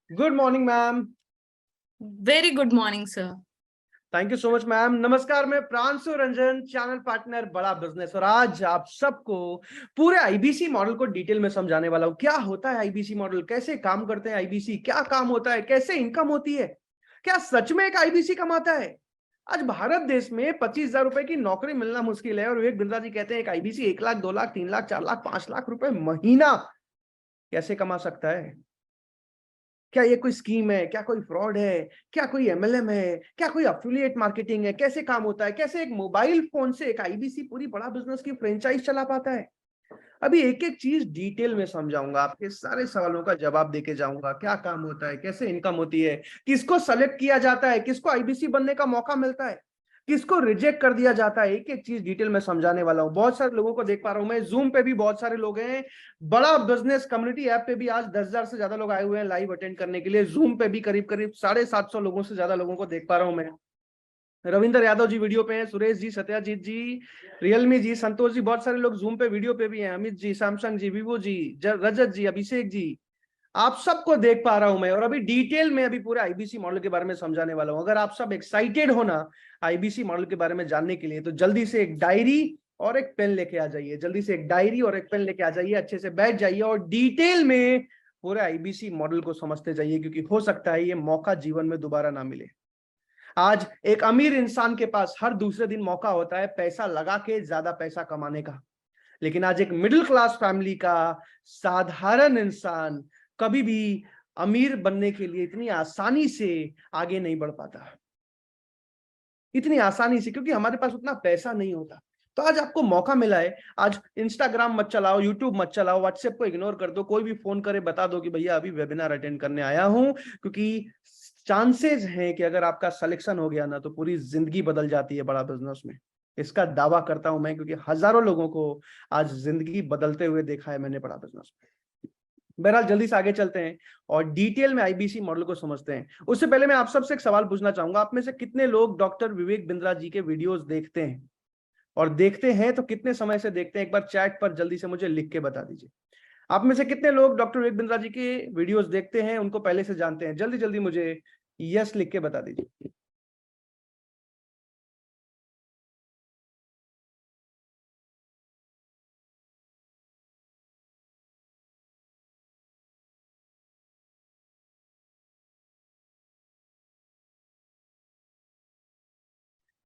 Good morning ma'am. Very good morning sir. Thank you so much ma'am. नमस्कार, मैं Pranshu Ranjan, channel partner बड़ा business, और आज आप सबको पूरे आईबीसी मॉडल को डिटेल में समझाने वाला हूं। क्या होता है आईबीसी मॉडल, कैसे काम करते हैं आईबीसी, क्या काम होता है, कैसे इनकम होती है, क्या सच में एक आईबीसी कमाता है। आज भारत देश में 25,000 रुपए की नौकरी मिलना मुश्किल है, और विवेक बिंद्रा जी कहते हैं एक आईबीसी 1 लाख, 2 लाख, 3 लाख, 4 लाख, 5 लाख रुपए महीना कैसे कमा सकता है। क्या ये कोई स्कीम है, क्या कोई फ्रॉड है, क्या कोई एमएलएम है, क्या कोई एफिलिएट मार्केटिंग है, कैसे काम होता है, कैसे एक मोबाइल फोन से एक आईबीसी पूरी बड़ा बिजनेस की फ्रेंचाइज चला पाता है। अभी एक एक चीज डिटेल में समझाऊंगा, आपके सारे सवालों का जवाब देके जाऊंगा। क्या काम होता है, कैसे इनकम होती है, किसको सेलेक्ट किया जाता है, किसको आईबीसी बनने का मौका मिलता है, किसको रिजेक्ट कर दिया जाता है, एक एक चीज डिटेल में समझाने वाला हूं। बहुत सारे लोगों को देख पा रहा हूं मैं, जूम पे भी बहुत सारे लोग हैं, बड़ा बिजनेस कम्युनिटी ऐप पे भी आज 10,000 से ज्यादा लोग आए हुए हैं लाइव अटेंड करने के लिए। जूम पे भी करीब करीब 750 लोगों से ज्यादा लोगों को देख पा रहा हूं मैं। रविंद्र यादव जी वीडियो पे हैं, सुरेश जी, सत्याजीत जी, रियलमी जी, संतोष जी, बहुत सारे लोग जूम पे वीडियो पे भी हैं, अमित जी, सैमसंग जी, विवो जी, रजत जी, अभिषेक जी, आप सबको देख पा रहा हूं मैं। और अभी डिटेल में अभी पूरे आईबीसी मॉडल के बारे में समझाने वाला हूं। अगर आप सब एक्साइटेड हो ना आईबीसी मॉडल के बारे में जानने के लिए, तो जल्दी से एक डायरी और एक पेन लेके आ जाइए। जल्दी से एक डायरी और एक पेन लेके आ जाइए, अच्छे से बैठ जाइए और डिटेल में पूरे आईबीसी मॉडल को समझते जाइए, क्योंकि हो सकता है ये मौका जीवन में दोबारा ना मिले। आज एक अमीर इंसान के पास हर दूसरे दिन मौका होता है पैसा लगा के ज्यादा पैसा कमाने का, लेकिन आज एक मिडिल क्लास फैमिली का साधारण इंसान कभी भी अमीर बनने के लिए इतनी आसानी से आगे नहीं बढ़ पाता, इतनी आसानी से, क्योंकि हमारे पास उतना पैसा नहीं होता। तो आज आपको मौका मिला है। आज इंस्टाग्राम मत चलाओ, यूट्यूब मत चलाओ, व्हाट्सएप को इग्नोर कर दो, कोई भी फोन करे बता दो कि भैया अभी वेबिनार अटेंड करने आया हूं, क्योंकि चांसेस हैं कि अगर आपका सिलेक्शन हो गया ना तो पूरी जिंदगी बदल जाती है बड़ा बिजनेस में। इसका दावा करता हूं मैं, क्योंकि हजारों लोगों को आज जिंदगी बदलते हुए देखा है मैंने बड़ा बिजनेस में। बहरहाल जल्दी से आगे चलते हैं और डिटेल में आईबीसी मॉडल को समझते हैं। उससे पहले मैं आप सबसे एक सवाल पूछना चाहूंगा, आप में से कितने लोग डॉक्टर विवेक बिंद्रा जी के वीडियोस देखते हैं, और देखते हैं तो कितने समय से देखते हैं, एक बार चैट पर जल्दी से मुझे लिख के बता दीजिए। आप में से कितने लोग डॉक्टर विवेक बिंद्रा जी के वीडियोस देखते हैं, उनको पहले से जानते हैं, जल्दी जल्दी मुझे यस लिख के बता दीजिए।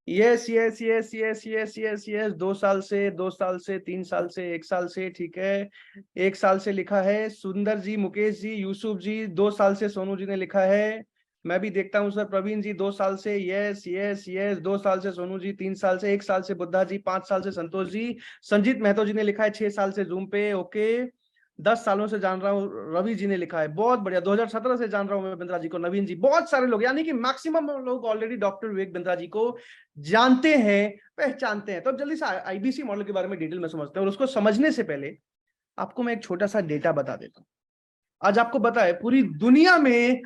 Yes yes yes yes yes yes yes, 2 साल से, 2 साल से, 3 साल से, 1 साल से, ठीक है, 1 साल से लिखा है सुंदर जी, मुकेश जी, यूसुफ जी, 2 साल से सोनू जी ने लिखा है। मैं भी देखता हूं सर, प्रवीण जी 2 साल से, यस यस यस, 2 साल से सोनू जी, 3 साल से, 1 साल से बुद्धा जी, 5 साल से संतोष जी, संजीत महतो जी ने लिखा है 6 साल से जूम पे, ओके, 10 सालों से जान रहा हूँ, रवि जी ने लिखा है, बहुत बढ़िया, 2017 से जान रहा हूँ मैं बिंद्रा जी को, नवीन जी, बहुत सारे लोग, यानी कि मैक्सिमम लोग ऑलरेडी डॉक्टर विवेक बिंद्रा जी को जानते हैं, पहचानते हैं। तो अब जल्दी से आईबीसी मॉडल के बारे में डिटेल में समझते हैं, और उसको समझने से पहले आपको मैं एक छोटा सा डेटा बता देता हूं। आज आपको पता है पूरी दुनिया में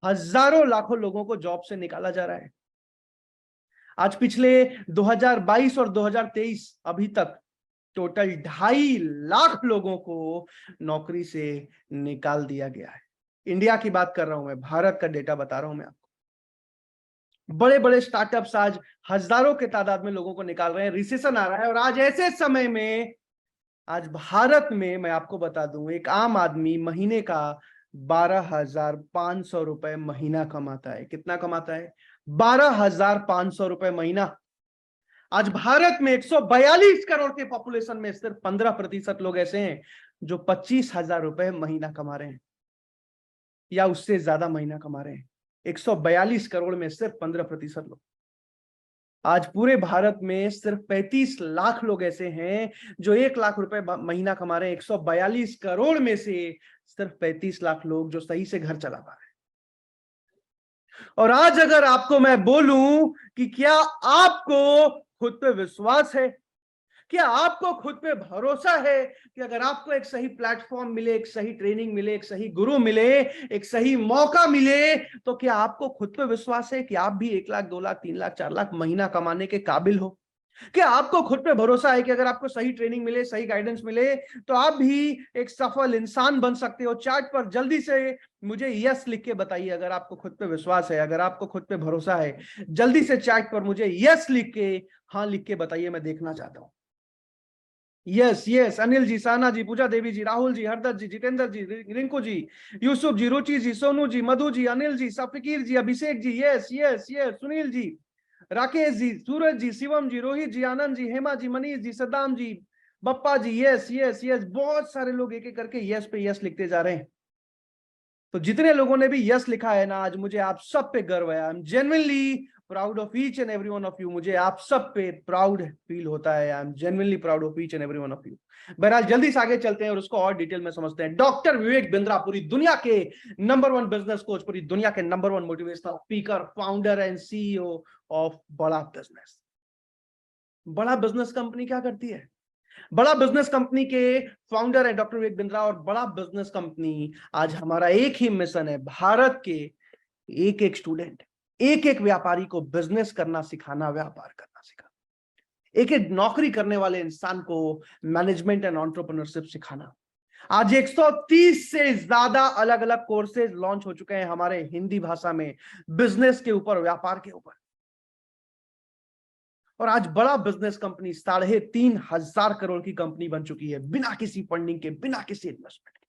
हजारों लाखों लोगों को जॉब से निकाला जा रहा है। आज पिछले 2022 और 2023 अभी तक टोटल 2.5 लाख लोगों को नौकरी से निकाल दिया गया है। इंडिया की बात कर रहा हूं मैं, भारत का डेटा बता रहा हूं मैं आपको। बड़े बड़े स्टार्टअप्स आज हजारों के तादाद में लोगों को निकाल रहे हैं, रिसेशन आ रहा है, और आज ऐसे समय में आज भारत में मैं आपको बता दूं, एक आम आदमी महीने का 12,500 रुपए महीना कमाता है। कितना कमाता है? 12,500 रुपए महीना। आज भारत में 142 करोड़ के पॉपुलेशन में सिर्फ 15% लोग ऐसे हैं जो 25,000 रुपए महीना कमा रहे हैं, या उससे ज्यादा महीना कमा रहे हैं। 142 करोड़ में सिर्फ 15% लोग। आज पूरे भारत में सिर्फ 35 लाख लोग ऐसे हैं जो 1 लाख रुपए महीना कमा रहे हैं। 142 करोड़ में से सिर्फ 35 लाख लोग जो सही से घर चला पा रहे हैं। और आज अगर आपको मैं बोलूं कि क्या आपको खुद पे विश्वास है, क्या आपको खुद पे भरोसा है कि अगर आपको एक सही प्लेटफॉर्म मिले, एक सही ट्रेनिंग मिले, एक सही गुरु मिले, एक सही मौका मिले, तो क्या आपको खुद पे विश्वास है कि आप भी 1 लाख, 2 लाख, 3 लाख, 4 लाख महीना कमाने के काबिल हो? क्या आपको खुद पे भरोसा है कि अगर आपको सही ट्रेनिंग मिले, सही गाइडेंस मिले, तो आप भी एक सफल इंसान बन सकते हो? चैट पर जल्दी से मुझे यस लिख के बताइए अगर आपको खुद पे विश्वास है, अगर आपको खुद पे भरोसा है। जल्दी से चैट पर मुझे यस लिख के, हाँ लिख के बताइए, मैं देखना चाहता हूं। यस यस, अनिल जी, साना जी, पूजा देवी जी, राहुल जी, हरदत्त जी, जितेंद्र जी, रिंकू जी, यूसुफ जी, रुचि जी, सोनू जी, मधु जी, अनिल जी, सफिकीर जी, Abhishek ji, yes yes yes, Sunil ji, Rakesh ji, Suraj जी, शिवम जी, रोहित जी, आनंद जी, हेमा जी, मनीष जी, सद्दाम जी, बप्पा जी, यस यस यस। बहुत सारे लोग एक एक करके यस पे यस लिखते जा रहे हैं। तो जितने लोगों ने भी यस लिखा है ना, आज मुझे आप सब पे गर्व है। आई am genuinely proud of each and every one of you. मुझे आप सब पे प्राउड फील होता है। आई am genuinely proud of each and every one of you. बहरहाल जल्दी से आगे चलते हैं और उसको और डिटेल में समझते हैं। डॉक्टर विवेक बिंद्रा, पूरी दुनिया के नंबर वन बिजनेस कोच, पूरी दुनिया के number one motivational speaker, founder and CEO of बड़ा बिजनेस। बड़ा बिजनेस कंपनी क्या करती है? बड़ा बिजनेस कंपनी के फाउंडर है डॉक्टर विवेक बिंद्रा। और बड़ा बिजनेस कंपनी, आज हमारा एक ही मिशन है, भारत के एक एक स्टूडेंट, एक एक व्यापारी को बिजनेस करना सिखाना, व्यापार करना सिखाना, एक एक नौकरी करने वाले इंसान को मैनेजमेंट एंड एंटरप्रेन्योरशिप सिखाना। आज 130 से ज्यादा अलग अलग कोर्सेज लॉन्च हो चुके हैं हमारे हिंदी भाषा में, बिजनेस के ऊपर, व्यापार के ऊपर। और आज बड़ा बिजनेस कंपनी 3,500 करोड़ की कंपनी बन चुकी है, बिना किसी फंडिंग के, बिना किसी इन्वेस्टमेंट के।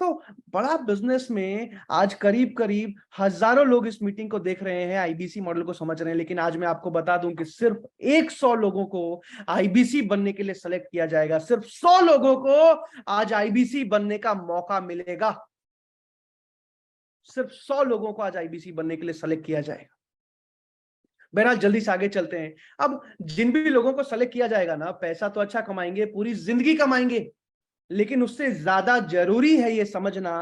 तो बड़ा बिजनेस में आज करीब करीब हजारों लोग इस मीटिंग को देख रहे हैं, आईबीसी मॉडल को समझ रहे हैं। लेकिन आज मैं आपको बता दूं कि सिर्फ 100 लोगों को आईबीसी बनने के लिए सेलेक्ट किया जाएगा। सिर्फ 100 लोगों को आज आईबीसी बनने का मौका मिलेगा। सिर्फ 100 लोगों को आज आईबीसी बनने के लिए सेलेक्ट किया जाएगा। बहरहाल जल्दी से आगे चलते हैं। अब जिन भी लोगों को सेलेक्ट किया जाएगा ना, पैसा तो अच्छा कमाएंगे, पूरी जिंदगी कमाएंगे। लेकिन उससे ज्यादा जरूरी है ये समझना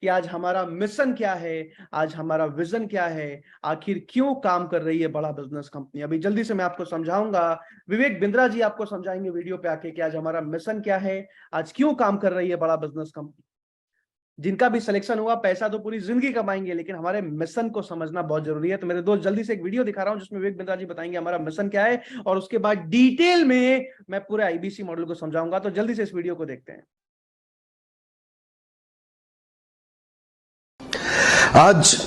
कि आज हमारा मिशन क्या है, आज हमारा विजन क्या है, आखिर क्यों काम कर रही है बड़ा बिजनेस कंपनी। अभी जल्दी से मैं आपको समझाऊंगा। विवेक बिंद्रा जी आपको समझाएंगे वीडियो पे आके कि आज हमारा मिशन क्या है, आज क्यों काम कर रही है बड़ा बिजनेस कंपनी। जिनका भी सिलेक्शन हुआ, पैसा तो पूरी जिंदगी कमाएंगे, लेकिन हमारे मिशन को समझना बहुत जरूरी है। तो मेरे दोस्त, जल्दी से एक वीडियो दिखा रहा हूं जिसमें विवेक बिंद्रा जी बताएंगे हमारा मिशन क्या है, और उसके बाद डिटेल में मैं पूरे आईबीसी मॉडल को समझाऊंगा। तो जल्दी से इस वीडियो को देखते हैं। आज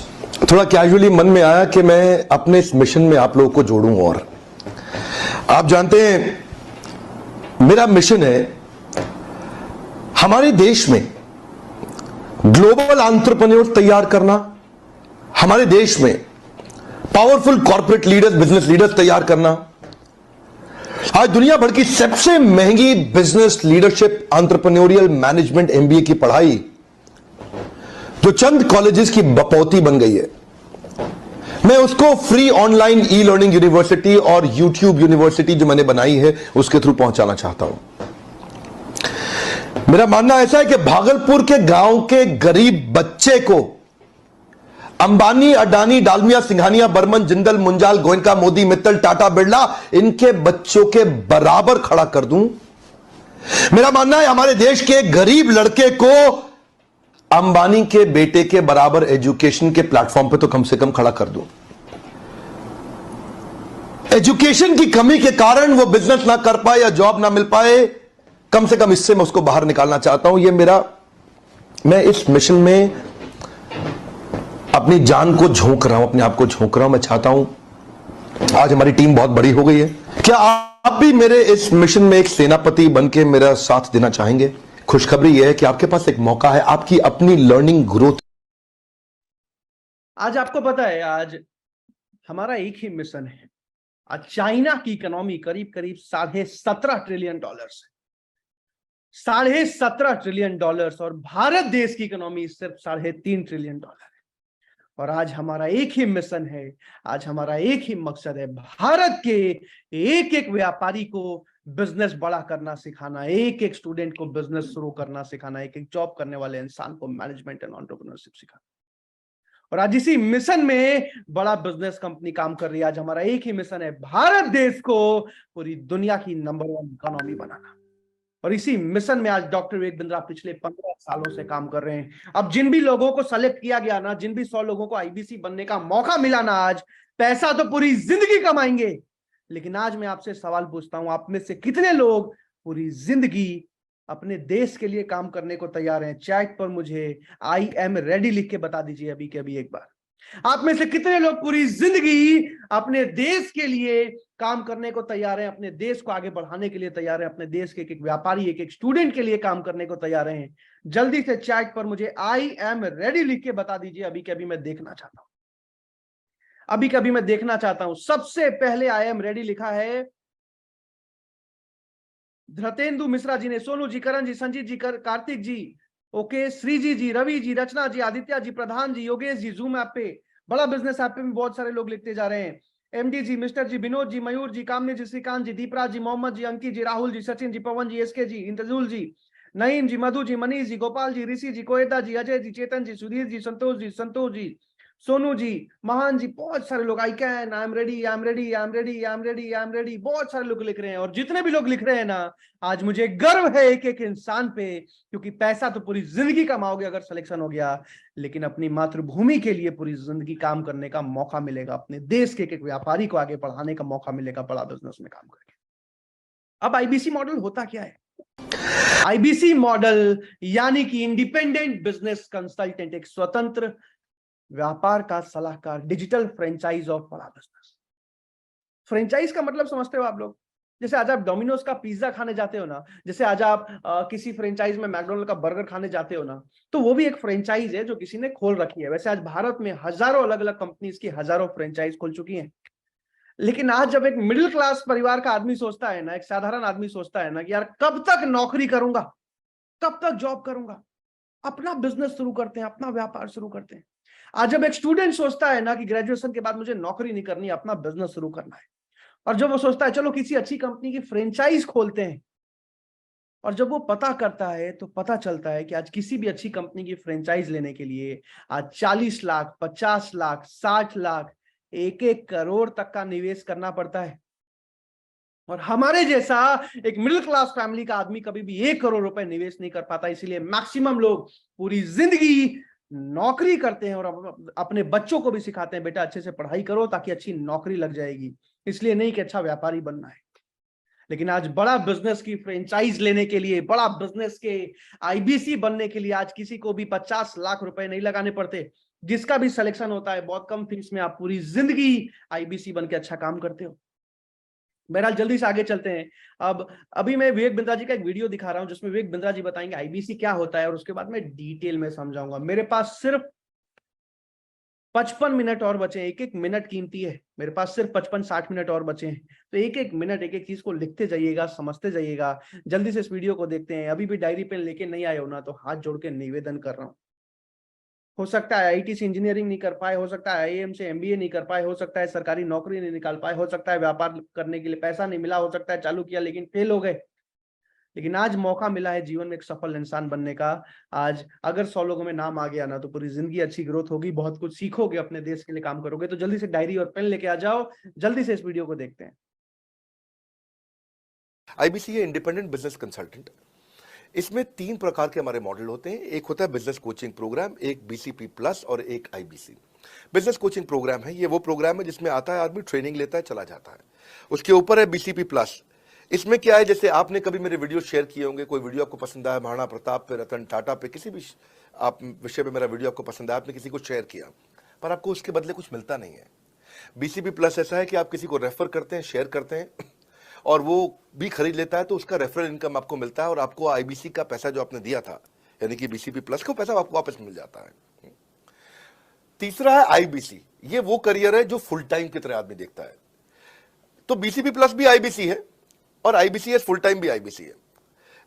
थोड़ा कैजुअली मन में आया कि मैं अपने इस मिशन में आप लोगों को जोड़ूं। और आप जानते हैं मेरा मिशन है हमारे देश में ग्लोबल एंटरप्रेन्योर तैयार करना, हमारे देश में powerful corporate leaders, business leaders तैयार करना। आज दुनिया भर की सबसे महंगी business leadership entrepreneurial management MBA की पढ़ाई जो चंद कॉलेजेस की बपौती बन गई है, मैं उसको free online e learning university और यूट्यूब यूनिवर्सिटी जो मैंने बनाई है उसके थ्रू पहुंचाना चाहता हूं। मेरा मानना ऐसा है कि भागलपुर के गांव के गरीब बच्चे को अंबानी, अडानी, डालमिया, सिंघानिया, बर्मन, जिंदल, मुंजाल, गोयनका, मोदी, मित्तल, टाटा, बिरला, इनके बच्चों के बराबर खड़ा कर दूं। मेरा मानना है हमारे देश के गरीब लड़के को अंबानी के बेटे के बराबर एजुकेशन के प्लेटफॉर्म पे तो कम से कम खड़ा कर दूं। एजुकेशन की कमी के कारण वो बिजनेस ना कर पाए या जॉब ना मिल पाए, कम से कम इससे मैं उसको बाहर निकालना चाहता हूं। मैं इस मिशन में अपनी जान को झोंक रहा हूं, अपने आप को झोंक रहा हूं। मैं चाहता हूं, आज हमारी टीम बहुत बड़ी हो गई है, क्या आप भी मेरे इस मिशन में एक सेनापति बनके मेरा साथ देना चाहेंगे? खुशखबरी यह है कि आपके पास एक मौका है, आपकी अपनी लर्निंग ग्रोथ। आज आपको पता है, आज हमारा एक ही मिशन है। आज चाइना की इकोनॉमी करीब करीब $17.5 ट्रिलियन है, $17.5 ट्रिलियन, और भारत देश की इकोनॉमी सिर्फ $3.5 ट्रिलियन है। और आज हमारा एक ही मिशन है, आज हमारा एक ही मकसद है, भारत के एक एक व्यापारी को बिजनेस बड़ा करना सिखाना, एक एक स्टूडेंट को बिजनेस शुरू करना सिखाना, एक एक जॉब करने वाले इंसान को मैनेजमेंट एंड एंटरप्रेन्योरशिप सिखाना। और आज इसी मिशन में बड़ा बिजनेस कंपनी काम कर रही है। आज हमारा एक ही मिशन है, भारत देश को पूरी दुनिया की नंबर वन इकोनॉमी बनाना। और इसी मिशन में आज डॉक्टर विवेक बिंद्रा पिछले 15 सालों से काम कर रहे हैं। अब जिन भी लोगों को सेलेक्ट किया गया ना, जिन भी 100 लोगों को आईबीसी बनने का मौका मिला ना, आज पैसा तो पूरी जिंदगी कमाएंगे, लेकिन आज मैं आपसे सवाल पूछता हूं, आप में से कितने लोग पूरी जिंदगी अपने देश के लिए काम करने को तैयार हैं? चैट पर मुझे आई एम रेडी लिख के बता दीजिए अभी के अभी एक बार। आप में से कितने लोग पूरी जिंदगी अपने देश के लिए काम करने को तैयार हैं, अपने देश को आगे बढ़ाने के लिए तैयार हैं, अपने देश के एक एक व्यापारी, एक एक स्टूडेंट के लिए काम करने को तैयार हैं? जल्दी से चैट पर मुझे आई एम रेडी लिख के बता दीजिए अभी के अभी मैं देखना चाहता हूं। अभी के अभी मैं देखना चाहता हूं। सबसे पहले आई एम रेडी लिखा है धृतेंदु मिश्रा जी ने, सोनू जी, करण जी, संजीत जी, कार्तिक जी, ओके, श्रीजी जी, रवि जी, रचना जी, आदित्य जी, प्रधान जी, योगेश जी, जूम ऐप पे, बड़ा बिजनेस ऐप पे भी बहुत सारे लोग लिखते जा रहे हैं। एमडी जी, मिस्टर जी, विनोद जी, मयूर जी, कामनी जी, श्रीकांत जी, दीपराज जी, मोहम्मद जी, अंकित जी, राहुल जी, सचिन जी, पवन जी, एसके जी, इंतजुल जी, नईम जी, मधु जी, मनीष जी, गोपाल जी, ऋषि जी, कोयदा जी, अजय जी, चेतन जी, सुधीर जी, संतोष जी, सोनू जी, महान जी, बहुत सारे लोग, I can, I am ready, I am ready, I am ready, I am ready, I am ready, बहुत सारे लोग लिख रहे हैं। और जितने भी लोग लिख रहे हैं ना, आज मुझे गर्व है एक एक इंसान पे, क्योंकि पैसा तो पूरी जिंदगी कमाओगे अगर सिलेक्शन हो गया, लेकिन अपनी मातृभूमि के लिए पूरी जिंदगी काम करने का मौका मिलेगा, अपने देश के एक व्यापारी को आगे बढ़ाने का मौका मिलेगा बड़ा बिजनेस में काम करके। अब आईबीसी मॉडल होता क्या है? आईबीसी मॉडल यानी कि इंडिपेंडेंट बिजनेस कंसल्टेंट, एक स्वतंत्र व्यापार का सलाहकार, डिजिटल फ्रेंचाइज ऑफ बड़ा बिजनेस। फ्रेंचाइज का मतलब समझते हो आप लोग? जैसे आज आप डोमिनोज का पिज्जा खाने जाते हो ना, जैसे आज आप किसी फ्रेंचाइज में मैकडोनल्ड का बर्गर खाने जाते हो ना, तो वो भी एक फ्रेंचाइज है जो किसी ने खोल रखी है। वैसे आज भारत में हजारों अलग अलग कंपनीज की हजारों फ्रेंचाइज खुल चुकी हैं। लेकिन आज जब एक मिडिल क्लास परिवार का आदमी सोचता है ना, एक साधारण आदमी सोचता है ना कि यार कब तक नौकरी करूंगा, कब तक जॉब करूंगा, अपना बिजनेस शुरू करते हैं, अपना व्यापार शुरू करते हैं। आज जब एक स्टूडेंट सोचता है ना कि ग्रेजुएशन के बाद मुझे नौकरी नहीं करनी, अपना बिजनेस शुरू करना है, और जब वो सोचता है चलो किसी अच्छी कंपनी की फ्रेंचाइज खोलते हैं, और जब वो पता करता है तो पता चलता है कि आज किसी भी अच्छी कंपनी की फ्रेंचाइज लेने के लिए आज 40 लाख, 50 लाख, 60 लाख, 1-1 करोड़ तक का निवेश करना पड़ता है। और हमारे जैसा एक मिडिल क्लास फैमिली का आदमी कभी भी 1 करोड़ रुपए निवेश नहीं कर पाता। इसीलिए मैक्सिमम लोग पूरी जिंदगी नौकरी करते हैं और अपने बच्चों को भी सिखाते हैं बेटा अच्छे से पढ़ाई करो ताकि अच्छी नौकरी लग जाएगी, इसलिए नहीं कि अच्छा व्यापारी बनना है। लेकिन आज बड़ा बिजनेस की फ्रेंचाइज लेने के लिए, बड़ा बिजनेस के आईबीसी बनने के लिए आज किसी को भी 50 लाख रुपए नहीं लगाने पड़ते। जिसका भी सिलेक्शन होता है बहुत कम फीस में आप पूरी जिंदगी आईबीसी बन के अच्छा काम करते हो। बहरहाल जल्दी से आगे चलते हैं। अब अभी मैं विवेक बिंद्रा जी का एक वीडियो दिखा रहा हूं जिसमें विवेक बिंद्रा जी बताएंगे आईबीसी क्या होता है, और उसके बाद मैं डिटेल में समझाऊंगा। मेरे पास सिर्फ 55 मिनट और बचे हैं, एक एक मिनट कीमती है, मेरे पास सिर्फ 55-60 मिनट और बचे हैं, तो एक एक मिनट एक एक चीज को लिखते जाइएगा, समझते जाइएगा। जल्दी से इस वीडियो को देखते हैं। अभी भी डायरी पेन लेके नहीं आए हो ना, तो हाथ जोड़ के निवेदन कर रहा हूं। हो सकता है आईआईटी से इंजीनियरिंग नहीं कर पाए, हो सकता है आईआईएम से एमबीए नहीं कर पाए, हो सकता है सरकारी नौकरी नहीं निकाल पाए, हो सकता है व्यापार करने के लिए पैसा नहीं मिला, हो सकता है चालू किया लेकिन फेल हो गए। लेकिन आज मौका मिला है जीवन में एक सफल इंसान बनने का। आज अगर 100 लोगों में नाम आ गया ना, तो पूरी जिंदगी अच्छी ग्रोथ होगी, बहुत कुछ सीखोगे, अपने देश के लिए काम करोगे। तो जल्दी से डायरी और पेन लेके आ जाओ, जल्दी से इस वीडियो को देखते हैं। आईबीसी है इंडिपेंडेंट बिजनेस कंसल्टेंट। इसमें 3 प्रकार के हमारे मॉडल होते हैं। एक होता है बिजनेस कोचिंग प्रोग्राम, एक बीसीपी प्लस और एक आईबीसी। बिजनेस कोचिंग प्रोग्राम है, ये वो प्रोग्राम है जिसमें आता है आदमी, ट्रेनिंग लेता है, चला जाता है। उसके ऊपर है बीसीपी प्लस। इसमें क्या है, जैसे आपने कभी मेरे वीडियो शेयर किए होंगे, कोई वीडियो आपको पसंद आया, महाराणा प्रताप पे, रतन टाटा पे, किसी भी आप विषय पे मेरा वीडियो आपको पसंद आया, आपने किसी को शेयर किया, पर आपको उसके बदले कुछ मिलता नहीं है। बीसीपी प्लस ऐसा है कि आप किसी को रेफर करते हैं, शेयर करते हैं, और वो भी खरीद लेता है, तो उसका रेफरल इनकम आपको मिलता है, और आपको आईबीसी का पैसा जो आपने दिया था, यानी कि बीसीपी प्लस का पैसा आपको वापस मिल जाता है। तीसरा है आईबीसी। ये वो करियर है जो फुल टाइम की तरह आदमी देखता है। तो बीसीपी प्लस भी आईबीसी है और आईबीसीएस फुल टाइम भी आईबीसी है।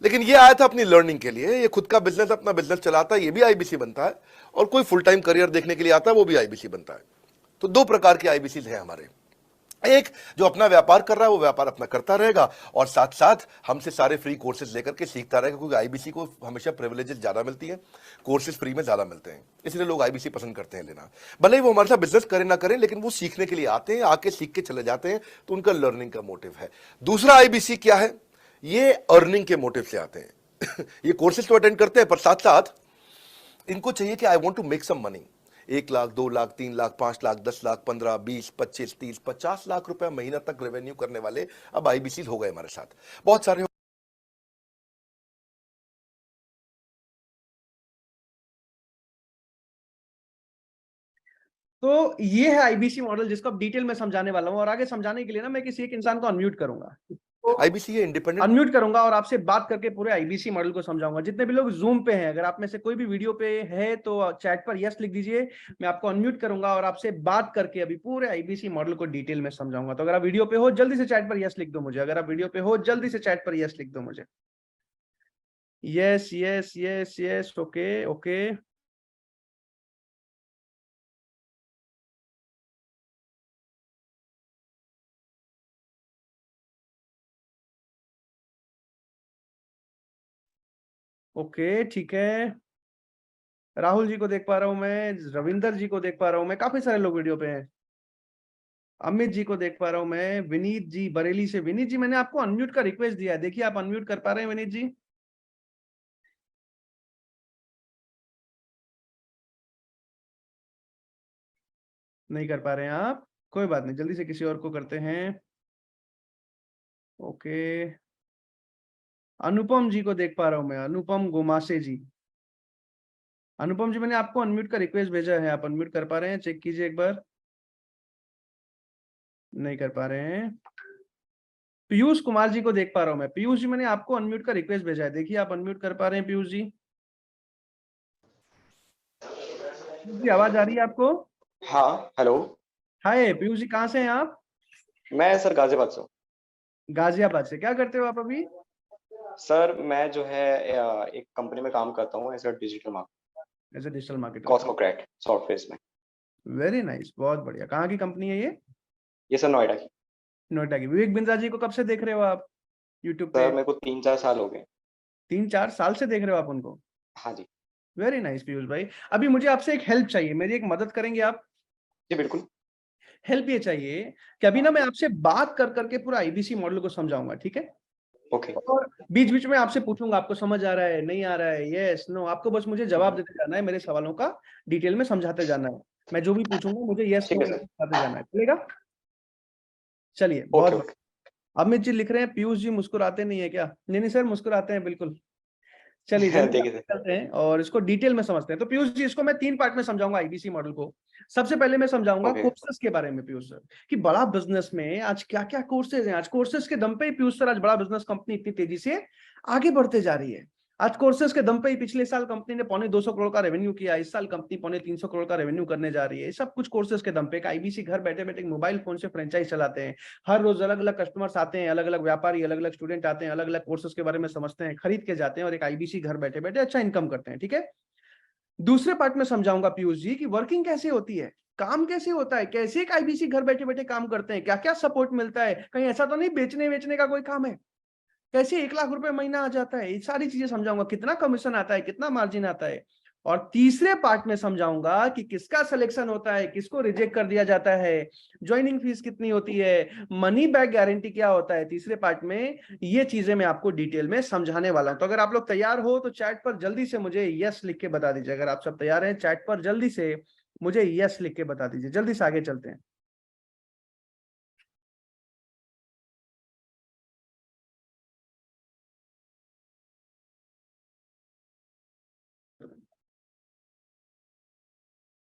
लेकिन ये आया था अपनी लर्निंग के लिए, ये खुद का बिजनेस, अपना बिजनेस चलाता है, ये भी आईबीसी बनता है, और कोई फुल टाइम करियर देखने के लिए आता है, वो भी आईबीसी बनता है। तो 2 प्रकार के आईबीसी हैं हमारे। एक जो अपना व्यापार कर रहा है वो व्यापार अपना करता रहेगा, और साथ साथ हमसे सारे फ्री कोर्सेज लेकर के सीखता रहेगा, क्योंकि आईबीसी को हमेशा प्रिविलेजेस ज्यादा मिलती है, कोर्सेज फ्री में ज्यादा मिलते हैं, इसलिए लोग आईबीसी पसंद करते हैं लेना। भले ही वो हमारे साथ बिजनेस करें ना करें, लेकिन वो सीखने के लिए आते हैं, आके सीख के चले जाते हैं, तो उनका लर्निंग का मोटिव है। दूसरा आईबीसी क्या है, ये अर्निंग के मोटिव से आते हैं। ये कोर्सेज तो अटेंड करते हैं, पर साथ साथ इनको चाहिए कि I want to make some money. 1 lakh, 2 lakh, 3 lakh, 5 lakh, 10 lakh, 15, 20, 25, 30, 50 lakh रुपए महीना तक रेवेन्यू करने वाले अब आईबीसी हो गए हमारे साथ। बहुत सारे तो ये है आईबीसी मॉडल जिसको अब डिटेल में समझाने वाला हूं, और आगे समझाने के लिए ना मैं किसी एक इंसान को अनम्यूट करूंगा, आईबीसी इंडिपेंडेंट अनम्यूट करूंगा और आपसे बात करके पूरे आईबीसी मॉडल को समझाऊंगा। जितने भी लोग जूम पे हैं, अगर आप में से कोई भी वीडियो पे है तो चैट पर यस लिख दीजिए, मैं आपको अनम्यूट करूंगा और आपसे बात करके अभी पूरे आईबीसी मॉडल को डिटेल में समझाऊंगा। तो अगर आप वीडियो पे हो जल्दी से चैट पर यस लिख दो मुझे, अगर आप वीडियो पे हो जल्दी से चैट पर यस लिख दो मुझे। Yes yes yes yes, okay okay. Okay ठीक है, राहुल जी को देख पा रहा हूं मैं, रविंदर जी को देख पा रहा हूं मैं, काफी सारे लोग वीडियो पे हैं। अमित जी को देख पा रहा हूं मैं, विनीत जी बरेली से। विनीत जी मैंने आपको अनम्यूट का रिक्वेस्ट दिया है, देखिए आप अनम्यूट कर पा रहे हैं विनीत जी? नहीं कर पा रहे हैं आप, कोई बात नहीं, जल्दी से किसी और को करते हैं। ओके, अनुपम जी को देख पा रहा हूं मैं, अनुपम गोमासे जी। अनुपम जी मैंने आपको अनम्यूट का रिक्वेस्ट भेजा है, आप अनम्यूट कर पा रहे हैं? चेक कीजिए एक बार। नहीं कर पा रहे हैं। पीयूष कुमार जी को देख पा रहा हूं मैं, पीयूष जी मैंने आपको अनम्यूट का रिक्वेस्ट भेजा है, देखिए आप अनम्यूट कर पा रहे हैं पीयूष जी? जी आवाज आ रही है आपको? हाँ, हेलो। हाय पीयूष जी, कहाँ से हैं आप? मैं सर गाजियाबाद से हूँ। गाजियाबाद से। क्या करते हो आप अभी? सर मैं जो है एक कंपनी में काम करता हूँ as a digital marketer, as a digital marketer. Cosmocrat software में। वेरी नाइस, बहुत बढ़िया। कहाँ की कंपनी है ये सर नोएडा की। नोएडा की। विवेक बिंद्रा जी को कब से देख रहे हो आप यूट्यूब पे? सर मेरे को 3-4 साल हो गए। 3-4 साल से देख रहे हो आप उनको? हाँ जी। वेरी नाइस पीयूष भाई। अभी मुझे आपसे एक हेल्प चाहिए, मेरी एक मदद करेंगे आप? जी बिल्कुल। हेल्प ये चाहिए कि अभी ना मैं आपसे बात कर करके पूरा आईबीसी मॉडल को समझाऊंगा, ठीक है? ओके। और बीच बीच में आपसे पूछूंगा आपको समझ आ रहा है नहीं आ रहा है, यस नो, आपको बस मुझे जवाब देते जाना है, मेरे सवालों का डिटेल में समझाते जाना है। मैं जो भी पूछूंगा मुझे यस ठीक नो है सर। समझाते जाना है, चलेगा? चलिए बहुत ओके बढ़िया। ओके। अमित जी लिख रहे हैं पीयूष जी मुस्कुराते नहीं है क्या? नहीं नहीं सर, मुस्कुराते हैं बिल्कुल। चलिए जल्दी देखिए आगे सर। चलते हैं और इसको डिटेल में समझते हैं। तो पीयूष जी इसको मैं 3 पार्ट में समझाऊंगा आईबीसी मॉडल को। सबसे पहले मैं समझाऊंगा ओके कोर्सेज के बारे में पीयूष सर, कि बड़ा बिजनेस में आज क्या क्या कोर्सेज हैं। आज कोर्सेज के दम पे ही पीयूष सर आज बड़ा बिजनेस कंपनी इतनी तेजी से आगे बढ़ते जा रही है। आज कोर्सेज के दम पे ही पिछले साल कंपनी ने 250 करोड़ का रेवेन्यू किया, इस साल कंपनी 350 करोड़ का रेवेन्यू करने जा रही है। सब कुछ कोर्सेज के दम पे। आईबीसी घर बैठे बैठे मोबाइल फोन से फ्रेंचाइज चलाते हैं। हर रोज अलग अलग कस्टमर्स आते हैं, अलग अलग व्यापारी, अलग अलग स्टूडेंट आते हैं, अलग अलग कोर्सेज के बारे में समझते हैं, खरीद के जाते हैं और एक आईबीसी घर बैठे बैठे अच्छा इनकम करते हैं, ठीक है? दूसरे पार्ट में समझाऊंगा पीयूष जी की वर्किंग कैसे होती है, काम कैसे होता है, कैसे एक आईबीसी घर बैठे बैठे काम करते हैं, क्या क्या सपोर्ट मिलता है, कहीं ऐसा तो नहीं बेचने वेचने का कोई काम है, कैसे 1 लाख रुपए महीना आ जाता है, ये सारी चीजें समझाऊंगा, कितना कमीशन आता है, कितना मार्जिन आता है। और तीसरे पार्ट में समझाऊंगा कि किसका सिलेक्शन होता है, किसको रिजेक्ट कर दिया जाता है, ज्वाइनिंग फीस कितनी होती है, मनी बैक गारंटी क्या होता है। तीसरे पार्ट में ये चीजें मैं आपको डिटेल में समझाने वाला हूं। तो अगर आप लोग तैयार हो तो चैट पर जल्दी से मुझे यस लिख के बता दीजिए। अगर आप सब तैयार हैं चैट पर जल्दी से मुझे यस लिख के बता दीजिए। जल्दी से आगे चलते हैं।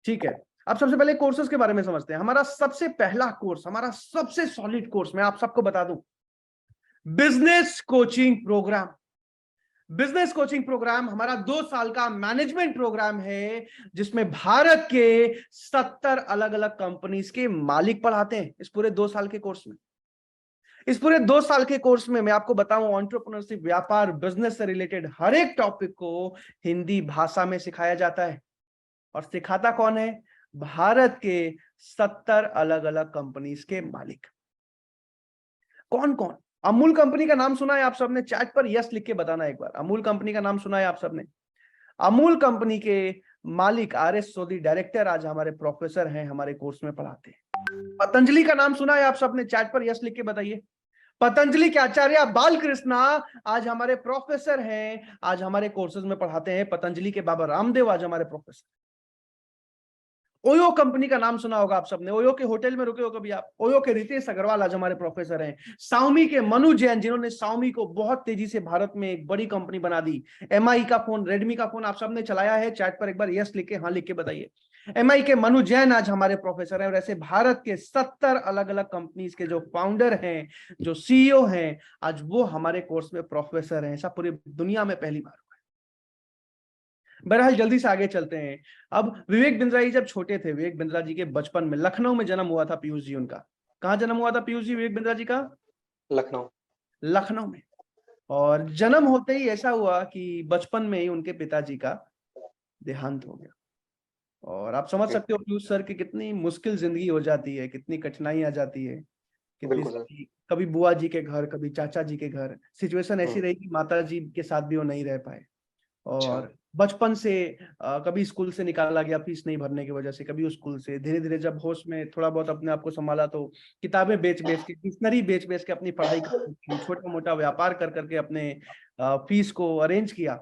ठीक है, अब सबसे पहले कोर्सेज के बारे में समझते हैं। हमारा सबसे पहला कोर्स, हमारा सबसे सॉलिड कोर्स मैं आप सबको बता दूं, business coaching programme. Business coaching programme हमारा 2 साल का मैनेजमेंट प्रोग्राम है, जिसमें भारत के 70 अलग अलग कंपनीज के मालिक पढ़ाते हैं इस पूरे 2 साल के कोर्स में। इस पूरे 2 साल के कोर्स में मैं आपको बताऊं, एंटरप्रेन्योरशिप, व्यापार, बिजनेस से रिलेटेड हर एक टॉपिक को हिंदी भाषा में सिखाया जाता है। और सिखाता कौन है? भारत के 70 अलग अलग कंपनीज के मालिक। कौन कौन? अमूल कंपनी का नाम सुना है आप सबने? चैट पर यस लिख के बताना एक बार, अमूल कंपनी का नाम सुना है आप सबने? अमूल कंपनी के मालिक RS सोदी डायरेक्टर आज हमारे प्रोफेसर हैं, हमारे कोर्स में पढ़ाते हैं। पतंजलि का नाम सुना है आप सबने? चैट पर यस लिख के बताइए। पतंजलि के आचार्य बालकृष्णा आज हमारे प्रोफेसर हैं, आज हमारे कोर्सेज में पढ़ाते हैं। पतंजलि के बाबा रामदेव आज हमारे प्रोफेसर। ओयो कंपनी का नाम सुना होगा आप सबने, ओयो के होटल में रुके हो कभी आप? ओयो के रितेश अग्रवाल आज हमारे प्रोफेसर हैं। Xiaomi के मनु जैन, जिन्होंने Xiaomi को बहुत तेजी से भारत में एक बड़ी कंपनी बना दी। MI का फोन, रेडमी का फोन आप सबने चलाया है? चैट पर एक बार यस लिख के, हाँ लिख के बताइए। MI के मनु जैन आज हमारे प्रोफेसर हैं। और ऐसे भारत के 70 अलग अलग कंपनीज के जो फाउंडर हैं, जो CEO हैं, आज वो हमारे कोर्स में प्रोफेसर हैं। ऐसा पूरी दुनिया में पहली बार। बहरहाल जल्दी से आगे चलते हैं। अब विवेक बिंद्रा जी जब छोटे थे, विवेक बिंद्रा जी के बचपन में लखनऊ में जन्म हुआ था पीयूष जी उनका। कहाँ जन्म हुआ था पीयूष जी विवेक बिंद्रा जी का? लखनऊ। लखनऊ में। और जन्म होते ही ऐसा हुआ कि बचपन में ही उनके पिताजी का देहांत हो गया। और आप समझ सकते हो पीयूष सर की कितनी मुश्किल जिंदगी हो जाती है, कितनी कठिनाई आ जाती है, कितनी, कभी बुआ जी के घर, कभी चाचा जी के घर। सिचुएशन ऐसी रही कि माता जी के साथ भी वो नहीं रह पाए। और बचपन से कभी स्कूल से निकाला गया फीस नहीं भरने की वजह से, कभी उस स्कूल से। धीरे धीरे जब होश में थोड़ा बहुत अपने आप को संभाला तो किताबें बेच बेच के, डिक्शनरी बेच बेच के अपनी पढ़ाई की, छोटा मोटा व्यापार कर करके अपने फीस को अरेंज किया।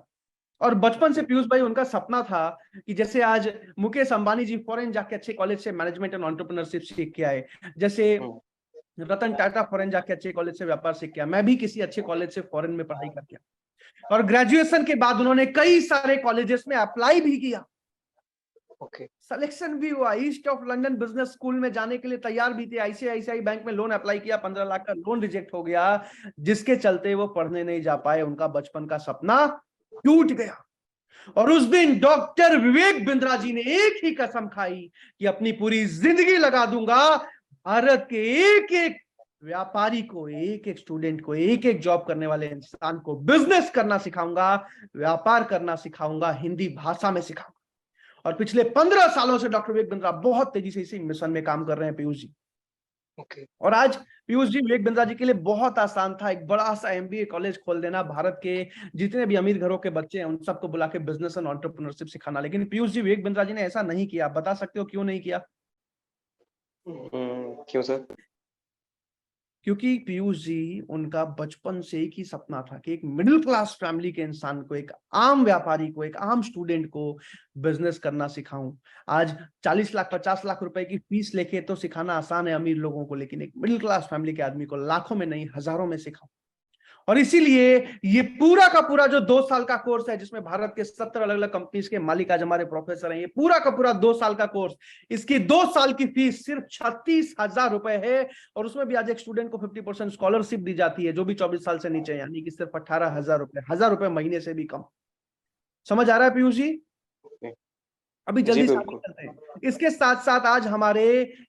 और बचपन से पीयूष भाई उनका सपना था कि जैसे आज मुकेश अंबानी जी फॉरेन जाके अच्छे कॉलेज से मैनेजमेंट एंड एंटरप्रेन्योरशिप सीख के आए, जैसे रतन टाटा फॉरेन जाके अच्छे कॉलेज से व्यापार सीख के आया, मैं भी किसी अच्छे कॉलेज से फॉरेन में पढ़ाई करके आया। और ग्रेजुएशन के बाद उन्होंने कई सारे कॉलेजेस में अप्लाई भी किया, सिलेक्शन भी हुआ, east of London business school में जाने के लिए तैयार भी थे। ICICI बैंक में लोन अप्लाई किया, 15 लाख का लोन रिजेक्ट हो गया, जिसके चलते वो पढ़ने नहीं जा पाए। उनका बचपन का सपना टूट गया। और उस दिन डॉक्टर विवेक बिंद्रा जी ने एक ही कसम खाई कि अपनी पूरी जिंदगी लगा दूंगा भारत के एक एक व्यापारी को, एक एक स्टूडेंट को, एक एक जॉब करने वाले इंसान को बिजनेस करना सिखाऊंगा, व्यापार करना सिखाऊंगा, हिंदी भाषा में सिखाऊंगा। और पिछले 15 सालों से डॉक्टर विवेक बिंद्रा बहुत तेजी से इसी मिशन में काम कर रहे हैं पीयूष जी। और आज पीयूष जी, विवेक बिंद्रा जी के लिए बहुत आसान था एक बड़ा सा MBA कॉलेज खोल देना, भारत के जितने भी अमीर घरों के बच्चे हैं उन सबको बुला के बिजनेस एंड एंटरप्रेन्योरशिप सिखाना। लेकिन पीयूष जी, विवेक बिंद्रा जी ने ऐसा नहीं किया। बता सकते हो क्यों नहीं किया? क्यों सर? क्योंकि पीयूष जी, उनका बचपन से एक ही सपना था कि एक मिडिल क्लास फैमिली के इंसान को, एक आम व्यापारी को, एक आम स्टूडेंट को बिजनेस करना सिखाऊं। आज 40 लाख 50 लाख रुपए की फीस लेके तो सिखाना आसान है अमीर लोगों को, लेकिन एक मिडिल क्लास फैमिली के आदमी को लाखों में नहीं हजारों में सिखाऊं। और इसीलिए ये पूरा का पूरा जो 2 साल का कोर्स है, जिसमें भारत के 70 अलग अलग कंपनीज के मालिक आज हमारे प्रोफेसर हैं, ये पूरा का पूरा 2 साल का कोर्स, इसकी 2 साल की फीस सिर्फ 36,000 रुपए है। और उसमें भी आज एक स्टूडेंट को 50% स्कॉलरशिप दी जाती है, जो भी 24 साल से नीचे, यानी कि सिर्फ 18,000 रुपए, 1,000 रुपए महीने से भी कम। समझ आ रहा है पीयूष जी? अभी जल्दी से आगे चलते हैं। इसके साथ साथ आज हमारे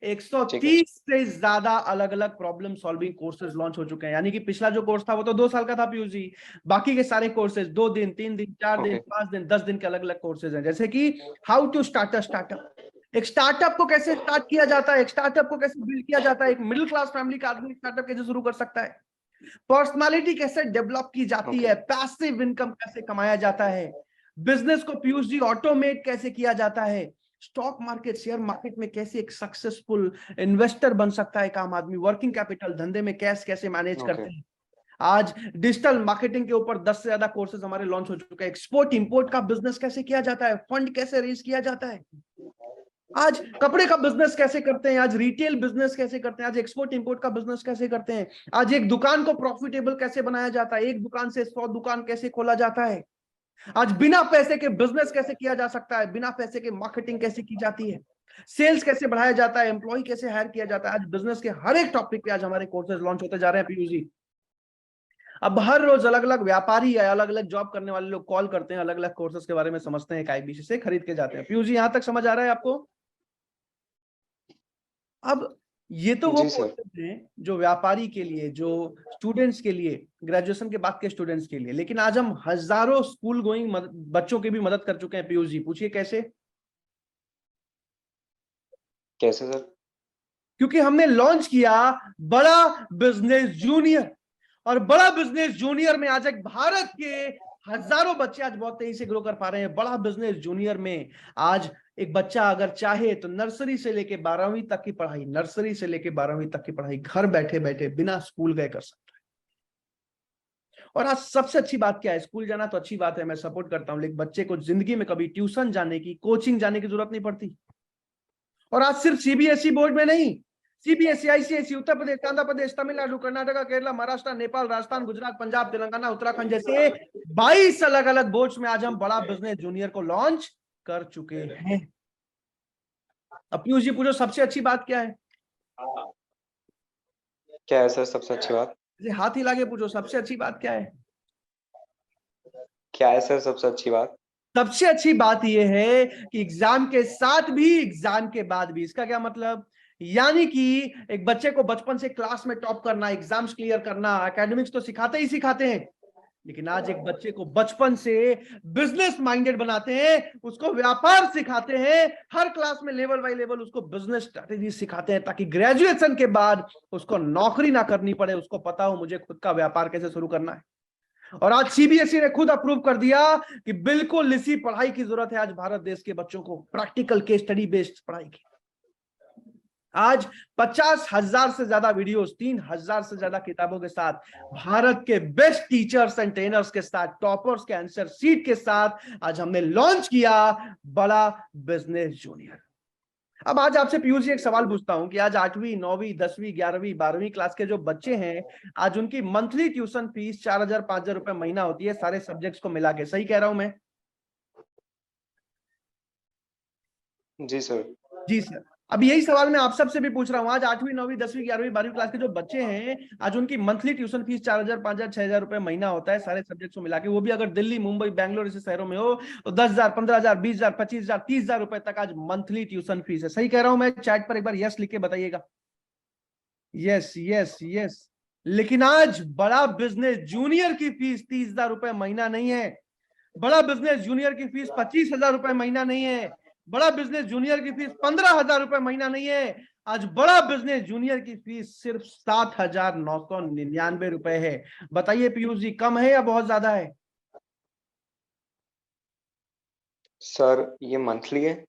130 से ज्यादा अलग अलग प्रॉब्लम सॉल्विंग कोर्सेज लॉन्च हो चुके हैं। यानी कि पिछला जो कोर्स था वो तो 2 साल का था पीयूष जी, बाकी के सारे कोर्सेज 2 दिन, 3 दिन, 4 दिन, 5 दिन, 10 दिन के अलग अलग कोर्सेज हैं। जैसे कि how to start a startup, एक स्टार्टअप को कैसे स्टार्ट किया जाता है, एक स्टार्टअप को कैसे बिल्ड किया जाता है, एक मिडिल क्लास फैमिली का आदमी स्टार्टअप कैसे शुरू कर सकता है, पर्सनालिटी कैसे डेवलप की जाती है, पैसिव इनकम कैसे कमाया जाता है, बिजनेस को पीयूष जी ऑटोमेट कैसे किया जाता है, स्टॉक मार्केट, शेयर मार्केट में कैसे एक सक्सेसफुल इन्वेस्टर बन सकता है एक आम आदमी, वर्किंग कैपिटल, धंधे में कैश कैसे मैनेज करते हैं। आज डिजिटल मार्केटिंग के ऊपर 10 से ज्यादा कोर्सेज हमारे लॉन्च हो चुके हैं। एक्सपोर्ट इंपोर्ट का बिजनेस कैसे किया जाता है, फंड कैसे रेज किया जाता है, आज कपड़े का बिजनेस कैसे करते हैं, आज रिटेल बिजनेस कैसे करते हैं, आज एक्सपोर्ट इंपोर्ट का बिजनेस कैसे करते हैं, आज एक दुकान को प्रॉफिटेबल कैसे बनाया जाता है, एक दुकान से 100 दुकान कैसे खोला जाता है, आज बिना पैसे के बिजनेस कैसे किया जा सकता है, बिना पैसे के मार्केटिंग कैसे की जाती है, सेल्स कैसे बढ़ाया जाता है, एम्प्लॉय कैसे हायर किया जाता है। आज बिजनेस के हर एक टॉपिक पे आज हमारे कोर्सेज लॉन्च होते जा रहे हैं पीयूष जी। अब हर रोज अलग अलग व्यापारी या अलग अलग जॉब करने वाले लोग कॉल करते हैं, अलग अलग कोर्सेज के बारे में समझते हैं, IBC से खरीद के जाते हैं। पीयूष जी, यहां तक समझ आ रहा है आपको? अब ये तो वो कोर्सेज हैं जो व्यापारी के लिए, जो स्टूडेंट्स के लिए, ग्रेजुएशन के बाद के स्टूडेंट्स के लिए, लेकिन आज हम हजारों स्कूल गोइंग बच्चों की भी मदद कर चुके हैं पीयूष जी। पूछिए कैसे? कैसे सर? क्योंकि हमने लॉन्च किया बड़ा बिजनेस जूनियर, और बड़ा बिजनेस जूनियर में आज एक भारत के हजारों बच्चे आज बहुत तेजी से ग्रो कर पा रहे हैं। बड़ा बिजनेस जूनियर में आज एक बच्चा अगर चाहे तो नर्सरी से लेके 12वीं तक की पढ़ाई, नर्सरी से लेके 12वीं तक की पढ़ाई घर बैठे बैठे बिना स्कूल गए कर सकता है। और आज सबसे अच्छी बात क्या है, स्कूल जाना तो अच्छी बात है, मैं सपोर्ट करता हूं, लेकिन बच्चे को जिंदगी में कभी ट्यूशन जाने की, कोचिंग जाने की जरूरत नहीं पड़ती। और आज सिर्फ सीबीएसई बोर्ड में नहीं, सीबीएसई, आईसीएसई, उत्तर प्रदेश, आंध्र प्रदेश, तमिलनाडु, कर्नाटका, केरला, महाराष्ट्र, नेपाल, राजस्थान, गुजरात, पंजाब, तेलंगाना, उत्तराखंड जैसे 22 अलग अलग बोर्ड्स में आज हम बड़ा बिजनेस जूनियर को लॉन्च कर चुके हैं। अब पीयूष जी पूछो, सबसे अच्छी बात क्या है? क्या है सर सबसे अच्छी बात? हाथ हिला के पूछो, सबसे अच्छी बात क्या है? क्या है सर सबसे अच्छी बात? सबसे अच्छी बात यह है कि एग्जाम के साथ भी, एग्जाम के बाद भी। इसका क्या मतलब? यानी कि एक बच्चे को बचपन से क्लास में टॉप करना, एग्जाम्स क्लियर करना, एकेडमिक्स तो सिखाते ही सिखाते हैं, लेकिन आज एक बच्चे को बचपन से बिजनेस माइंडेड बनाते हैं, उसको व्यापार सिखाते हैं, हर क्लास में लेवल बाय लेवल उसको बिजनेस स्ट्रेटेजी सिखाते हैं, ताकि ग्रेजुएशन के बाद उसको नौकरी ना करनी पड़े, उसको पता हो मुझे खुद का व्यापार कैसे शुरू करना है। और आज सीबीएसई ने खुद अप्रूव कर दिया कि बिल्कुल इसी पढ़ाई की जरूरत है आज भारत देश के बच्चों को, प्रैक्टिकल केस स्टडी बेस्ड पढ़ाई की। आज 50,000 से ज्यादा वीडियोस, 3,000 से ज्यादा किताबों के साथ, भारत के बेस्ट टीचर्स एंड ट्रेनर्स के साथ, टॉपर्स के आंसर शीट के साथ आज हमने लॉन्च किया बड़ा बिजनेस जूनियर। अब आज आपसे पीयूष जी एक सवाल पूछता हूं कि आज 8वीं, 9वीं, 10वीं, 11वीं, 12वीं क्लास के जो बच्चे हैं, आज उनकी मंथली ट्यूशन फीस 4,000, 5,000 रुपए महीना होती है, सारे सब्जेक्ट्स को मिला के। सही कह रहा हूं मैं? जी सर। जी सर। अब यही सवाल मैं आप सबसे भी पूछ रहा हूं, आज 8वीं, 9वीं, 10वीं, 11वीं, 12वीं क्लास के जो बच्चे हैं, आज उनकी मंथली ट्यूशन फीस 4,000, 5,000, 6,000 रुपए महीना होता है, सारे सब्जेक्ट्स को मिला के। वो भी अगर दिल्ली, मुंबई, बैंगलोर जैसे शहरों में हो तो 10,000, 15,000, 20,000, 25,000, 30,000 रुपए तक आज मंथली ट्यूशन फीस है। सही कह रहा हूं मैं? चैट पर एक बार यस लिख के बताइएगा। Yes yes yes. लेकिन आज बड़ा बिजनेस जूनियर की फीस 30,000 रुपए महीना नहीं है, बड़ा बिजनेस जूनियर की फीस 25,000 रुपए महीना नहीं है, बड़ा बिजनेस जूनियर की फीस 15,000 रुपए महीना नहीं है। आज बड़ा बिजनेस जूनियर की फीस सिर्फ 7,999 रुपए है। बताइए पीयूष जी, कम है या बहुत ज्यादा है? सर ये मंथली है?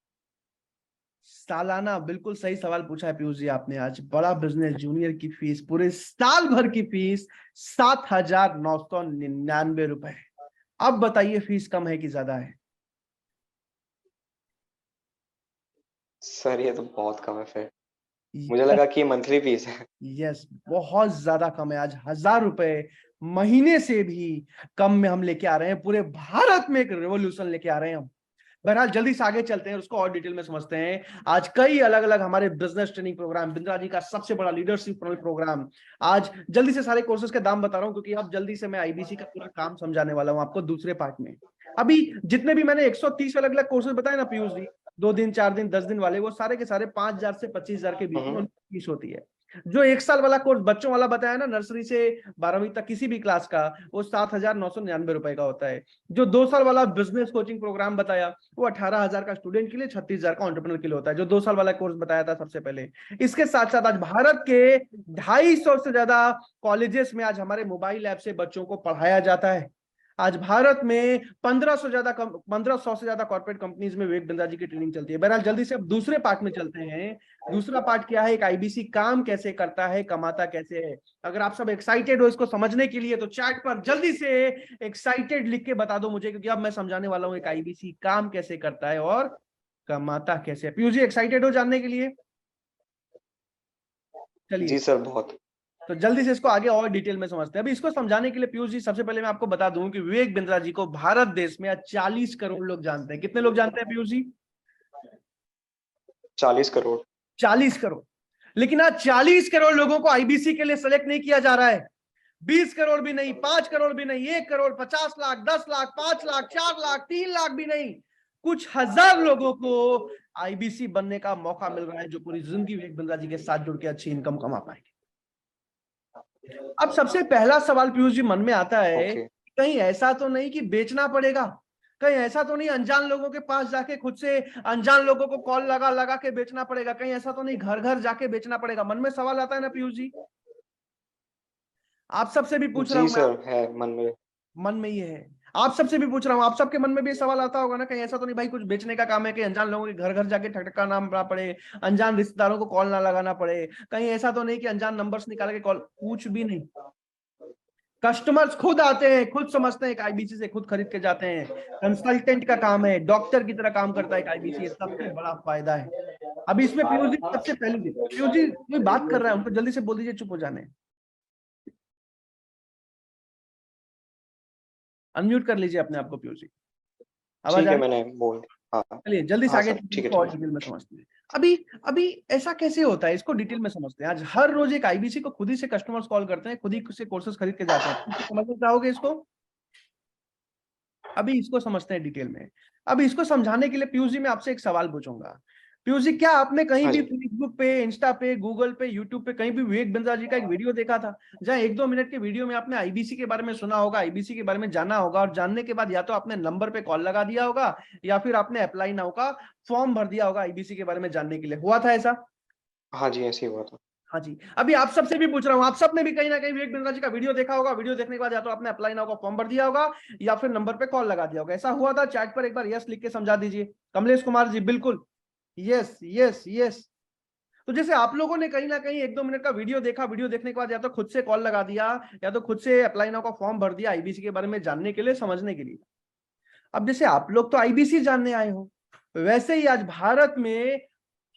सालाना। बिल्कुल सही सवाल पूछा है पीयूष जी आपने। आज बड़ा बिजनेस जूनियर की फीस, पूरे साल भर की फीस 7,999 रुपए है। अब बताइए फीस कम है कि ज्यादा है? सर ये तो बहुत कम है, फिर मुझे लगा कि मंथली फीस है। यस, बहुत ज्यादा कम है। आज 1,000 रुपए महीने से भी कम में हम लेके आ रहे हैं, पूरे भारत में एक रेवोल्यूशन लेके आ रहे हैं हम। बहरहाल जल्दी से आगे चलते हैं, उसको और डिटेल में समझते हैं। आज कई अलग अलग हमारे business training programme, Bindra ji का सबसे बड़ा लीडरशिप प्रोग्राम। आज जल्दी से सारे कोर्सेज के दाम बता रहा हूं, क्योंकि अब जल्दी से मैं आईबीसी का पूरा काम समझाने वाला हूं आपको दूसरे पार्ट में। अभी जितने भी मैंने 130 अलग अलग कोर्सेज बताए ना पीयूष जी, 2 दिन, 4 दिन, 10 दिन वाले, वो सारे के सारे 5,000 से 25,000 के बीच में फीस होती है। जो 1 साल वाला कोर्स बच्चों वाला बताया ना, नर्सरी से 12वीं तक किसी भी क्लास का, वो 7,999 रुपए का होता है। जो 2 साल वाला बिजनेस कोचिंग प्रोग्राम बताया, वो 18,000 का स्टूडेंट के लिए, 36,000 का एंटरप्रेन्योर के लिए होता है, जो 2 साल वाला कोर्स बताया था सबसे पहले। इसके साथ साथ आज भारत के 250 से ज्यादा कॉलेजेस में आज हमारे मोबाइल ऐप से बच्चों को पढ़ाया जाता है। आज भारत में 1500 से ज्यादा कॉर्पोरेट कंपनीज में विवेक बिंद्रा जी की ट्रेनिंग चलती है। बहरहाल जल्दी से अब दूसरे पार्ट में चलते हैं। दूसरा पार्ट क्या है? एक आईबीसी काम कैसे करता है, कमाता कैसे है। अगर आप सब एक्साइटेड हो इसको समझने के लिए, तो चैट पर जल्दी से एक्साइटेड लिख के बता दो मुझे, क्योंकि अब मैं समझाने वाला हूं एक आईबीसी काम कैसे करता है और कमाता कैसे है। पीयूष जी एक्साइटेड हो जानने के लिए? चलिए जी सर, बहुत। तो जल्दी से इसको आगे और डिटेल में समझते हैं। अभी इसको समझाने के लिए पीयूष जी, सबसे पहले मैं आपको बता दूं कि विवेक बिंद्रा जी को भारत देश में 40 करोड़ लोग जानते हैं। कितने लोग जानते हैं पीयूष जी? 40 करोड़। 40 करोड़। लेकिन आज 40 करोड़ लोगों को आईबीसी के लिए सेलेक्ट नहीं किया जा रहा है। 20 करोड़ भी नहीं, 5 करोड़ भी नहीं, 1 करोड़, 50 लाख, 10 लाख, 5 लाख, 4 लाख, 3 लाख भी नहीं, कुछ हजार लोगों को आईबीसी बनने का मौका मिल रहा है, जो पूरी जिंदगी विवेक बिंद्रा जी के साथ जुड़ के अच्छी इनकम कमा पाएंगे। अब सबसे पहला सवाल पीयूष जी मन में आता है, कहीं ऐसा तो नहीं कि बेचना पड़ेगा? कहीं ऐसा तो नहीं अनजान लोगों के पास जाके खुद से अनजान लोगों को कॉल लगा लगा के बेचना पड़ेगा? कहीं ऐसा तो नहीं घर घर जाके बेचना पड़ेगा? मन में सवाल आता है ना पीयूष जी? आप सबसे भी पूछ रहा हूं। जी सर, है मन में ही है। आप सबसे भी पूछ रहा हूं, आप सबके मन में भी सवाल आता होगा ना, कहीं ऐसा तो नहीं भाई कुछ बेचने का काम है, कहीं अनजान लोगों के घर घर जाके ठटका ना पड़े, अनजान रिश्तेदारों को कॉल ना लगाना पड़े, कहीं ऐसा तो नहीं कि अनजान नंबर्स निकाल के कॉल? कुछ भी नहीं। कस्टमर्स खुद आते हैं, खुद समझते हैं, आईबीसी से खुद खरीद के जाते हैं। कंसल्टेंट का काम है, डॉक्टर की तरह काम करता है आईबीसी। सबसे बड़ा फायदा है अभी इसमें पीयूष जी सबसे पहले पीयूष जी कोई बात कर रहा है, उनको जल्दी से बोल दीजिए चुप हो जाने। अनम्यूट कर लीजिए अपने आप को पीयूष जी, आवाज ठीक आ है, रही है? मैंने बोल। हाँ चलिए जल्दी से हाँ आगे सर, ठीक है इसको और ठीक है। डिटेल में समझते हैं। अभी अभी ऐसा कैसे होता है, इसको डिटेल में समझते हैं। आज हर रोज एक आईबीसी को खुद ही से कस्टमर्स कॉल करते हैं, खुद ही से कोर्सेज खरीद के जाते हैं। समझना चाहोगे इसको? अभी इसको समझते हैं डिटेल में। अभी इसको समझाने के लिए पीयूष जी मैं आपसे एक सवाल पूछूंगा। पीयूष जी, क्या आपने कहीं हाँ भी जी। फेसबुक पे, इंस्टा पे, गूगल पे, यूट्यूब पे कहीं भी विवेक बिंद्रा जी का एक वीडियो देखा था, जहां 1-2 मिनट के वीडियो में आपने आईबीसी के बारे में सुना होगा, आईबीसी के बारे में जाना होगा, और जानने के बाद या तो आपने नंबर पे कॉल लगा दिया होगा या फिर आपने अप्लाई नाउ का फॉर्म भर दिया होगा आईबीसी के बारे में जानने के लिए? हुआ था ऐसा? हाँ जी, ऐसे ही हुआ था। हाँ जी। अभी आप सबसे भी पूछ रहा हूं, आप सब ने भी कहीं ना कहीं विवेक बिंद्रा जी का वीडियो देखा होगा। वीडियो देखने के बाद या तो आपने अप्लाई नाउ का फॉर्म भर दिया होगा या फिर नंबर पे कॉल लगा दिया होगा। ऐसा हुआ था? चैट पर एक बार यस लिख के समझा दीजिए। कमलेश कुमार जी बिल्कुल यस यस यस। तो जैसे आप लोगों ने कहीं ना कहीं 1-2 मिनट का वीडियो देखा, वीडियो देखने के बाद या तो खुद से कॉल लगा दिया या तो खुद से अप्लाई नाउ का फॉर्म भर दिया आईबीसी के बारे में जानने के लिए, समझने के लिए। अब जैसे आप लोग तो आईबीसी जानने आए हो, वैसे ही आज भारत में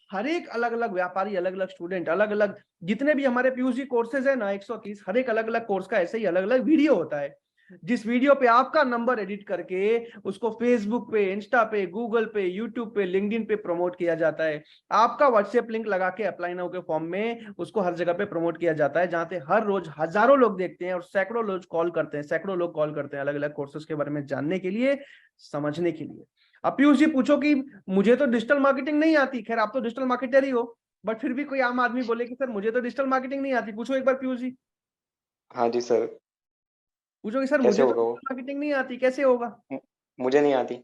हर एक अलग अलग व्यापारी, अलग अलग स्टूडेंट, अलग अलग जितने भी हमारे पीयूसी कोर्सेज है ना 130, हर एक अलग अलग कोर्स का ऐसे ही अलग अलग वीडियो होता है, जिस वीडियो पे आपका नंबर एडिट करके उसको फेसबुक पे, इंस्टा पे, गूगल पे, यूट्यूब पे, लिंक्डइन पे प्रमोट किया जाता है। आपका व्हाट्सएप लिंक लगा के अप्लाई नाउ के फॉर्म में उसको हर जगह पे प्रमोट किया जाता है, जहां पे हर रोज हजारों लोग देखते हैं और सैकड़ों लोग कॉल करते हैं, सैकड़ों लोग कॉल करते हैं अलग अलग कोर्सेज के बारे में जानने के लिए, समझने के लिए। अब पीयूष जी पूछो कि मुझे तो डिजिटल मार्केटिंग नहीं आती, खैर आप तो डिजिटल मार्केटर ही हो, बट फिर भी कोई आम आदमी बोले कि सर मुझे तो डिजिटल मार्केटिंग नहीं आती, पूछो एक बार पीयूष जी, हाँ जी सर। पूछो कि सर कैसे मुझे तो होगा वो? डिजिटल मार्केटिंग नहीं आती, कैसे होगा? मुझे नहीं आती।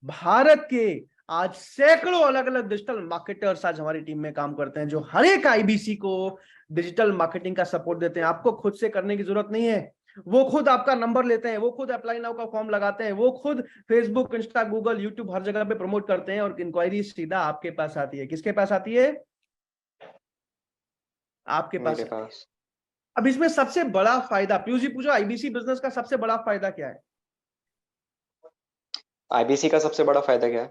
भारत के आज सैकड़ों अलग अलग डिजिटल मार्केटर्स आज हमारी टीम में काम करते हैं, जो हर एक आईबीसी को डिजिटल मार्केटिंग का सपोर्ट देते हैं। आपको खुद से करने की जरूरत नहीं है, वो खुद आपका नंबर लेते हैं, वो खुद अप्लाई नाउ का फॉर्म लगाते हैं, वो खुद फेसबुक, इंस्टा, गूगल, यूट्यूब हर जगह पे प्रमोट करते हैं और इंक्वायरी सीधा आपके पास आती है। किसके पास आती है? आपके पास। मेरे पास। अब इसमें सबसे बड़ा फायदा, पीयूष जी पूछो आईबीसी बिजनेस का सबसे बड़ा फायदा क्या है? आईबीसी का सबसे बड़ा फायदा क्या है?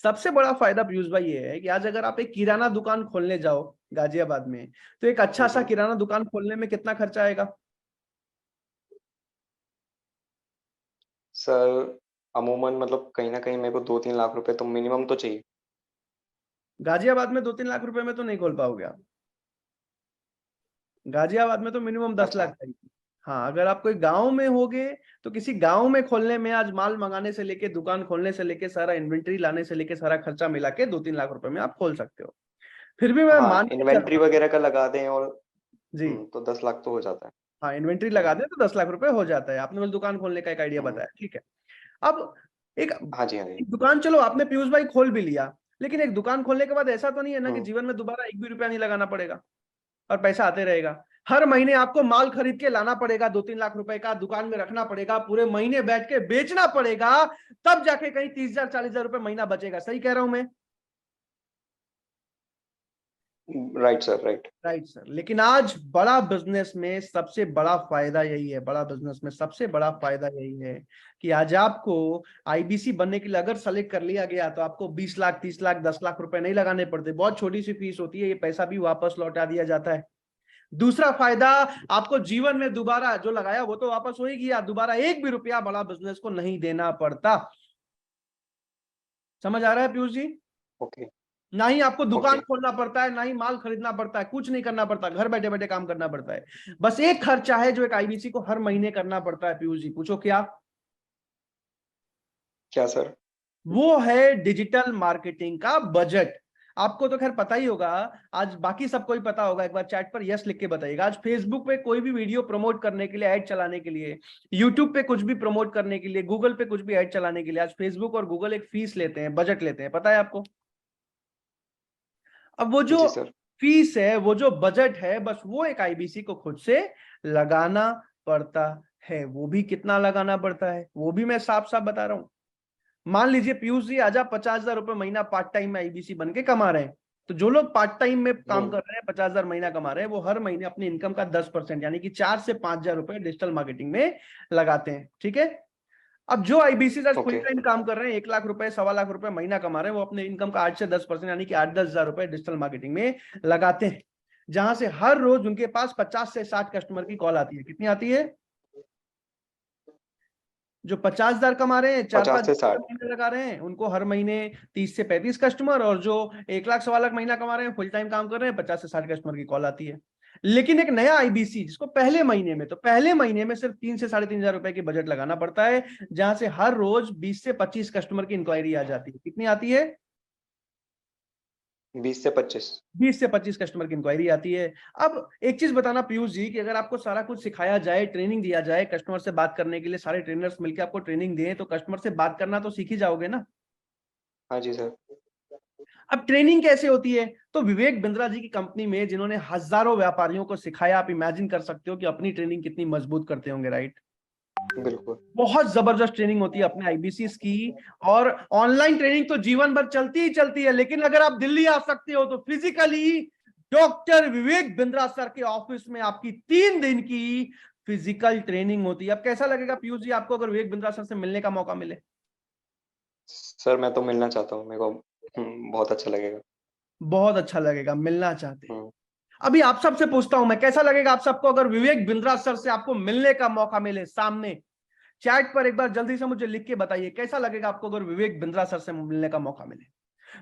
सबसे बड़ा फायदा पीयूष भाई ये है कि आज अगर आप एक किराना दुकान खोलने जाओ गाजियाबाद में, तो एक अच्छा सा किराना दुकान खोलने में कितना खर्चा आएगा? सर अमूमन मतलब कहीं ना कहीं मेरे को 2-3 लाख रुपए तो मिनिमम तो चाहिए। गाजियाबाद में 2-3 लाख रुपए में तो नहीं खोल पाओगे आप। गाजियाबाद में तो मिनिमम 10 लाख अच्छा। चाहिए। हाँ, अगर आप कोई गांव में होगे तो किसी गांव में खोलने में आज माल मंगाने से लेके, दुकान खोलने से लेके, सारा इन्वेंट्री लाने से लेके, सारा खर्चा मिला के 2-3 लाख रुपए में आप खोल सकते हो। फिर भी मैं हाँ, मान के चल इन्वेंट्री रहा हूँ वगैरह का लगा दें और जी। तो 10 लाख तो हो जाता है। हाँ, इन्वेंट्री लगा दे तो 10 लाख रुपए हो जाता है। आपने बस दुकान खोलने का एक आइडिया हम्म, बताया, ठीक है। अब एक हाँ जी हाँ जी। एक दुकान चलो आपने पीयूष भाई खोल भी लिया, लेकिन एक दुकान खोलने के बाद ऐसा तो नहीं है ना कि हम्म, जीवन में दोबारा एक भी रुपया नहीं लगाना पड़ेगा और पैसा आते रहेगा। हर महीने आपको माल खरीद के लाना पड़ेगा, 2-3 लाख रुपए का दुकान में रखना पड़ेगा, पूरे महीने बैठ के बेचना पड़ेगा, तब जाके कहीं 30,000 40,000 रुपए महीना बचेगा। सही कह रहा हूं मैं? Right sir, right. Right sir. लेकिन आज बड़ा बिजनेस में सबसे बड़ा फायदा यही है, बड़ा बिजनेस में सबसे बड़ा फायदा यही है कि आज आपको आईबीसी बनने के लिए अगर सेलेक्ट कर लिया गया तो आपको 20 लाख, 30 लाख, 10 लाख रुपए नहीं लगाने पड़ते। बहुत छोटी सी फीस होती है, ये पैसा भी वापस लौटा दिया जाता है। दूसरा फायदा, आपको जीवन में दोबारा जो लगाया वो तो वापस हो ही गया, दोबारा एक भी रुपया बड़ा बिजनेस को नहीं देना पड़ता। समझ आ रहा है पीयूष जी? ओके। ना ही आपको दुकान ओके। खोलना पड़ता है, ना ही माल खरीदना पड़ता है, कुछ नहीं करना पड़ता, घर बैठे बैठे काम करना पड़ता है। बस एक खर्चा है जो एक आईबीसी को हर महीने करना पड़ता है पीयूष जी, पूछो क्या? क्या सर? वो है डिजिटल मार्केटिंग का बजट। आपको तो खैर पता ही होगा, आज बाकी सबको ही पता होगा, एक बार चैट पर यस लिख के बताइएगा। आज फेसबुक पे कोई भी वीडियो प्रमोट करने के लिए, ऐड चलाने के लिए, यूट्यूब पे कुछ भी प्रमोट करने के लिए, गूगल पे कुछ भी ऐड चलाने के लिए, आज फेसबुक और गूगल एक फीस लेते हैं, बजट लेते हैं, पता है आपको? अब वो जो जी सर। फीस है, वो जो बजट है, बस वो एक आईबीसी को खुद से लगाना पड़ता है। वो भी कितना लगाना पड़ता है वो भी मैं साफ साफ बता रहा हूं। मान लीजिए पीयूष जी आज आप 50,000 रुपए महीना पार्ट टाइम में आईबीसी बन के कमा रहे हैं, तो जो लोग पार्ट टाइम में काम कर रहे हैं, 50,000 महीना कमा रहे हैं, वो हर महीने अपनी इनकम का 10% यानी कि 4 से 5,000 रुपए डिजिटल मार्केटिंग में लगाते हैं, ठीक है। अब जो आईबीसी फुल ओके टाइम काम कर रहे हैं, 1 लाख रुपए 1.25 लाख रुपए महीना कमा रहे हैं, वो अपने इनकम का 8 से 10% यानी कि 8-10 हजार रुपए डिजिटल मार्केटिंग में लगाते हैं, जहां से हर रोज उनके पास 50 से 60 कस्टमर की कॉल आती है। कितनी आती है? जो 50,000 कमा रहे हैं, 50 4-5 से 60 महीने लगा रहे हैं, उनको हर महीने 30 से 35 कस्टमर, और जो 1 लाख 1.25 लाख महीना कमा रहे हैं, फुल टाइम काम कर रहे हैं, 50 से 60 कस्टमर की कॉल आती है। लेकिन एक नया आईबीसी जिसको पहले महीने में सिर्फ 3 से 3,500 रुपए की बजट लगाना पड़ता है, जहां से हर रोज 20 से 25 कस्टमर की इंक्वायरी आ जाती है। कितनी आती है? 20 से 25 20 से 25 कस्टमर की इंक्वायरी आती है। अब एक चीज बताना पीयूष जी, कि अगर आपको सारा कुछ सिखाया जाए, ट्रेनिंग दिया जाए, कस्टमर से बात करने के लिए सारे ट्रेनर्स मिलकर आपको ट्रेनिंग दें, तो कस्टमर से बात करना तो सीख ही जाओगे ना। हाँ जी सर। अब ट्रेनिंग कैसे होती है? तो विवेक बिंद्रा जी की कंपनी में, जिन्होंने हजारों व्यापारियों को सिखाया, आप इमेजिन कर सकते हो कि अपनी ट्रेनिंग कितनी मजबूत करते होंगे, राइट? बिल्कुल बहुत जबरदस्त ट्रेनिंग होती है अपने आईबीसीस की। और ऑनलाइन ट्रेनिंग तो जीवन भर चलती ही चलती है, लेकिन अगर आप दिल्ली आ सकते हो तो फिजिकली डॉक्टर विवेक बिंद्रा सर के ऑफिस में आपकी 3 दिन की फिजिकल ट्रेनिंग होती है। अब कैसा लगेगा पीयूष जी आपको अगर विवेक बिंद्रा सर से मिलने का मौका मिले? सर, मैं तो मिलना चाहता हूँ, मेरे को बहुत अच्छा लगेगा। बहुत अच्छा लगेगा, मिलना चाहते हैं। हम्म, अभी आप सबसे पूछता हूं मैं, कैसा लगेगा आप सबको अगर विवेक बिंद्रा सर से आपको मिलने का मौका मिले सामने? चैट पर एक बार जल्दी से मुझे लिख के बताइए, कैसा लगेगा आपको अगर विवेक बिंद्रा सर से मिलने का मौका मिले?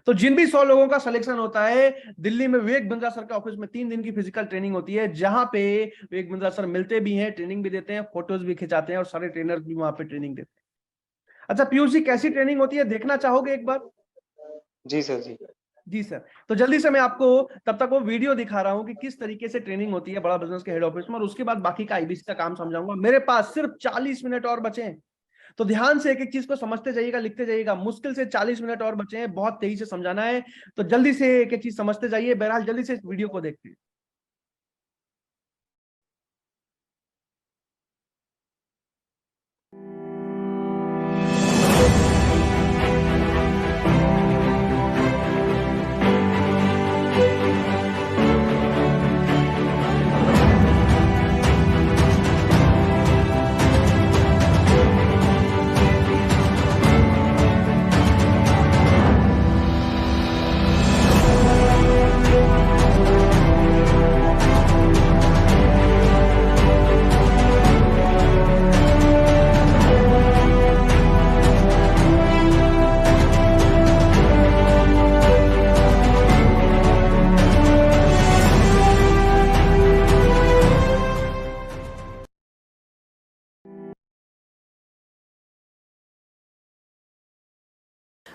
तो जिन भी 100 लोगों का सिलेक्शन होता है, दिल्ली में विवेक बिंद्रा सर के ऑफिस में 3 दिन की फिजिकल ट्रेनिंग होती है, जहां पे विवेक बिंद्रा सर मिलते भी हैं, ट्रेनिंग भी देते हैं, फोटोज भी खिंचाते हैं, और सारे ट्रेनर्स भी वहां पे ट्रेनिंग देते हैं। अच्छा पीयूष जी, कैसी ट्रेनिंग होती है, देखना चाहोगे एक बार? जी सर जी। जी सर। तो जल्दी से मैं आपको तब तक वो वीडियो दिखा रहा हूं कि किस तरीके से ट्रेनिंग होती है बड़ा बिजनेस के हेड ऑफिस में, और उसके बाद बाकी का आईबीसी का काम समझाऊंगा। मेरे पास सिर्फ 40 मिनट और बचे हैं, तो ध्यान से एक एक चीज को समझते जाइएगा, लिखते जाइएगा। मुश्किल से 40 मिनट और बचे हैं, बहुत तेजी से समझाना है, तो जल्दी से एक एक चीज समझते जाइए। बहरहाल जल्दी से इस वीडियो को देखते हैं।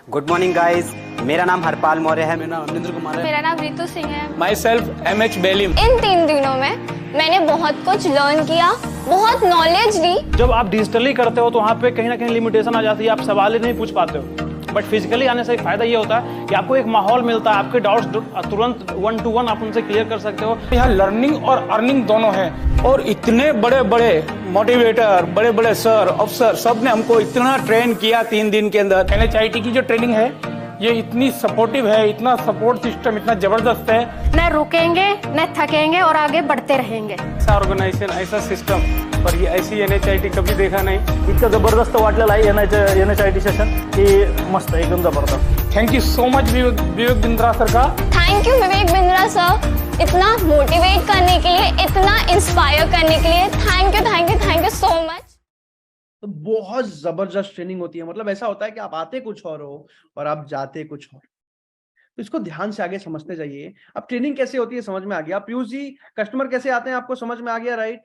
गुड मॉर्निंग गाइस, मेरा नाम हरपाल मौर्य है। मेरा नाम अमरिंदर कुमार है। मेरा नाम रितु सिंह है। My self MH Belim. इन 3 दिनों में मैंने बहुत कुछ लर्न किया, बहुत नॉलेज ली। जब आप डिजिटली करते हो तो वहाँ पे कहीं ना कहीं लिमिटेशन आ जाती है, आप सवाल ही नहीं पूछ पाते हो। बट फिजिकली आने से एक फायदा ये होता है कि आपको एक माहौल मिलता है, आपके डाउट्स तुरंत 1 to 1 आप उनसे क्लियर कर सकते हो। यहाँ लर्निंग और अर्निंग दोनों है, और इतने बड़े बड़े मोटिवेटर, बड़े बड़े सर अफसर सब ने हमको इतना ट्रेन किया 3 दिन के अंदर। NHIT की जो ट्रेनिंग है ये इतनी सपोर्टिव है, इतना सपोर्ट सिस्टम इतना जबरदस्त है। न रुकेंगे न थकेंगे और आगे बढ़ते रहेंगे। ऐसा ऑर्गेनाइजेशन, ऐसा सिस्टम, पर ये ऐसी NHIT कभी देखा नहीं। इतकं जबरदस्त वाटलेलं आहे NHIT सेशन की मस्त, एकदम जबरदस्त। Thank you so much Vivek Bindra sir का। Thank you Vivek Bindra sir, इतना मोटिवेट करने के लिए, इतना इंस्पायर करने के लिए। Thank you so much. तो बहुत जबरदस्त ट्रेनिंग होती है। मतलब ऐसा होता है कि आप आते कुछ और हो और आप जाते कुछ और। तो इसको ध्यान से आगे समझते जाइए। अब ट्रेनिंग कैसे होती है समझ में आ गया। पीयूष जी, कस्टमर कैसे आते हैं आपको समझ में आ गया, राइट?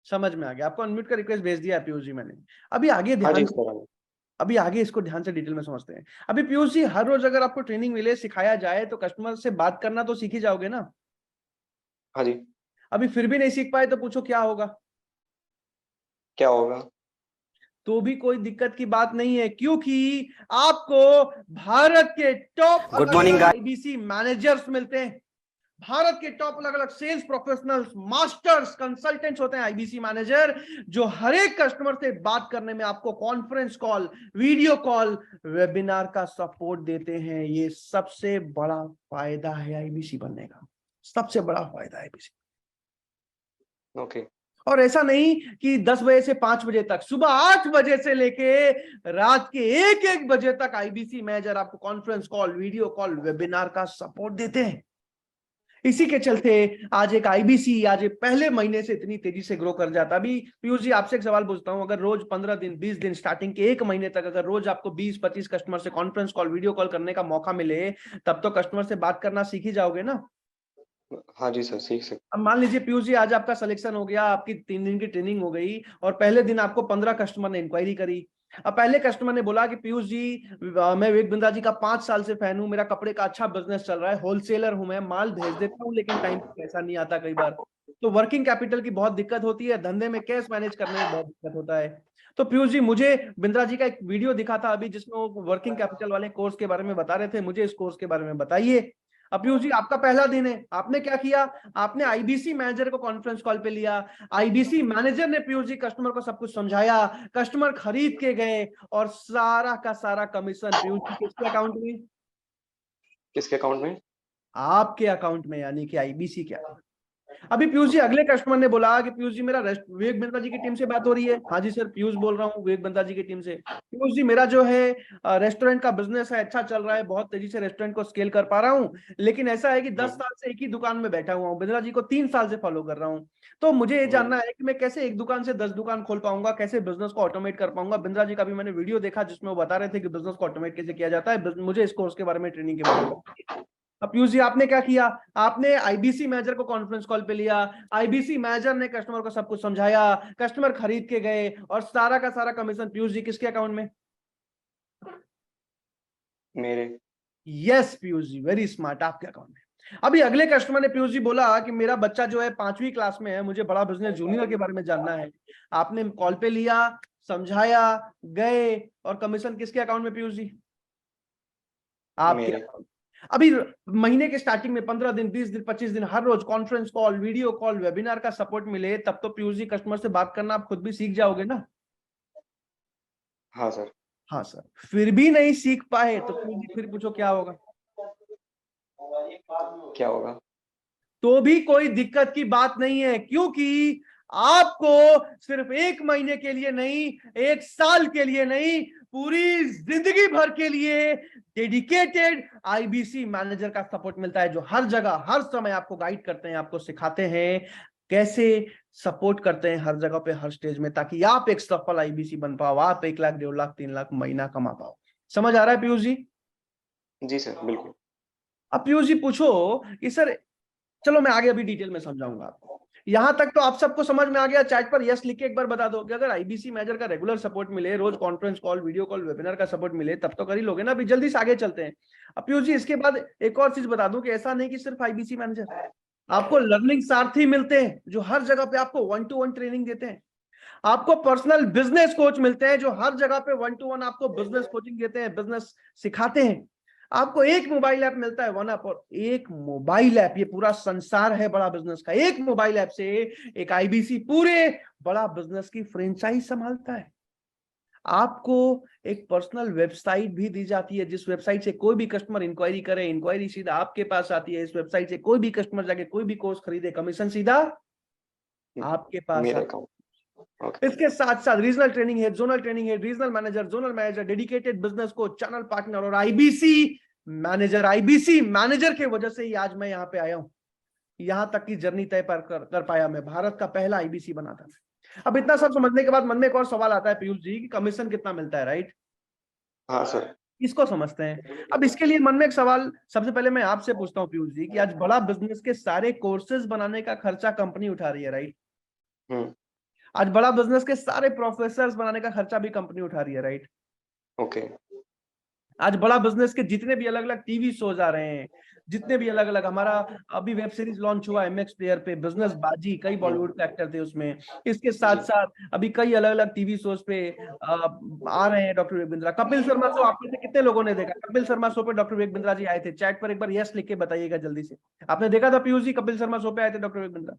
समझ में आ गया। आपको अनम्यूट का रिक्वेस्ट भेज दिया है पीयूष जी मैंने। अभी आगे हाँ जी ध्यान, सर। अभी आगे इसको ध्यान से डिटेल में समझते हैं। अभी पीयूष जी, हर रोज अगर आपको ट्रेनिंग मिले, सिखाया जाए, तो कस्टमर से बात करना तो सीख ही जाओगे ना। हाँ जी। अभी फिर भी नहीं सीख पाए तो पूछो क्या होगा? क्या होगा? तो भी कोई दिक्कत की बात नहीं है, क्योंकि आपको भारत के top Good morning, guys. IBC managers मिलते हैं। भारत के टॉप अलग अलग सेल्स प्रोफेशनल्स, मास्टर्स, कंसल्टेंट्स होते हैं आईबीसी मैनेजर, जो हर एक कस्टमर से बात करने में आपको conference call, video call, webinar का सपोर्ट देते हैं। ये सबसे बड़ा फायदा है आईबीसी बनने का, सबसे बड़ा फायदा है आईबीसी। ओके। और ऐसा नहीं कि 10 बजे से 5 बजे तक, सुबह 8 बजे से लेके रात के 1-1 बजे तक आईबीसी मैनेजर आपको conference call, video call, webinar का सपोर्ट देते हैं। इसी के चलते आज एक आईबीसी आज एक पहले महीने से इतनी तेजी से ग्रो कर जाता। अभी पीयूष जी आपसे एक सवाल पूछता हूं, अगर रोज 15 दिन 20 दिन स्टार्टिंग के 1 महीने तक अगर रोज आपको 20-25 कस्टमर से कॉन्फ्रेंस कॉल, वीडियो कॉल करने का मौका मिले, तब तो कस्टमर से बात करना सीख ही जाओगे ना। हाँ जी सर, सीख सकते। अब मान लीजिए पीयूष जी आज आपका सिलेक्शन हो गया, आपकी 3 दिन की ट्रेनिंग हो गई और पहले दिन आपको 15 कस्टमर ने इंक्वायरी करी। अब पहले कस्टमर ने बोला कि पीयूष जी मैं विवेक बिंद्रा जी का 5 साल से फैन हूं, मेरा कपड़े का अच्छा बिजनेस चल रहा है, होलसेलर हूं, मैं माल भेज देता हूं लेकिन टाइम पे पैसा नहीं आता कई बार, तो वर्किंग कैपिटल की बहुत दिक्कत होती है, धंधे में कैश मैनेज करने में बहुत दिक्कत होता है। तो पीयूष जी मुझे बिंद्रा जी का एक वीडियो दिखा था अभी जिसमें वो वर्किंग कैपिटल वाले कोर्स के बारे में बता रहे थे, मुझे इस कोर्स के बारे में बताइए। अब पीयूष जी आपका पहला दिन है, आपने क्या किया, आपने आईबीसी मैनेजर को कॉन्फ्रेंस कॉल पे लिया, आईबीसी मैनेजर ने पीयूष जी कस्टमर को सब कुछ समझाया, कस्टमर खरीद के गए और सारा का सारा कमीशन पीयूष जी किसके अकाउंट में? किसके अकाउंट में? आपके अकाउंट में, यानी कि आईबीसी के अकाउंट। अभी पीयूष जी अगले कस्टमर ने बोला कि पीयूष जी मेरा विवेक बिंद्रा जी की टीम से बात हो रही है। हाँ जी सर, पीयूष बोल रहा हूँ विवेक बिंद्रा जी की टीम से। पीयूष जी मेरा जो है रेस्टोरेंट का बिजनेस है, अच्छा चल रहा है, बहुत तेजी से रेस्टोरेंट को स्केल कर पा रहा हूँ, लेकिन ऐसा है कि 10 साल से एक ही दुकान में बैठा हुआ हूँ, बिंद्रा जी को 3 साल से फॉलो कर रहा हूँ, तो मुझे ये जानना है कि मैं कैसे एक दुकान से 10 दुकान खोल पाऊंगा, कैसे बिजनेस को ऑटोमेट कर पाऊंगा। बिंद्रा जी का भी मैंने वीडियो देखा जिसमें वो बता रहे थे कि बिजनेस को ऑटोमेट कैसे किया जाता है, मुझे इस कोर्स के बारे में, ट्रेनिंग के बारे में। अब पीयूष जी आपने क्या किया, आपने आईबीसी मैनेजर को कॉन्फ्रेंस कॉल पे लिया, आईबीसी मैनेजर ने कस्टमर को सब कुछ समझाया, कस्टमर खरीद के गए और सारा का सारा कमीशन पीयूष जी किसके अकाउंट में? मेरे। Yes Piyush ji, very smart, आपके अकाउंट में। अभी अगले कस्टमर ने पीयूष जी बोला कि मेरा बच्चा जो है 5वीं क्लास में है, मुझे बड़ा बिजनेस जूनियर के बारे में जानना है। आपने कॉल पे लिया, समझाया, गए और कमीशन किसके अकाउंट में पीयूष जी? आपके अकाउंट। अभी महीने के स्टार्टिंग में 15 दिन 20 दिन 25 दिन हर रोज conference call, video call, webinar का सपोर्ट मिले, तब तो पीयूष जी कस्टमर से बात करना आप खुद भी सीख जाओगे ना। हाँ सर। हाँ सर, फिर भी नहीं सीख पाए तो पीयूष जी फिर पूछो क्या होगा? क्या होगा? तो भी कोई दिक्कत की बात नहीं है, क्योंकि आपको सिर्फ 1 महीने के लिए नहीं, 1 साल के लिए नहीं, पूरी जिंदगी भर के लिए डेडिकेटेड आईबीसी मैनेजर का सपोर्ट मिलता है, जो हर जगह हर समय आपको गाइड करते हैं, आपको सिखाते हैं कैसे सपोर्ट करते हैं हर जगह पे, हर स्टेज में, ताकि आप एक सफल आईबीसी बन पाओ, आप 1 लाख 1.5 लाख 3 लाख महीना कमा पाओ। समझ आ रहा है पीयूष जी? जी सर, बिल्कुल। अब पीयूष जी पूछो कि सर, चलो मैं आगे अभी डिटेल में समझाऊंगा आपको। यहां तक तो आप सबको समझ में आ गया, चैट पर यस लिख के एक बार बता दो कि अगर आईबीसी मैनेजर का रेगुलर सपोर्ट मिले, रोज conference call, video call, webinar का सपोर्ट मिले, तब तो कर ही लोगे ना। अभी जल्दी से आगे चलते हैं। अब पीयूष जी इसके बाद एक और चीज बता दूं कि ऐसा नहीं कि सिर्फ आईबीसी मैनेजर, आपको लर्निंग सारथी मिलते हैं जो हर जगह पे आपको 1-to-1 ट्रेनिंग देते हैं, आपको पर्सनल बिजनेस कोच मिलते हैं जो हर जगह पे 1-to-1 आपको बिजनेस कोचिंग देते हैं, बिजनेस सिखाते हैं, आपको एक मोबाइल ऐप मिलता है 1UP, और एक मोबाइल ऐप, ये पूरा संसार है बड़ा बिजनेस का, एक मोबाइल ऐप से एक आईबीसी पूरे बड़ा बिजनेस की फ्रेंचाइज संभालता है। आपको एक पर्सनल वेबसाइट भी दी जाती है, जिस वेबसाइट से कोई भी कस्टमर इंक्वायरी करे, इंक्वायरी सीधा आपके पास आती है। इस वेबसाइट से कोई भी कस्टमर जाके कोई भी कोर्स खरीदे, कमीशन सीधा आपके पास मेरे आता है। अकाउंट। इसके साथ साथ रीजनल ट्रेनिंग है, जोनल ट्रेनिंग है, regional manager, zonal manager, dedicated business coach, channel partner और आईबीसी मैनेजर। आईबीसी मैनेजर के वजह से ही आज मैं यहाँ पे आया हूँ, यहां तक की जर्नी तय कर पाया मैं, भारत का पहला आईबीसी बना था। अब इतना सब समझने के बाद मन में एक और सवाल आता है पीयूष जी कि कमीशन कितना मिलता है, राइट? हाँ सर। इसको समझते हैं। अब इसके लिए मन में एक सवाल सबसे पहले मैं आपसे पूछता हूँ पीयूष जी कि आज बड़ा बिजनेस के सारे कोर्सेज बनाने का खर्चा कंपनी उठा रही है, राइट? आज बड़ा बिजनेस के सारे प्रोफेसर्स बनाने का खर्चा भी कंपनी उठा रही है, राइट? ओके। आज बड़ा बिजनेस के जितने भी अलग अलग टीवी शोज आ रहे हैं, जितने भी अलग अलग, हमारा अभी वेब सीरीज लॉन्च हुआ MX प्लेयर पे, बिजनेस बाजी, कई बॉलीवुड के एक्टर थे उसमें। इसके साथ साथ अभी कई अलग अलग टीवी शोज पे आ रहे हैं डॉक्टर विवेक बिंद्रा। कपिल शर्मा शो आप में से कितने लोगों ने देखा? कपिल शर्मा शो पे डॉक्टर विवेक बिंद्रा जी आए थे, चैट पर एक बार यस लिख के बताइएगा जल्दी से। आपने देखा था पीयूष जी, कपिल शर्मा शो पे आए थे डॉक्टर विवेक बिंद्रा?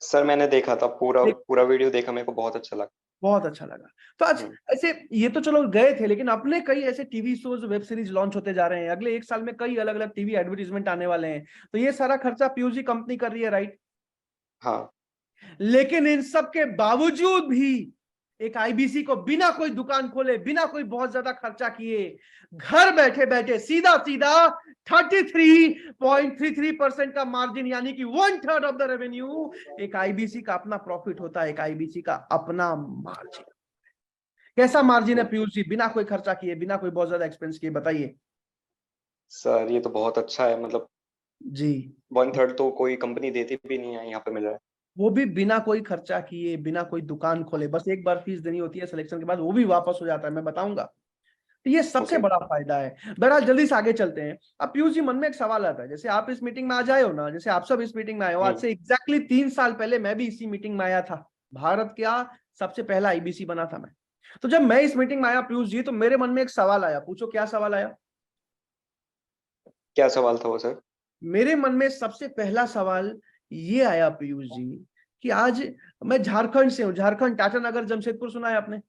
सर मैंने देखा था, पूरा वीडियो देखा, मेरे को बहुत अच्छा लगा। बहुत अच्छा लगा। तो आज ऐसे ये तो चलो गए थे, लेकिन अपने कई ऐसे TV shows, web series launch होते जा रहे हैं, अगले 1 साल में कई अलग अलग टीवी एडवर्टीजमेंट आने वाले हैं, तो ये सारा खर्चा पीयूष जी कंपनी कर रही है, राइट? हाँ। लेकिन इन सब के बावजूद भी एक आईबीसी को बिना कोई दुकान खोले, बिना कोई बहुत ज्यादा खर्चा किए, घर बैठे बैठे सीधा सीधा 33.33% का मार्जिन, यानी कि 1/3 ऑफ द रेवेन्यू एक आईबीसी का अपना प्रॉफिट होता है, एक आईबीसी का अपना मार्जिन। कैसा मार्जिन है पीयूष जी, बिना कोई खर्चा किए, बिना कोई बहुत ज्यादा एक्सपेंस किए, बताइए। सर ये तो बहुत अच्छा है, मतलब जी 1/3 तो कोई कंपनी देती भी नहीं है, यहाँ पे मिल रहा है, वो भी बिना कोई खर्चा किए, बिना कोई दुकान खोले, बस एक बार फीस देनी होती है सिलेक्शन के बाद, वो भी वापस हो जाता है, मैं बताऊंगा। तो ये सबसे बड़ा फायदा है। बहरहाल जल्दी से आगे चलते हैं। अब पीयूष जी, मन में एक सवाल आता है, जैसे आप इस मीटिंग में आ जाए हो ना, जैसे आप सब इस मीटिंग में आए हो, आज से एग्जैक्टली 3 साल पहले मैं भी इसी मीटिंग में आया था। भारत का सबसे पहला आईबीसी बना था मैं। तो जब मैं इस मीटिंग में आया पीयूष जी, तो मेरे मन में एक सवाल आया, पूछो क्या सवाल आया? क्या सवाल था वो सर? मेरे मन में सबसे पहला सवाल ये आया पीयूष जी कि आज मैं झारखंड से हूँ, झारखंड, टाटानगर, जमशेदपुर सुना है आपने?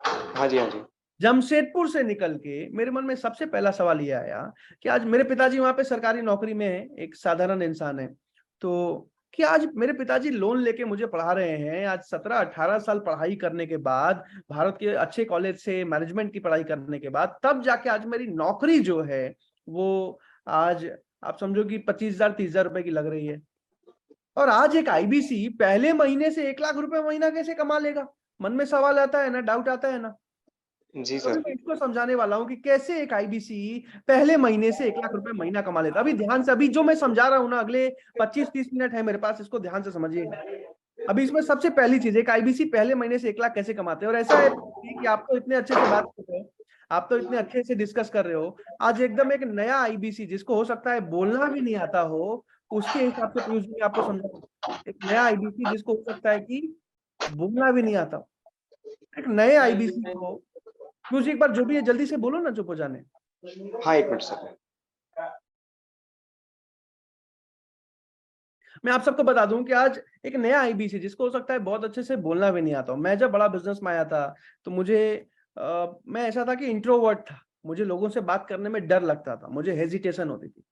हाँ जी, हाँ जी। जमशेदपुर से निकल के मेरे मन में सबसे पहला सवाल ये आया कि आज मेरे पिताजी वहां पे सरकारी नौकरी में है, एक साधारण इंसान है, तो कि आज मेरे पिताजी लोन लेके मुझे पढ़ा रहे हैं। आज 17-18 साल पढ़ाई करने के बाद, भारत के अच्छे कॉलेज से मैनेजमेंट की पढ़ाई करने के बाद, तब जाके आज मेरी नौकरी जो है वो आज आप समझो कि 25,000 30,000 रुपए की लग रही है। और आज एक आईबीसी पहले महीने से 1 लाख रुपए महीना कैसे कमा लेगा? मन में सवाल आता है ना, डाउट आता है ना? जी तो सर। मैं इसको समझाने वाला हूँ कि कैसे एक आईबीसी पहले महीने से 1 लाख रुपए महीना कमा लेता। अभी ध्यान से, अभी जो मैं समझा रहा हूँ ना, अगले 25-30 मिनट है मेरे पास, इसको ध्यान से समझिए। अभी इसमें सबसे पहली चीज, एक आईबीसी पहले महीने से 1 लाख कैसे कमाते हैं। और ऐसा है कि आप तो इतने अच्छे से बात कर रहे हो, आप तो इतने अच्छे से डिस्कस कर रहे हो, आज एकदम एक नया आईबीसी जिसको हो सकता है बोलना भी नहीं आता हो, उसके हिसाब से पीयूष जी आपको समझा। एक नया आईबीसी जिसको हो सकता है कि बोलना भी नहीं आता, एक नए आईबीसी को पीयूष जी एक बार जो भी है जल्दी से बोलो ना, चुप हो जाने। हाँ 1 मिनट सर। मैं आप सबको बता दूं कि आज एक नया आईबीसी जिसको हो सकता है बहुत अच्छे से बोलना भी नहीं आता हो। मैं जब बड़ा बिजनेस में आया था तो मैं ऐसा था कि इंट्रोवर्ट था, मुझे लोगों से बात करने में डर लगता था, मुझे हेजिटेशन होती थी।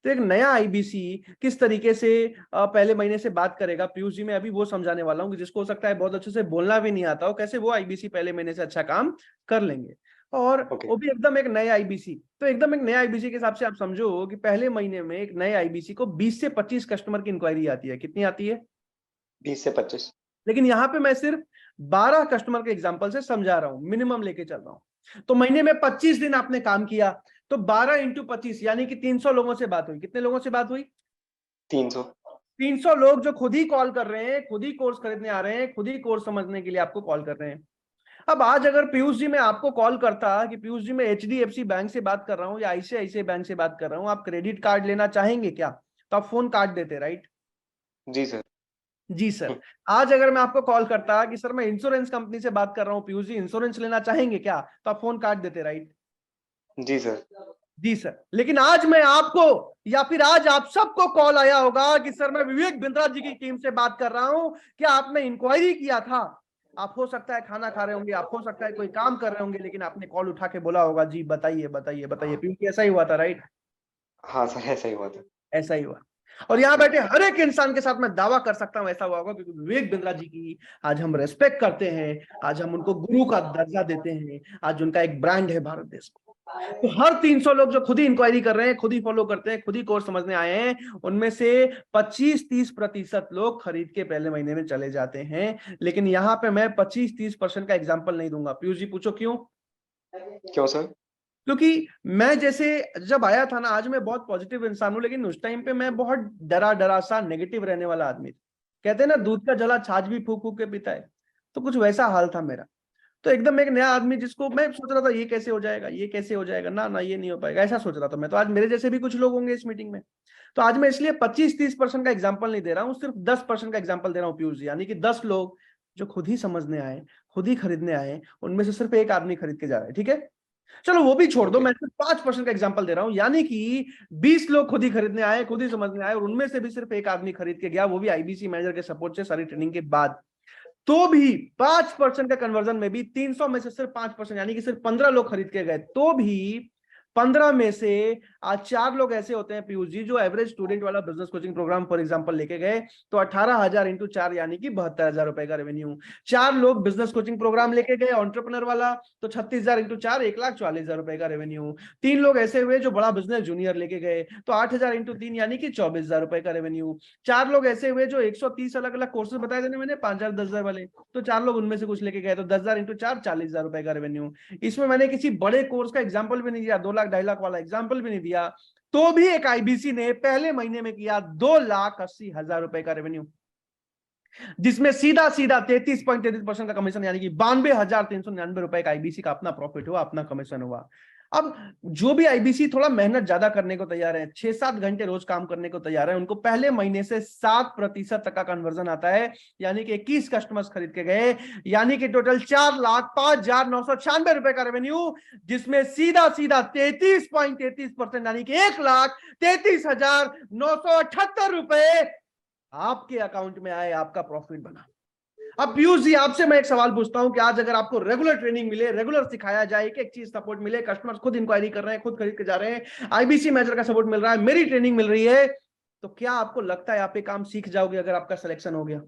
तो एक नया आईबीसी किस तरीके से पहले महीने से बात करेगा, पीयूष जी मैं अभी वो समझाने वाला हूँ कि जिसको हो सकता है बहुत अच्छे से बोलना भी नहीं आता हो, कैसे वो आईबीसी पहले महीने से अच्छा काम कर लेंगे, और वो भी एकदम एक नए आईबीसी। तो एकदम एक नए आईबीसी के हिसाब से आप समझो कि पहले महीने में एक नए आईबीसी को 20 से 25 कस्टमर की इंक्वायरी आती है। कितनी आती है? 20 से 25। लेकिन यहाँ पे मैं सिर्फ 12 कस्टमर के एग्जांपल से समझा रहा हूँ, मिनिमम लेके चल रहा हूँ। तो महीने में 25 दिन आपने काम किया, तो 12 × 25 यानी कि 300 लोगों से बात हुई। कितने लोगों से बात हुई? 300 लोग जो खुद ही कॉल कर रहे हैं, खुद ही कोर्स खरीदने आ रहे हैं, खुद ही कोर्स समझने के लिए आपको कॉल कर रहे हैं। अब आज अगर पीयूष जी मैं आपको कॉल करता कि पीयूष जी मैं एचडीएफसी बैंक से बात कर रहा हूँ या आईसीआईसीआई बैंक से बात कर रहा हूँ, आप क्रेडिट कार्ड लेना चाहेंगे क्या? तो आप फोन काट देते, राइट? जी सर। जी सर। आज अगर मैं आपको कॉल करता कि सर मैं इंश्योरेंस कंपनी से बात कर रहा हूँ, पीयूष जी इंश्योरेंस लेना चाहेंगे क्या? तो आप फोन काट देते, राइट? जी सर। जी सर। लेकिन आज मैं आपको या फिर आज आप सबको कॉल आया होगा कि सर मैं विवेक बिंद्रा जी की टीम से बात कर रहा हूं, क्या आपने इंक्वायरी किया था? आप हो सकता है खाना खा रहे होंगे, आप हो सकता है कोई काम कर रहे होंगे, लेकिन आपने कॉल उठा के बोला होगा जी बताइए बताइए बताइए। क्योंकि ऐसा ही हुआ था, राइट? हाँ सर ऐसा ही हुआ था। ऐसा ही हुआ। और यहाँ बैठे हर एक इंसान के साथ मैं दावा कर सकता हूं ऐसा हुआ होगा, क्योंकि विवेक बिंद्रा जी की आज हम रेस्पेक्ट करते हैं, आज हम उनको गुरु का दर्जा देते हैं, आज उनका एक ब्रांड है भारत देश में। तो हर 300 लोग जो खुद ही इंक्वायरी कर रहे हैं, खुद ही फॉलो करते हैं, खुद ही कोर्स समझने आए हैं, उनमें से 25-30% लोग खरीद के पहले महीने में चले जाते हैं। लेकिन यहाँ पे मैं 25-30% का एग्जांपल नहीं दूंगा। पीयूष जी पूछो क्यों? क्यों सर? क्योंकि मैं जैसे जब आया था ना, आज मैं बहुत पॉजिटिव इंसान हूं, लेकिन उस टाइम पे मैं बहुत डरा सा नेगेटिव रहने वाला आदमी था। कहते हैं ना दूध का जला छाछ भी फूक फूक के पीता है, तो कुछ वैसा हाल था मेरा। तो एकदम एक नया आदमी जिसको मैं सोच रहा था ये कैसे हो जाएगा, ये कैसे हो जाएगा, ना ना ये नहीं हो पाएगा, ऐसा सोच रहा था मैं। तो आज मेरे जैसे भी कुछ लोग होंगे इस मीटिंग में। तो आज मैं इसलिए 25-30% का एग्जाम्पल नहीं दे रहा हूँ, सिर्फ 10% का एग्जाम्पल दे रहा हूँ पीयूष जी। यानी कि 10 लोग जो खुद ही समझने आए, खुद ही खरीदने आए, उनमें से सिर्फ एक आदमी खरीद के जा रहा है। ठीक है, चलो वो भी छोड़ दो, मैं सिर्फ 5% का एग्जांपल दे रहा हूं। यानी कि 20 लोग खुद ही खरीदने आए, खुद ही समझने आए, और उनमें से भी सिर्फ एक आदमी खरीद के गया, वो भी आईबीसी मैनेजर के सपोर्ट से, सारी ट्रेनिंग के बाद। तो भी 5% का कन्वर्जन में भी 300 में से सिर्फ 5% यानी कि सिर्फ 15 लोग खरीद के गए, तो भी 15 में से आज 4 लोग ऐसे होते हैं पीयूष जी जो एवरेज स्टूडेंट वाला business coaching programme for example लेके गए तो 18,000 इंटू 4 यानी कि 72,000 रुपए का रेवेन्यू। 4 लोग बिजनेस कोचिंग प्रोग्राम लेके गए एंटरप्रेन्योर वाला तो 36,000 इंटू 4 1,40,000 रुपए का रेवेन्यू। 3 लोग ऐसे हुए जो बड़ा बिजनेस जूनियर लेके गए तो 8,000 इंटू 3 यानी कि 24,000 रुपए का रेवेन्यू। 4 लोग ऐसे हुए जो 130 अलग अलग कोर्सेज बताए थे मैंने 5,000 10,000 वाले तो 4 लोग उनमें से कुछ लेके गए तो 10,000 इंटू 4 40,000 रुपए का रेवेन्यू। इसमें मैंने किसी बड़े कोर्स का एग्जाम्पल भी नहीं दिया, 2 लाख 2.5 लाख वाला एग्जाम्पल भी नहीं दिया, तो भी एक आईबीसी ने पहले महीने में किया 2,80,000 रुपए का रेवेन्यू, जिसमें सीधा सीधा 33.33% का कमीशन यानी कि 92,399 रुपए का आईबीसी का अपना प्रॉफिट हुआ, अपना कमीशन हुआ। अब जो भी आईबीसी थोड़ा मेहनत ज्यादा करने को तैयार है, 6-7 घंटे रोज काम करने को तैयार है, उनको पहले महीने से 7% तक का कन्वर्जन आता है, यानी कि 21 कस्टमर्स खरीद के गए, यानी कि टोटल 4,05,996 रुपए का रेवेन्यू, जिसमें सीधा सीधा 33.33% यानी कि 1,33,978 रुपए आपके अकाउंट में आए, आपका प्रॉफिट बना। अब पीयूष जी आपसे मैं एक सवाल पूछता हूं कि आज अगर आपको रेगुलर ट्रेनिंग मिले, रेगुलर सिखाया जाए, एक चीज सपोर्ट मिले, कस्टमर्स खुद इंक्वायरी कर रहे हैं, खुद खरीद के जा रहे हैं, आईबीसी मैनेजर का सपोर्ट मिल रहा है, मेरी ट्रेनिंग मिल रही है, तो क्या आपको लगता है आप ये काम सीख जाओगे अगर आपका सिलेक्शन हो गया?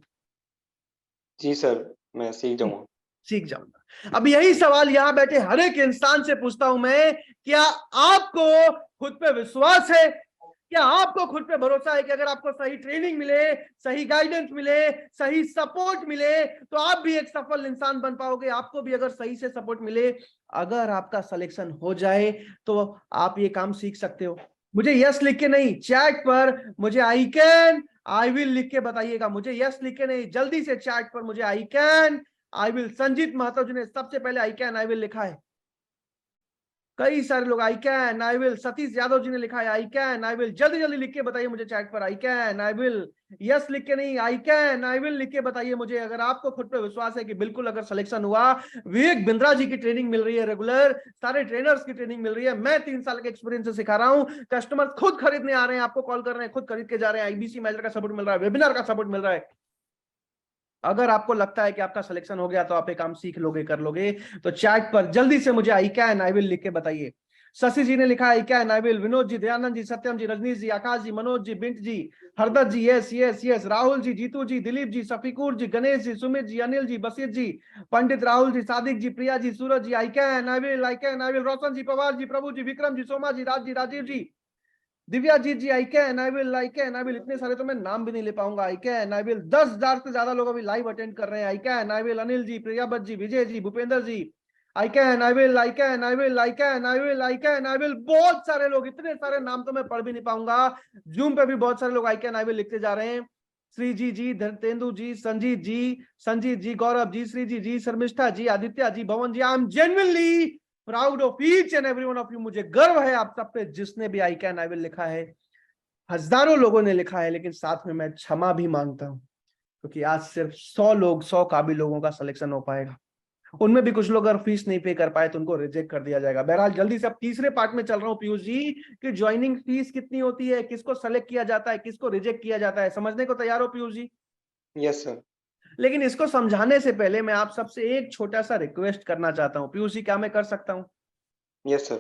जी सर, मैं सीख जाऊंगा। सीख जाऊंगा। अब यही सवाल यहां बैठे हर एक इंसान से पूछता हूं मैं, क्या आपको खुद पे विश्वास है? क्या आपको खुद पे भरोसा है कि अगर आपको सही ट्रेनिंग मिले, सही गाइडेंस मिले, सही सपोर्ट मिले तो आप भी एक सफल इंसान बन पाओगे? आपको भी अगर सही से सपोर्ट मिले, अगर आपका सिलेक्शन हो जाए तो आप ये काम सीख सकते हो। मुझे यस लिख के नहीं, चैट पर मुझे आई कैन आई विल लिख के बताइएगा। मुझे यस लिख के नहीं, जल्दी से चैट पर मुझे I can I will. Sanjeet Mahto ji ने सबसे पहले आई कैन आई विल लिखा है, कई सारे लोग I can I will. Satish Yadav ji ने लिखा है आई कैन आई विल। जल्दी जल्दी लिख के बताइए मुझे चैट पर आई कैन आई विल। यस लिख के नहीं, आई कैन आई विल लिख के बताइए मुझे अगर आपको खुद पे विश्वास है कि बिल्कुल अगर सिलेक्शन हुआ। विवेक बिंद्रा जी की ट्रेनिंग मिल रही है रेगुलर, सारे ट्रेनर्स की ट्रेनिंग मिल रही है, मैं 3 साल के एक्सपीरियंस से सिखा रहा हूं, कस्टमर खुद खरीदने आ रहे हैं, आपको कॉल कर रहे हैं, खुद खरीद के जा रहे हैं, आईबीसी मैनेजर का सपोर्ट मिल रहा है, वेबिनार का सपोर्ट मिल रहा है। अगर आपको लगता है कि आपका सिलेक्शन हो गया तो आप एक काम सीख लोगे, कर लोगे, तो चैट पर जल्दी से मुझे आई कैन आई विल लिख के बताइए। शशि जी ने लिखा I can I will, Vinod ji, Dayanand ji, Satyam ji, Rajneesh ji, Akash ji, Manoj ji, Bint ji, Hardatt ji, yes yes yes, Rahul ji, Jitu ji, Dilip ji, Safikur ji, Ganesh ji, Sumit ji, Anil ji, Basir ji, Pandit Rahul ji, Sadiq ji, Priya ji, Suraj ji, I can I will, I can I will, Roshan ji, Pawar ji, Prabhu ji, Vikram ji, Soma ji, Raj ji, Rajiv ji, Divya ji, I can I will, I can I will. इतने सारे तो मैं नाम भी नहीं ले पाऊंगा। आई कैन आई विल। 10,000 से ज्यादा लोग अभी लाइव अटेंड कर रहे हैं। I can I will, Anil ji, Priyabat ji, Vijay ji, Bhupendra ji, I can I will, I can I will, I can I will, I can I will. बहुत सारे लोग, इतने सारे नाम तो मैं पढ़ भी नहीं पाऊंगा। जूम पे भी बहुत सारे लोग आई कैन आई विल लिखते जा रहे हैं। श्री जी, धर्तेंदु जी, संजीत जी, गौरव जी, श्री जी, शर्मिष्ठा जी, Aditya ji, Bhavan ji. I am genuinely proud of each and every one of you. मुझे गर्व है आप सब पे, जिसने भी आई कैन आई विल लिखा है। हजारों लोगों ने लिखा है, लेकिन साथ में मैं क्षमा भी मांगता हूं क्योंकि आज सिर्फ 100 काबिल लोगों का सिलेक्शन हो पाएगा। उनमें भी कुछ लोग अगर फीस नहीं पे कर पाए तो उनको रिजेक्ट कर दिया जाएगा। बहरहाल जल्दी से अब तीसरे पार्ट में चल रहा हूं पीयूष जी कि ज्वाइनिंग फीस कितनी होती है, किसको सेलेक्ट किया जाता है, किसको रिजेक्ट किया जाता है। समझने को तैयार हो पीयूष जी? Yes sir. लेकिन इसको समझाने से पहले मैं आप सबसे एक छोटा सा रिक्वेस्ट करना चाहता हूं। पीयूष जी, क्या मैं कर सकता हूं? Yes sir.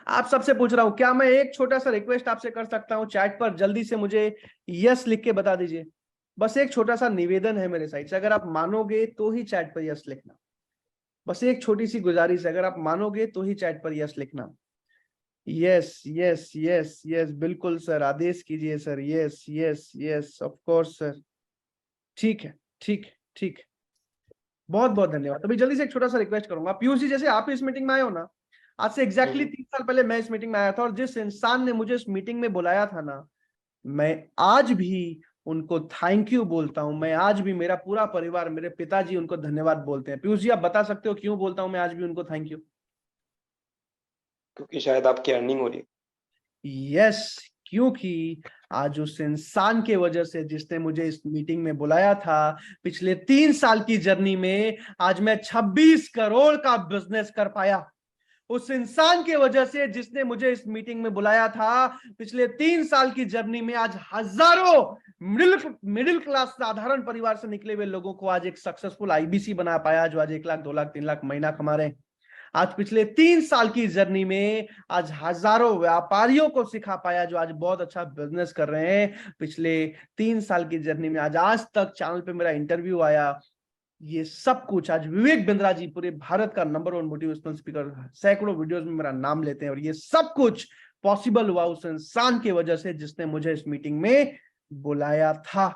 आप सबसे पूछ रहा हूं, क्या मैं एक छोटा सा रिक्वेस्ट आपसे कर सकता हूं? चैट पर जल्दी से मुझे यस लिख के बता दीजिए। बस एक छोटा सा निवेदन है मेरे साइड से, अगर आप मानोगे तो ही चैट पर यस लिखना। बस एक छोटी सी गुजारिश है, अगर आप मानोगे तो ही चैट पर यस लिखना। यस यस यस यस, बिल्कुल सर, आदेश कीजिए sir. Yes yes yes, of course sir. ठीक है, ठीक है, ठीक है, बहुत बहुत धन्यवाद। अभी जल्दी से एक छोटा सा रिक्वेस्ट करूंगा पीयूष जी, जैसे आप इस मीटिंग में आए हो ना, आज से एग्जैक्टली 3 साल पहले मैं इस मीटिंग में आया था, और जिस इंसान ने मुझे इस मीटिंग में बुलाया था ना, मैं आज भी उनको थैंक यू बोलता हूं। मैं आज भी, मेरा पूरा परिवार, मेरे पिताजी उनको धन्यवाद बोलते हैं। पीयूष जी, आप बता सकते हो क्यों बोलता हूं मैं आज भी उनको थैंक यू? क्योंकि शायद आपकी अर्निंग हो रही है। यस, क्योंकि आज उस इंसान के वजह से जिसने मुझे इस मीटिंग में बुलाया था, पिछले 3 साल की जर्नी में आज मैं 26 करोड़ का बिजनेस कर पाया। उस इंसान के वजह से जिसने मुझे इस मीटिंग में बुलाया था, पिछले 3 साल की जर्नी में आज हजारों मिडिल क्लास साधारण परिवार से निकले हुए लोगों को आज एक सक्सेसफुल आईबीसी बना पाया, जो आज 1 लाख 2 लाख 3 लाख महीना कमा रहे हैं। आज पिछले 3 साल की जर्नी में आज हजारों व्यापारियों को सिखा पाया जो आज बहुत अच्छा बिजनेस कर रहे हैं। पिछले 3 साल की जर्नी में आज तक चैनल पे मेरा इंटरव्यू आया, ये सब कुछ आज विवेक बिंद्रा जी पूरे भारत का नंबर 1 मोटिवेशनल स्पीकर, सैकड़ों वीडियोस में मेरा नाम लेते हैं, और ये सब कुछ पॉसिबल हुआ उस इंसान की वजह से जिसने मुझे इस मीटिंग में बुलाया था।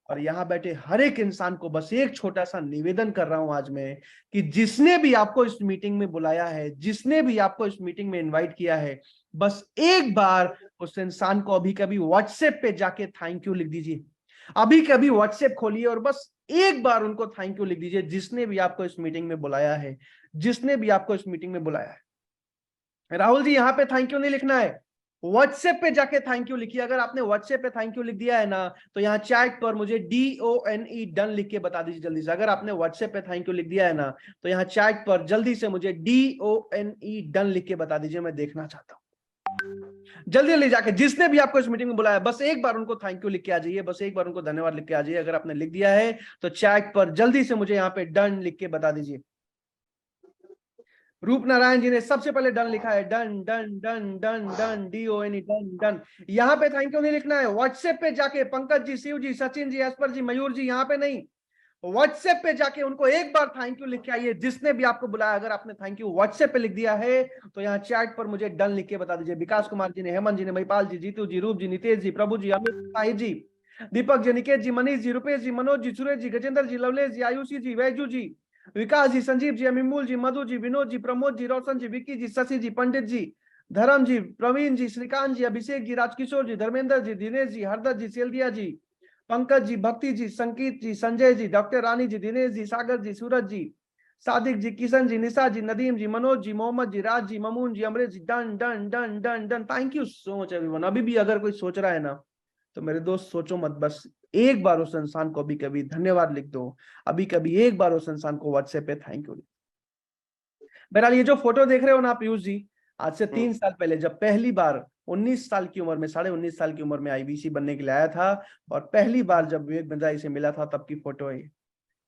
और यहां बैठे हर एक इंसान को बस एक छोटा सा निवेदन कर रहा हूं आज मैं, कि जिसने भी आपको इस मीटिंग में बुलाया है, जिसने भी आपको इस मीटिंग में इनवाइट किया है, बस एक बार उस इंसान को अभी कभी व्हाट्सएप पे जाके थैंक यू लिख दीजिए। अभी कभी व्हाट्सएप खोलिए और बस एक बार उनको थैंक यू लिख दीजिए, जिसने भी आपको इस मीटिंग में बुलाया है, जिसने भी आपको इस मीटिंग में बुलाया है। राहुल जी, यहां पे थैंक यू नहीं लिखना है, व्हाट्सएप पे जाके थैंक यू लिखिए। अगर आपने व्हाट्सएप पे थैंक यू लिख दिया है ना, तो यहाँ चैट पर मुझे DONE डन लिख के बता दीजिए जल्दी से। अगर आपने व्हाट्सएप पे थैंक यू लिख दिया है ना, तो यहाँ चैट पर जल्दी से मुझे DONE डन लिख के बता दीजिए, मैं देखना चाहता हूँ। जल्दी जल्दी जाके जिसने भी आपको इस मीटिंग में बुलाया, बस एक बार उनको थैंक यू लिख के आ जाइए, बस एक बार उनको धन्यवाद लिख के आ जाइए। अगर आपने लिख दिया है तो चैट पर जल्दी से मुझे यहाँ पे डन लिख के बता दीजिए। रूप नारायण जी ने सबसे पहले डन लिखा है, done done done done done DONE done done. यहाँ पे थैंक यू नहीं लिखना है, व्हाट्सएप पे जाके पंकज जी, शिव जी, सचिन जी, एस्पर जी, मयूर जी, यहाँ पे नहीं, व्हाट्सएप पे जाके उनको एक बार थैंक यू लिख के आइए, जिसने भी आपको बुलाया। अगर आपने थैंक यू व्हाट्सएप पे लिख दिया है तो यहाँ चैट पर मुझे डन लिख के बता दीजिए। विकास कुमार जी ने, हेमंत जी ने, महिपाल जी, जीतू जी, रूप जी, नितेश जी, प्रभु जी, अमित साहिब जी, दीपक जी, निकेत जी, मनीष जी, रुपेश जी, मनोज जी, सुरेश जी, गजेंद्र जी, लवलेश जी, आयुषी जी, वैजू जी, विकास जी, संजीव जी, अमिमूल जी, मधु जी, विनोद जी, प्रमोद जी, रोशन जी, विक्की जी, शशि जी, पंडित जी, धर्म जी, प्रवीण जी, श्रीकांत जी, अभिषेक जी, राजकिशोर जी, धर्मेंद्र जी, दिनेश जी, हरदत्त जी, सेल्दिया जी, Pankaj ji, Bhakti ji, Sankit ji, Sanjay ji, doctor Rani ji, Dinesh ji, Sagar ji, Suraj ji, Sadiq ji, Kishan ji, Nisha ji, Nadeem ji, Manoj ji, Mohammad ji, Raj ji, Mamun ji, Amrit ji, done done done done done. Thank you so much everyone. अभी भी अगर कोई सोच रहा है ना, तो मेरे दोस्त सोचो मत, बस एक बार उस इंसान को अभी कभी धन्यवाद लिख दो, अभी कभी एक बार उस इंसान को व्हाट्सएप पे थैंक यू लिख दो। बहरहाल ये जो फोटो देख रहे हो ना पीयूष जी, आज से 3 साल पहले जब पहली बार 19 साल की उम्र में, 19.5 साल की उम्र में IBC बनने के लिए आया था, और पहली बार जब विवेक बिंद्रा से मिला था, तब की फोटो है।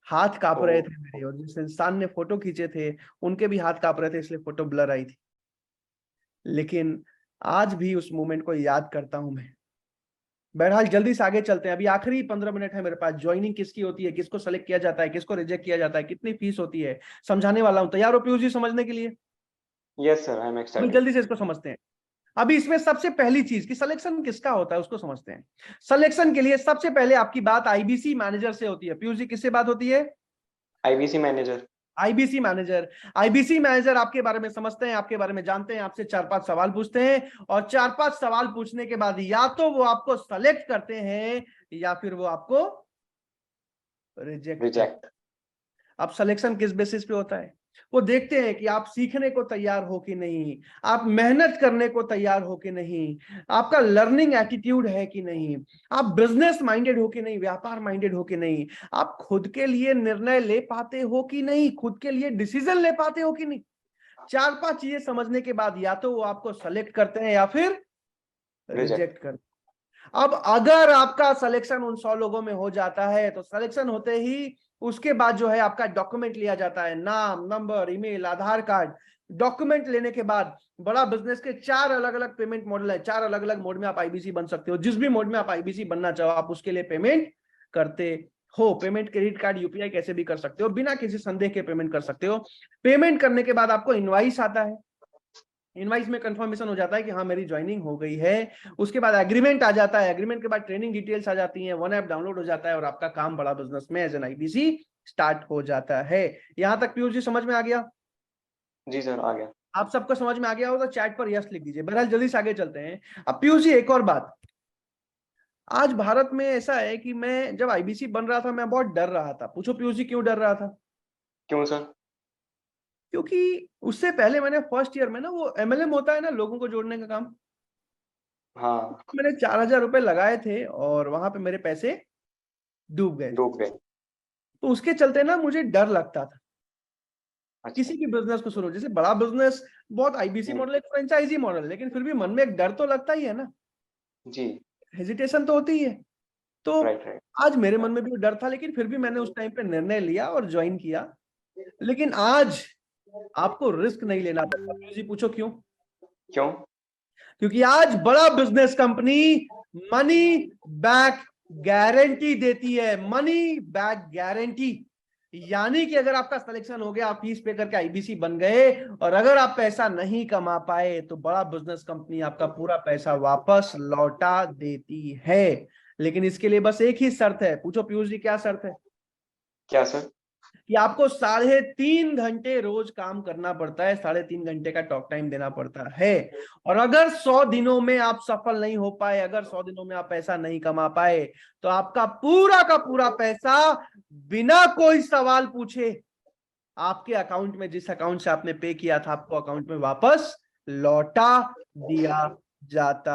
हाथ कांप रहे थे मेरे, और जिस इंसान ने फोटो खींचे थे उनके भी हाथ कांप रहे थे, इसलिए फोटो ब्लर आई थी। लेकिन आज भी उस मोमेंट को याद करता हूं मैं। बहरहाल जल्दी से आगे चलते हैं, अभी आखिरी 15 मिनट है मेरे पास। ज्वाइनिंग किसकी होती है, किसको सेलेक्ट किया जाता है, किसको रिजेक्ट किया जाता है, कितनी फीस होती है, समझाने वाला हूं। तैयार हो पीयूष जी समझने के लिए? यस सर, आई एम अभी एक्साइटेड। जल्दी से इसको समझते हैं। अभी इसमें सबसे पहली चीज कि सिलेक्शन किसका होता है उसको समझते हैं। सिलेक्शन के लिए सबसे पहले आपकी बात IBC मैनेजर से होती है। पीयूष जी किससे बात होती है? IBC manager. IBC manager. IBC manager आपके बारे में समझते हैं, आपके बारे में जानते हैं, आपसे 4-5 सवाल पूछते हैं, और 4-5 सवाल पूछने के बाद या तो वो आपको सेलेक्ट करते हैं या फिर वो आपको रिजेक्ट। अब सिलेक्शन किस बेसिस पे होता है? वो देखते हैं कि आप सीखने को तैयार हो कि नहीं, आप मेहनत करने को तैयार हो कि नहीं, आपका लर्निंग एटीट्यूड है कि नहीं, आप बिजनेस माइंडेड हो कि नहीं, व्यापार माइंडेड हो कि नहीं, आप खुद के लिए निर्णय ले पाते हो कि नहीं, खुद के लिए डिसीजन ले पाते हो कि नहीं। 4-5 चीजें समझने के बाद या तो वो आपको सेलेक्ट करते हैं या फिर रिजेक्ट करते हैं। अब अगर आपका सिलेक्शन उन 100 लोगों में हो जाता है, तो सिलेक्शन होते ही उसके बाद जो है आपका डॉक्यूमेंट लिया जाता है, नाम, नंबर, ईमेल, आधार कार्ड। डॉक्यूमेंट लेने के बाद बड़ा बिजनेस के 4 अलग अलग पेमेंट मॉडल है, 4 अलग अलग मोड में आप IBC बन सकते हो। जिस भी मोड में आप IBC बनना चाहो आप उसके लिए पेमेंट करते हो। पेमेंट क्रेडिट कार्ड, UPI कैसे भी कर सकते हो, बिना किसी संदेह के पेमेंट कर सकते हो। पेमेंट करने के बाद आपको इनवाइस आता है, इनवाइस में कंफर्मेशन हो जाता है कि हाँ मेरी ज्वाइनिंग हो गई है। उसके बाद एग्रीमेंट आ जाता है, एग्रीमेंट के बाद ट्रेनिंग डिटेल्स आ जाती हैं, 1 ऐप डाउनलोड हो जाता है, और आपका काम बड़ा बिजनेस में एज एन IBC स्टार्ट हो जाता है। यहां तक पीयूष जी समझ में आ गया? जी सर, आ गया। आप सबको समझ में आ गया हो तो चैट पर यस लिख दीजिए। बहरहाल जल्दी से आगे चलते हैं। अब पीयूष जी एक और बात, आज भारत में ऐसा है कि मैं जब IBC बन रहा था मैं बहुत डर रहा था। पूछो पीयूष जी क्यों डर रहा था? क्यों सर? क्योंकि उससे पहले मैंने फर्स्ट ईयर में ना, वो MLM होता है ना, लोगों को जोड़ने का काम, हाँ, मैंने 4000 रुपए लगाए थे और वहां पे मेरे पैसे डूब गए। तो उसके चलते ना मुझे डर लगता था। अच्छा। किसी भी बिजनेस को शुरू, जैसे बड़ा बिजनेस बहुत IBC मॉडल, एक फ्रेंचाइजी मॉडल, लेकिन फिर भी मन में एक डर तो लगता ही है ना जी, हेजिटेशन तो होती ही है। तो राइट। आज मेरे मन में भी डर था, लेकिन फिर भी मैंने उस टाइम पे निर्णय लिया और ज्वाइन किया। लेकिन आज आपको रिस्क नहीं लेना पड़ता। पीयूष जी पूछो क्यों? क्यों? क्योंकि आज बड़ा business company money back guarantee देती है। मनी बैक गारंटी यानी कि अगर आपका सिलेक्शन हो गया, आप फीस पे करके आईबीसी बन गए और अगर आप पैसा नहीं कमा पाए तो बड़ा बिजनेस कंपनी आपका पूरा पैसा वापस लौटा देती है। लेकिन इसके लिए बस एक ही शर्त है। पूछो पीयूष जी क्या शर्त है? क्या सर? कि आपको 3.5 घंटे रोज काम करना पड़ता है, 3.5 घंटे का टॉक टाइम देना पड़ता है। और अगर 100 दिनों में आप सफल नहीं हो पाए, अगर 100 दिनों में आप पैसा नहीं कमा पाए तो आपका पूरा का पूरा पैसा बिना कोई सवाल पूछे आपके अकाउंट में, जिस अकाउंट से आपने पे किया था, आपको अकाउंट में वापस लौटा दिया जाता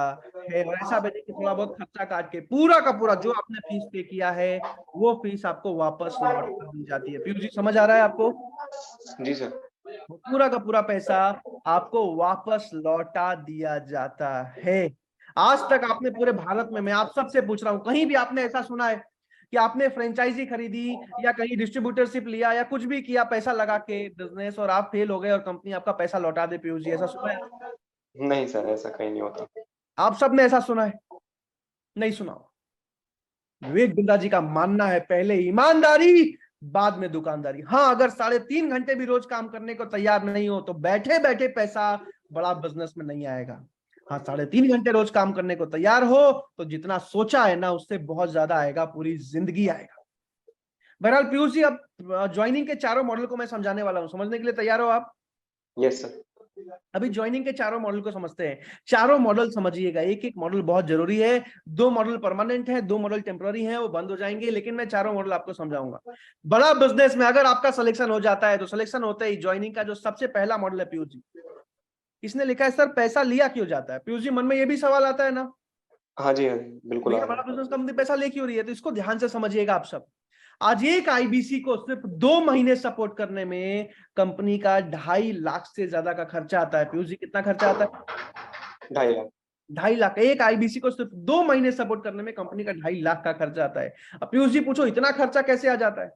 है। और ऐसा भी नहीं कि थोड़ा बहुत खर्चा काट के, पूरा का पूरा जो आपने फीस पे किया है वो फीस आपको वापस लौटा दी जाती है। पीयूष जी समझ आ रहा है आपको? जी सर। पूरा का पूरा पैसा आपको वापस लौटा दिया जाता है। आज तक आपने पूरे भारत में, मैं आप सबसे पूछ रहा हूं, कहीं भी आपने ऐसा सुना है कि आपने फ्रेंचाइजी खरीदी या कहीं डिस्ट्रीब्यूटरशिप लिया या कुछ भी किया पैसा लगा के बिजनेस और आप फेल हो गए और कंपनी आपका पैसा लौटा दे? पीयूष जी ऐसा सुना है? नहीं सर, ऐसा कहीं नहीं होता। आप सबने ऐसा सुना है? नहीं सुना। विवेक बिंद्रा जी का मानना है पहले ईमानदारी बाद में दुकानदारी। हाँ, अगर 3.5 घंटे भी रोज काम करने को तैयार नहीं हो तो बैठे बैठे पैसा बड़ा बिजनेस में नहीं आएगा। हाँ, 3.5 घंटे रोज काम करने को तैयार हो तो जितना सोचा है ना उससे बहुत ज्यादा आएगा, पूरी जिंदगी आएगा। बहरहाल पीयूष जी, अब ज्वाइनिंग के चारों मॉडल को मैं समझाने वाला हूं, समझने के लिए तैयार हो आप? Yes sir. अभी ज्वाइनिंग के चारों मॉडल को समझते हैं। चारों मॉडल समझिएगा, एक एक मॉडल बहुत जरूरी है। 2 मॉडल परमानेंट है, 2 मॉडल टेम्पररी है, वो बंद हो जाएंगे, लेकिन मैं चारों मॉडल आपको समझाऊंगा। बड़ा बिजनेस में अगर आपका सिलेक्शन हो जाता है तो सिलेक्शन होते ही ज्वाइनिंग का जो सबसे पहला मॉडल है, पीयूष जी इसने लिखा है सर पैसा लिया क्यों जाता है? पीयूष जी मन में ये भी सवाल आता है ना? हाँ जी, हाँ जी, बिल्कुल आ भैया रहा बड़ा है। बिजनेस कंपनी पैसा ले क्यों रही है? तो इसको ध्यान से समझिएगा आप सब। आज एक आईबीसी को सिर्फ 2 महीने सपोर्ट करने में कंपनी का 2.5 लाख से ज्यादा का खर्चा आता है। पीयूष जी कितना खर्चा आता है? 2.5 लाख। 2.5 लाख। एक आईबीसी को सिर्फ 2 महीने सपोर्ट करने में कंपनी का 2.5 लाख का खर्चा आता है। अब पीयूष जी पूछो इतना खर्चा कैसे आ जाता है?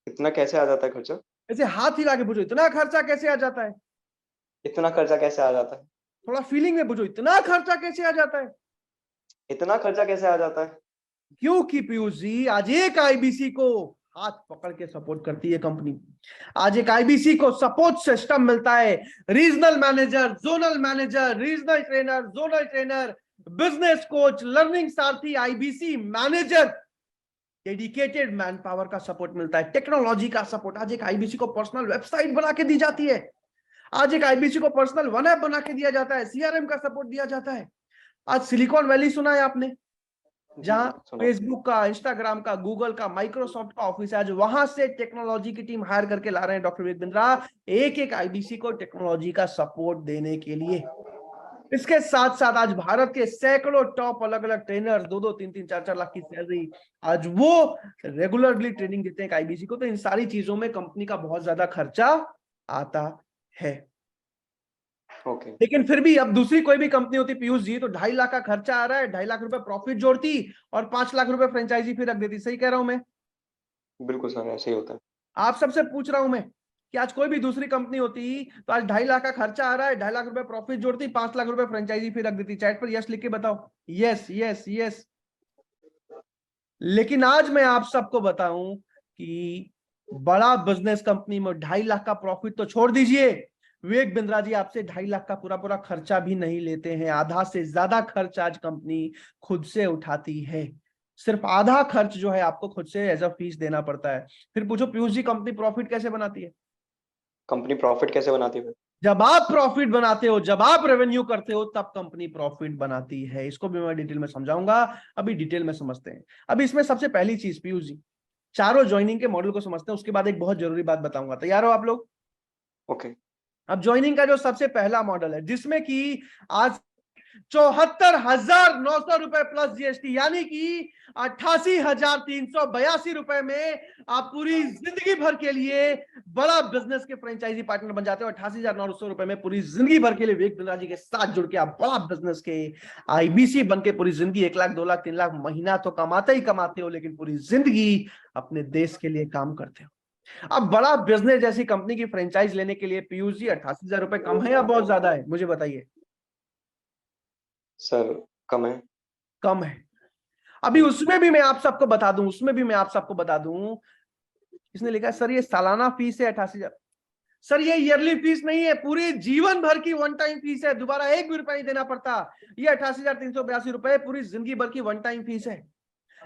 इतना कैसे आ जाता है खर्चा? ऐसे हाथ हिला के पूछो इतना खर्चा कैसे आ जाता है? इतना खर्चा कैसे आ जाता है? थोड़ा फीलिंग में पूछो इतना खर्चा कैसे आ जाता है? इतना खर्चा कैसे आ जाता है? क्योंकि पीयूष जी आज एक आईबीसी को हाथ पकड़ के सपोर्ट करती है कंपनी। आज एक आईबीसी को सपोर्ट सिस्टम मिलता है, regional manager, zonal manager, regional trainer, zonal trainer, business coach, learning Saarthi, IBC manager, dedicated manpower का सपोर्ट मिलता है, टेक्नोलॉजी का सपोर्ट। आज एक आईबीसी को पर्सनल वेबसाइट बना के दी जाती है, आज एक आईबीसी को पर्सनल वन ऐप बना के दिया जाता है, सीआरएम का सपोर्ट दिया जाता है। आज सिलिकॉन वैली सुना है आपने, जहां फेसबुक का, इंस्टाग्राम का, गूगल का, माइक्रोसॉफ्ट का ऑफिस है। आज वहां से टेक्नोलॉजी की टीम हायर करके ला रहे हैं डॉक्टर विवेक बिंद्रा एक एक आईबीसी को टेक्नोलॉजी का सपोर्ट देने के लिए। इसके साथ साथ आज भारत के सैकड़ों टॉप अलग अलग ट्रेनर्स 2-2, 3-3, 4-4 लाख की सैलरी, आज वो रेगुलरली ट्रेनिंग देते हैं आईबीसी को। तो इन सारी चीजों में कंपनी का बहुत ज्यादा खर्चा आता है। ओके। लेकिन फिर भी अब दूसरी कोई भी कंपनी होती पीयूष जी तो 2.5 लाख का खर्चा आ रहा है, 2.5 लाख रुपए प्रॉफिट जोड़ती और 5 लाख रुपए फ्रेंचाइजी फी रख देती। सही कह रहा हूं मैं? बिल्कुल सर, ऐसे ही होता है। आप सबसे पूछ रहा हूं मैं कि आज कोई भी दूसरी कंपनी होती तो आज 2.5 लाख का खर्चा आ रहा है, 2.5 लाख रुपए प्रॉफिट जोड़ती, 5 लाख रुपए फ्रेंचाइजी फी रख देती। चैट पर यस लिख के बताओ, यस यस यस। लेकिन आज मैं आप सबको बताऊं कि बड़ा बिजनेस कंपनी में 2.5 लाख का प्रॉफिट तो छोड़ दीजिए, विवेक बिंद्रा जी आपसे 2.5 लाख का पूरा पूरा खर्चा भी नहीं लेते हैं। आधा से ज्यादा खर्च आज कंपनी खुद से उठाती है। सिर्फ आधा खर्च जो है आपको खुद से एज अ फीस देना पड़ता है। फिर पूछो पीयूष जी कंपनी प्रॉफिट कैसे बनाती है? कंपनी प्रॉफिट कैसे बनाती है? जब आप प्रॉफिट बनाते हो, जब आप रेवेन्यू करते हो, तब कंपनी प्रॉफिट बनाती है। इसको भी मैं डिटेल में समझाऊंगा, अभी डिटेल में समझते हैं। अभी इसमें सबसे पहली चीज पीयूष जी, चारों ज्वाइनिंग के मॉडल को समझते हैं, उसके बाद एक बहुत जरूरी बात बताऊंगा। तैयार हो आप लोग? ओके। अब ज्वाइनिंग का जो सबसे पहला मॉडल है जिसमें कि आज 74,900 रुपए प्लस जीएसटी यानी कि 88,382 रुपए में आप पूरी जिंदगी भर के लिए बड़ा बिजनेस के फ्रेंचाइजी पार्टनर बन जाते हो। 88,900 रुपए में पूरी जिंदगी भर के लिए विवेक बिंद्रा जी के साथ जुड़ के आप बड़ा बिजनेस के आईबीसी बन के पूरी जिंदगी 1 लाख, 2 लाख, 3 लाख महीना तो कमाते ही कमाते हो, लेकिन पूरी जिंदगी अपने देश के लिए काम करते हो। अब बड़ा बिजनेस जैसी कंपनी की फ्रेंचाइज लेने के लिए पीयूष जी 88,000 रुपए कम है या बहुत ज्यादा है, मुझे बताइए। सर कम है। कम है। अभी उसमें भी मैं आप सबको बता दूं, इसने लिखा है सर ये सालाना फीस है 88,000। सर ये ईयरली फीस नहीं है, पूरे जीवन भर की वन टाइम फीस है, दोबारा एक भी रुपया नहीं देना पड़ता। ये 88,382 रुपए पूरी जिंदगी भर की वन टाइम फीस है।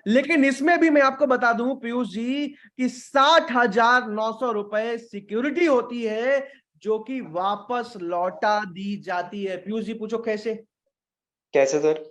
लेकिन इसमें भी मैं आपको बता दूं पीयूष जी कि 60,900 रुपए सिक्योरिटी होती है जो कि वापस लौटा दी जाती है। पीयूष जी पूछो कैसे? कैसे सर?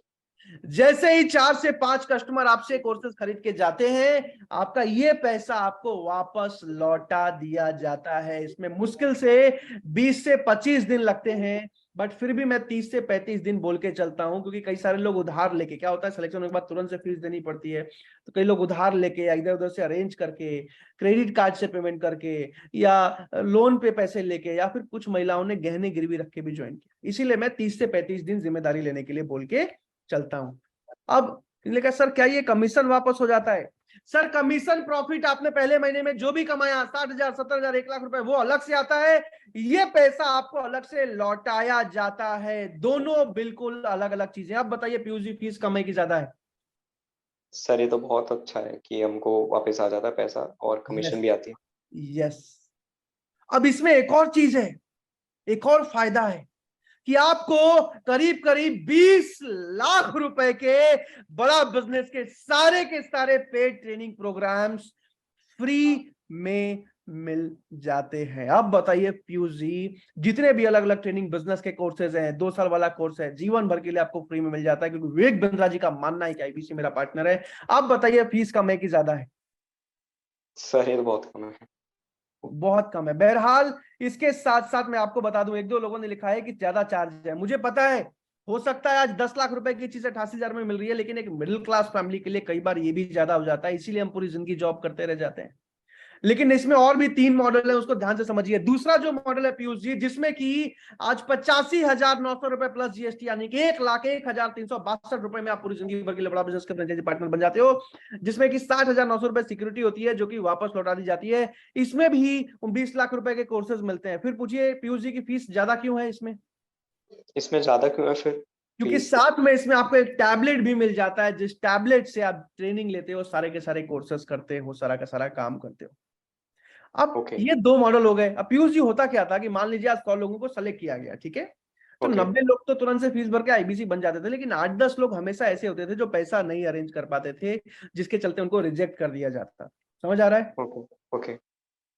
जैसे ही 4 से 5 कस्टमर आपसे कोर्सेज खरीद के जाते हैं, आपका ये पैसा आपको वापस लौटा दिया जाता है। इसमें मुश्किल से 20 से 25 दिन लगते हैं, बट फिर भी मैं 30 से 35 दिन बोल के चलता हूं, क्योंकि कई सारे लोग उधार लेके, क्या होता है सिलेक्शन होने के बाद तुरंत से फीस देनी पड़ती है, तो कई लोग उधार लेके या इधर उधर से अरेंज करके, क्रेडिट कार्ड से पेमेंट करके या लोन पे पैसे लेके, या फिर कुछ महिलाओं ने गहने गिरवी रख के भी ज्वाइन किया। इसीलिए मैं 30 से 35 दिन जिम्मेदारी लेने के लिए बोल के चलता हूं। अब लेकिन सर क्या ये कमीशन वापस हो जाता है? सर कमीशन प्रॉफिट आपने पहले महीने में जो भी कमाया 60,000, 70,000, 1,00,000 रुपए, वो अलग से आता है, ये पैसा आपको अलग से लौटाया जाता है। दोनों बिल्कुल अलग अलग चीजें। अब बताइए पीयूष जी, फीस कम है कि ज्यादा है? सर ये तो बहुत अच्छा है कि हमको वापस आ जाता है पैसा और कमीशन भी आती है। यस। अब इसमें एक और चीज है, एक और फायदा है कि आपको करीब करीब 20 लाख रुपए के बड़ा बिजनेस के सारे पेड ट्रेनिंग प्रोग्राम्स फ्री में मिल जाते हैं। अब बताइए पीयूष जी, जितने भी अलग अलग ट्रेनिंग बिजनेस के कोर्सेज हैं, 2 साल वाला कोर्स है, जीवन भर के लिए आपको फ्री में मिल जाता है, क्योंकि विवेक बिंद्रा जी का मानना है कि आईबीसी मेरा पार्टनर है। अब बताइए फीस कम है कि ज्यादा है? सर ये तो बहुत कम है। बहुत कम है। बहरहाल इसके साथ साथ मैं आपको बता दूं, 1-2 लोगों ने लिखा है कि ज्यादा चार्ज है। मुझे पता है, हो सकता है आज 10 लाख रुपए की चीज 88,000 में मिल रही है, लेकिन एक मिडिल क्लास फैमिली के लिए कई बार ये भी ज्यादा हो जाता है, इसीलिए हम पूरी जिंदगी जॉब करते रह जाते हैं। लेकिन इसमें और भी 3 मॉडल है, उसको ध्यान से समझिए। दूसरा जो मॉडल है पीयूष जी, जिसमें कि आज 85,900 रुपए प्लस जीएसटी, यानी कि 1,01,362 रुपए में आप पूरी जिंदगी भर के लिए बड़ा बिजनेस के फ्रेंचाइजी पार्टनर बन जाते हो, जिसमें कि 60,900 रुपए सिक्योरिटी होती है जो कि वापस लौटा दी जाती है। इसमें भी 20 लाख रुपए के कोर्सेज मिलते हैं। फिर पूछिए पीयूष जी की फीस ज्यादा क्यों है इसमें? इसमें ज्यादा क्यों है फिर? क्योंकि साथ में इसमें आपको एक टैबलेट भी मिल जाता है, जिस टैबलेट से आप ट्रेनिंग लेते हो, सारे के सारे कोर्सेज करते हो, सारा का सारा काम करते हो। अब ये 2 मॉडल हो गए। अब पीयूष जी होता क्या था कि मान लीजिए आज 100 लोगों को सेलेक्ट किया गया, ठीक है, तो 90 लोग तो तुरंत से फीस भर के आईबीसी बन जाते थे, लेकिन 8-10 लोग हमेशा ऐसे होते थे जो पैसा नहीं अरेंज कर पाते थे, जिसके चलते उनको रिजेक्ट कर दिया जाता। समझ आ रहा है? ओके।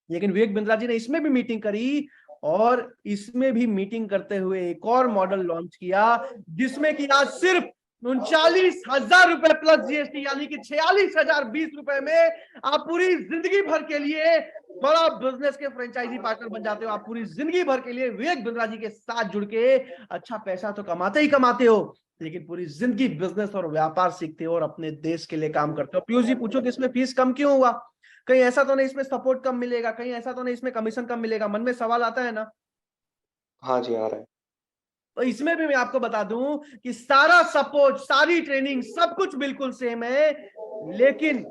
लेकिन विवेक बिंद्रा जी ने इसमें भी मीटिंग करी, और इसमें भी मीटिंग करते हुए एक और मॉडल लॉन्च किया, जिसमें कि आज सिर्फ 39,000 रुपए प्लस जीएसटी, यानी कि 46,020 रुपए में आप पूरी जिंदगी भर के लिए बड़ा बिजनेस के फ्रेंचाइजी पार्टनर बन जाते हो। आप पूरी जिंदगी भर के लिए विवेक बिंद्रा जी के साथ जुड़ के अच्छा पैसा तो कमाते ही कमाते हो, लेकिन पूरी जिंदगी बिजनेस और व्यापार सीखते हो और अपने देश के लिए काम करते हो। पीयूष जी पूछो कि इसमें फीस कम क्यों हुआ? कहीं ऐसा तो नहीं इसमें सपोर्ट कम मिलेगा, कहीं ऐसा तो नहीं इसमें कमीशन कम मिलेगा? मन में सवाल आता है ना? हाँ जी आ रहा है। तो इसमें भी मैं आपको बता दूं कि सारा सपोर्ट, सारी ट्रेनिंग, सब कुछ बिल्कुल सेम है, लेकिन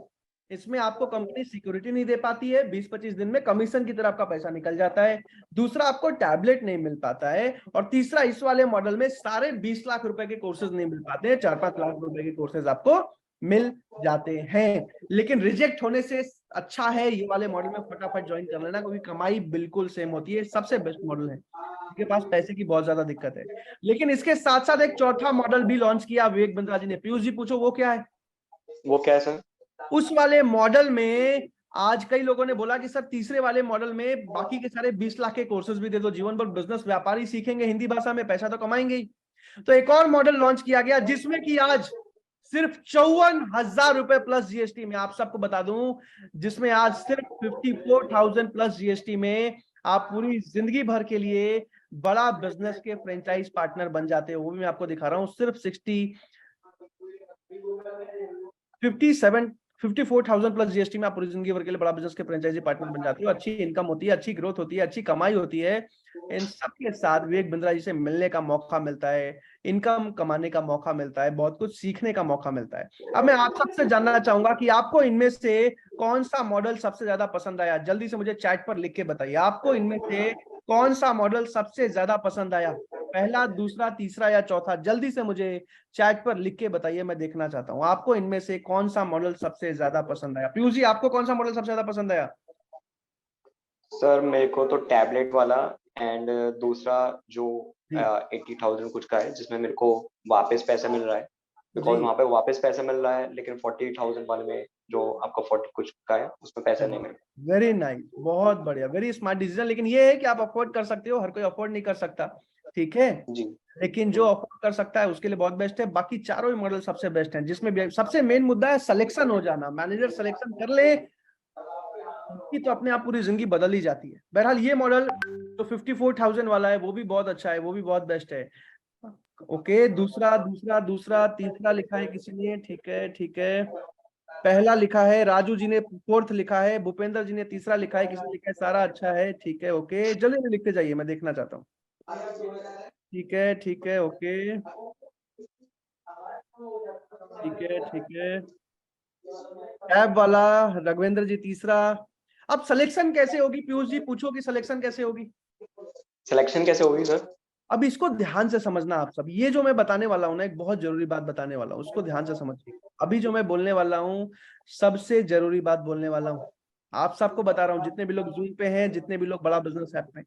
इसमें आपको कंपनी सिक्योरिटी नहीं दे पाती है। 20-25 दिन में कमीशन की तरह आपका पैसा निकल जाता है। दूसरा, आपको टैबलेट नहीं मिल पाता है। और तीसरा, इस वाले मॉडल में सारे 20 लाख रुपए के कोर्सेज नहीं मिल पाते हैं, 4-5 लाख रुपए के कोर्सेज आपको मिल जाते हैं। लेकिन रिजेक्ट होने से अच्छा है ये वाले मॉडल में फटाफट ज्वाइन कर लेना, क्योंकि कमाई बिल्कुल सेम होती है। सबसे बेस्ट मॉडल है, के पास पैसे की बहुत ज्यादा दिक्कत है। लेकिन इसके साथ साथ एक चौथा मॉडल भी लॉन्च किया विवेक बिंद्रा जी ने। पीयूष जी पूछो वो क्या है? वो क्या है सर? उस वाले मॉडल में आज कई लोगों ने बोला कि सर तीसरे वाले मॉडल में बाकी के सारे 20 लाख के कोर्सेज भी दे दो, जीवन भर बिजनेस व्यापारी सीखेंगे हिंदी भाषा में, पैसा तो कमाएंगे ही। तो एक और मॉडल लॉन्च किया गया, जिसमें कि आज सिर्फ 54,000 रुपए प्लस जीएसटी में, आप सबको बता दूं, जिसमें आज सिर्फ 54,000 प्लस जीएसटी में आप पूरी जिंदगी भर के लिए बड़ा बिजनेस के फ्रेंचाइज पार्टनर बन जाते हो। वो भी मैं आपको दिखा रहा हूं, सिर्फ 54,000 प्लस जीएसटी में आप पूरी जिंदगी भर के लिए बड़ा बिजनेस के फ्रेंचाइजी पार्टनर बन जाते हो। अच्छी इनकम होती है, अच्छी ग्रोथ होती है, अच्छी कमाई होती है। इन सबके साथ विवेक बिंद्रा जी से मिलने का मौका मिलता है, इनकम कमाने का मौका मिलता है, बहुत कुछ सीखने का मौका मिलता है। अब मैं आप सबसे जानना चाहूंगा कि आपको इनमें से कौन सा मॉडल सबसे ज्यादा पसंद आया? जल्दी से मुझे चैट पर लिख के बताइए, आपको इनमें से कौन सा मॉडल सबसे ज्यादा पसंद आया? पहला, दूसरा, तीसरा या चौथा? जल्दी से मुझे चैट पर लिख के बताइए, मैं देखना चाहता हूँ आपको इनमें से कौन सा मॉडल सबसे ज्यादा पसंद आया। पीयूष जी, आपको कौन सा मॉडल सबसे ज्यादा पसंद आया? सर मेरे को तो टैबलेट वाला एंड दूसरा जो 80,000 कुछ का है, जिसमें मेरे को वापस पैसा मिल रहा है, बिकॉज वहाँ पे वापस पैसा मिल रहा है, लेकिन 40,000 वाले में जो आपका 40 कुछ का है उसमें पैसा नहीं मिल रहा। वेरी नाइस, बहुत बढ़िया, वेरी स्मार्ट डिसीजन। लेकिन ये है कि आप अफोर्ड कर सकते हो, हर कोई अफोर्ड नहीं कर सकता, ठीक है जी। लेकिन जो अफोर्ड कर सकता है उसके लिए बहुत बेस्ट है। बाकी चारों ही मॉडल सबसे बेस्ट हैं, जिसमें सबसे मेन मुद्दा है सिलेक्शन हो जाना। मैनेजर सिलेक्शन कर ले की तो अपने आप पूरी जिंदगी बदल ही जाती है। बहरहाल ये मॉडल जो 54,000 वाला है वो भी बहुत अच्छा है, वो भी बहुत बेस्ट है। ओके, दूसरा दूसरा दूसरा तीसरा लिखा है किसी ने, ठीक है ठीक है। पहला लिखा है राजू जी ने, फोर्थ लिखा है भूपेंद्र जी ने, तीसरा लिखा है किसी ने लिखा है सारा अच्छा है, ठीक है ओके। जल्दी से लिखते जाइए, मैं देखना चाहता हूँ। ठीक है ठीक है ओके, ठीक है ठीक है। ऐप वाला रघवेंद्र जी तीसरा। अब सिलेक्शन कैसे होगी पीयूष जी? पूछो कि सिलेक्शन कैसे होगी? सिलेक्शन कैसे होगी सर? अब इसको ध्यान से समझना आप सब। ये जो मैं बताने वाला हूँ ना, एक बहुत जरूरी बात बताने वाला हूँ, उसको ध्यान से समझिए। अभी जो मैं बोलने वाला हूँ सबसे जरूरी बात बोलने वाला हूँ, आप सबको बता रहा हूँ, जितने भी लोग जूम पे हैं, जितने भी लोग बड़ा बिजनेस ऐप में।